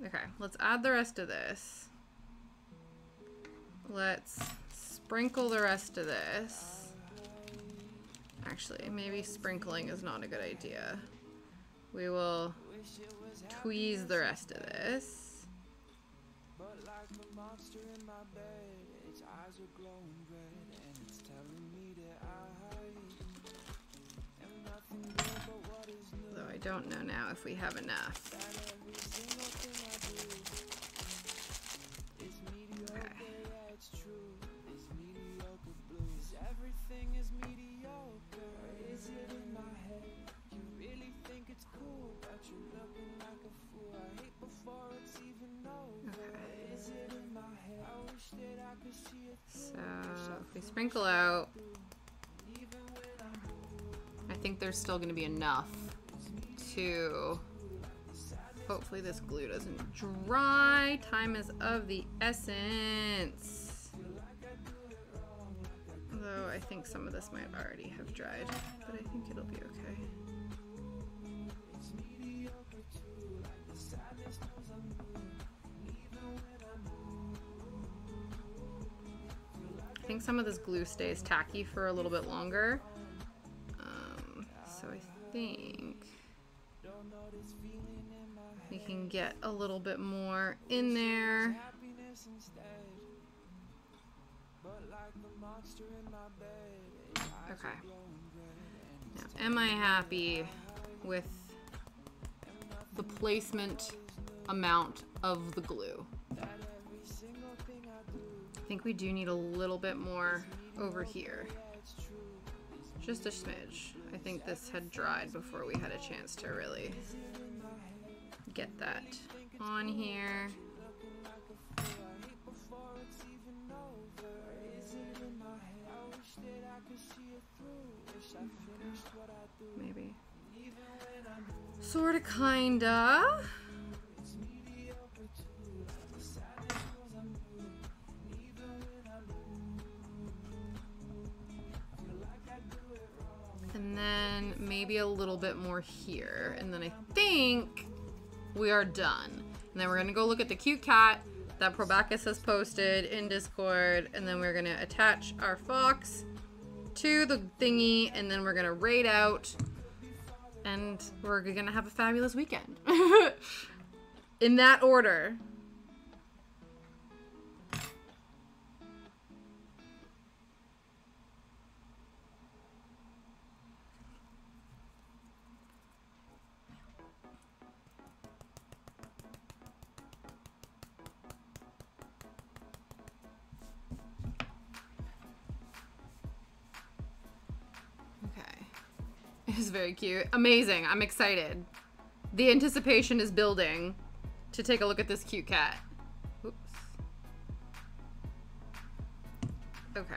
Okay, let's add the rest of this. Let's sprinkle the rest of this. Actually, maybe sprinkling is not a good idea. We will tweeze the rest of this. Though I don't know now if we have enough. Okay. So if we sprinkle out, I think there's still going to be enough to, hopefully this glue doesn't dry. Time is of the essence. Although I think some of this might already have dried, but I think it'll be okay. I think some of this glue stays tacky for a little bit longer. So I think we can get a little bit more in there. Okay. Now, am I happy with the placement amount of the glue? I think we do need a little bit more over here. Just a smidge. I think this had dried before we had a chance to really get that on here. Maybe. Sorta, kinda. And then maybe a little bit more here. And then I think we are done. And then we're gonna go look at the cute cat that Probacus has posted in Discord. And then we're gonna attach our fox to the thingy. And then we're gonna raid out. And we're gonna have a fabulous weekend. In that order. It's very cute. Amazing. I'm excited. The anticipation is building to take a look at this cute cat. Oops. Okay.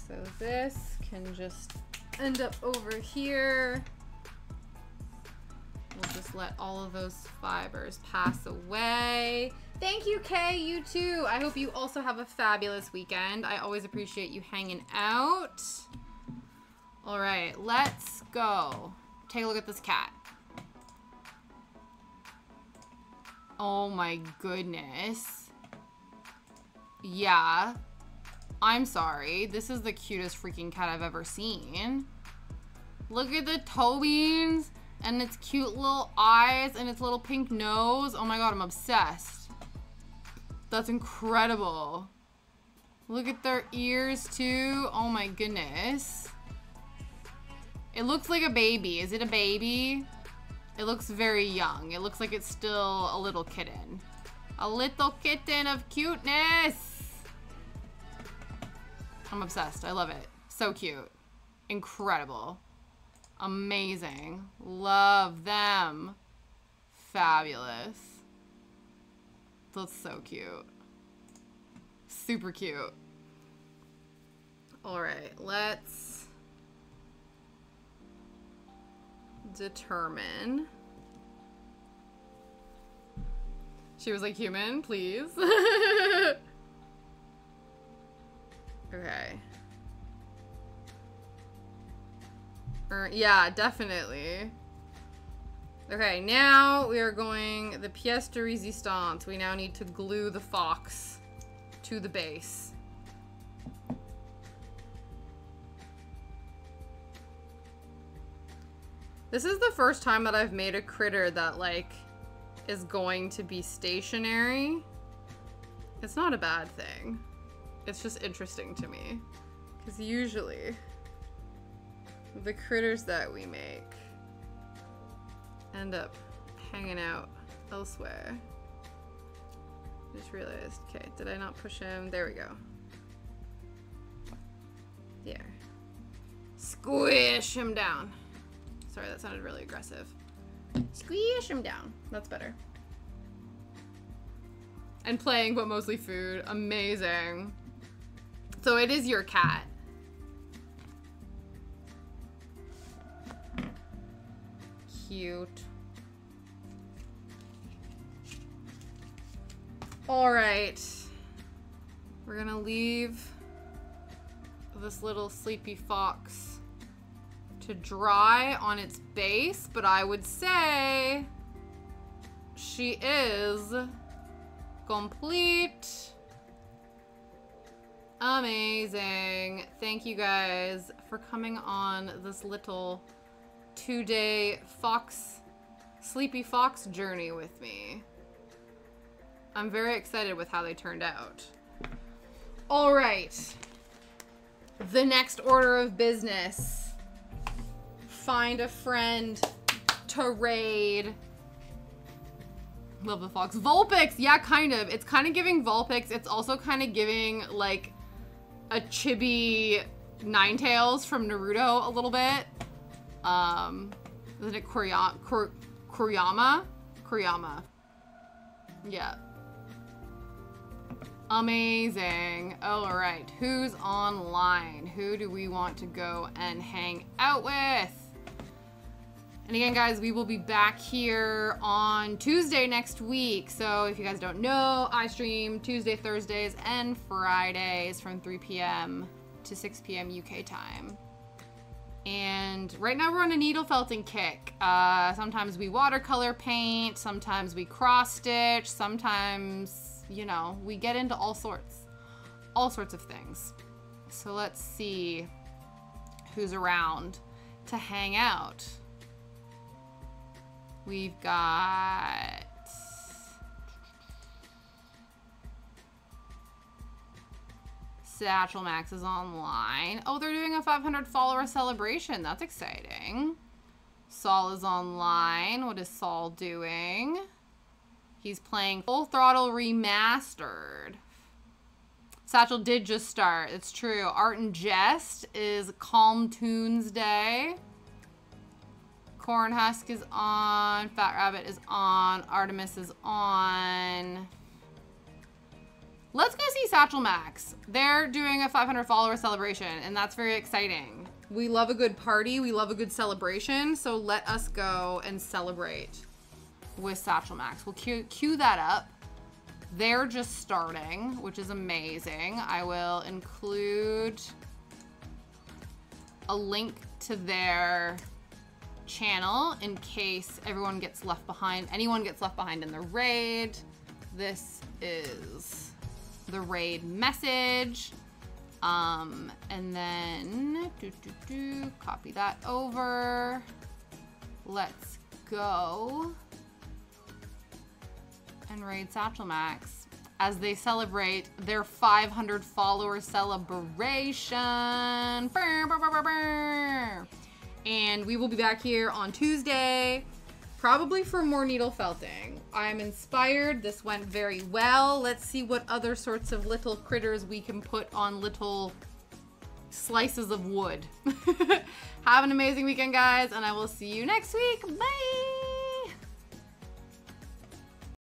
So this can just end up over here. We'll just let all of those fibers pass away. Thank you, Kay. You too. I hope you also have a fabulous weekend. I always appreciate you hanging out. All right, let's go. Take a look at this cat. Oh my goodness. Yeah. I'm sorry. This is the cutest freaking cat I've ever seen. Look at the toe beans. And its cute little eyes and its little pink nose. Oh my god, I'm obsessed. That's incredible. Look at their ears too. Oh my goodness. It looks like a baby. Is it a baby? It looks very young. It looks like it's still a little kitten. A little kitten of cuteness. I'm obsessed. I love it. So cute. Incredible. Amazing. Love them. Fabulous. That's so cute. Super cute. All right, let's determine. She was like, human, please. Okay. Yeah, definitely. Okay, now we are going the pièce de résistance. We now need to glue the fox to the base. This is the first time that I've made a critter that, like, is going to be stationary. It's not a bad thing. It's just interesting to me. Because usually the critters that we make end up hanging out elsewhere. Just realized, okay, did I not push him? There we go. There. Squish him down. Sorry, that sounded really aggressive. Squish him down. That's better. And playing, but mostly food. Amazing. So it is your cat. Cute. All right. We're gonna leave this little sleepy fox to dry on its base, but I would say she is complete. Amazing. Thank you guys for coming on this little 2-day Sleepy Fox journey with me. I'm very excited with how they turned out. All right. The next order of business. Find a friend to raid. Love the fox. Vulpix! Yeah, kind of. It's kind of giving Vulpix. It's also kind of giving, like, a chibi Ninetales from Naruto a little bit. Isn't it Kuriyama? Kuriyama. Yeah. Amazing. All right. Who's online? Who do we want to go and hang out with? And again, guys, we will be back here on Tuesday next week. So if you guys don't know, I stream Tuesday, Thursdays, and Fridays from 3 p.m. to 6 p.m. UK time. And right now we're on a needle felting kick. Sometimes we watercolor paint, sometimes we cross stitch, sometimes, you know, we get into all sorts of things. So let's see who's around to hang out. We've got Satchel Max is online. Oh, they're doing a 500 follower celebration. That's exciting. Saul is online. What is Saul doing? He's playing Full Throttle Remastered. Satchel did just start. It's true. Art and Jest is Calm Tunes Day. Cornhusk is on. Fat Rabbit is on. Artemis is on. Let's go see Satchel Max. They're doing a 500 follower celebration, and that's very exciting. We love a good party. We love a good celebration. So let us go and celebrate with Satchel Max. We'll cue that up. They're just starting, which is amazing. I will include a link to their channel in case anyone gets left behind in the raid. This is the raid message. And then copy that over. Let's go and raid Satchel Max as they celebrate their 500 follower celebration. And we will be back here on Tuesday, probably for more needle felting. I'm inspired. This went very well. Let's see what other sorts of little critters we can put on little slices of wood. Have an amazing weekend, guys, and I will see you next week. Bye!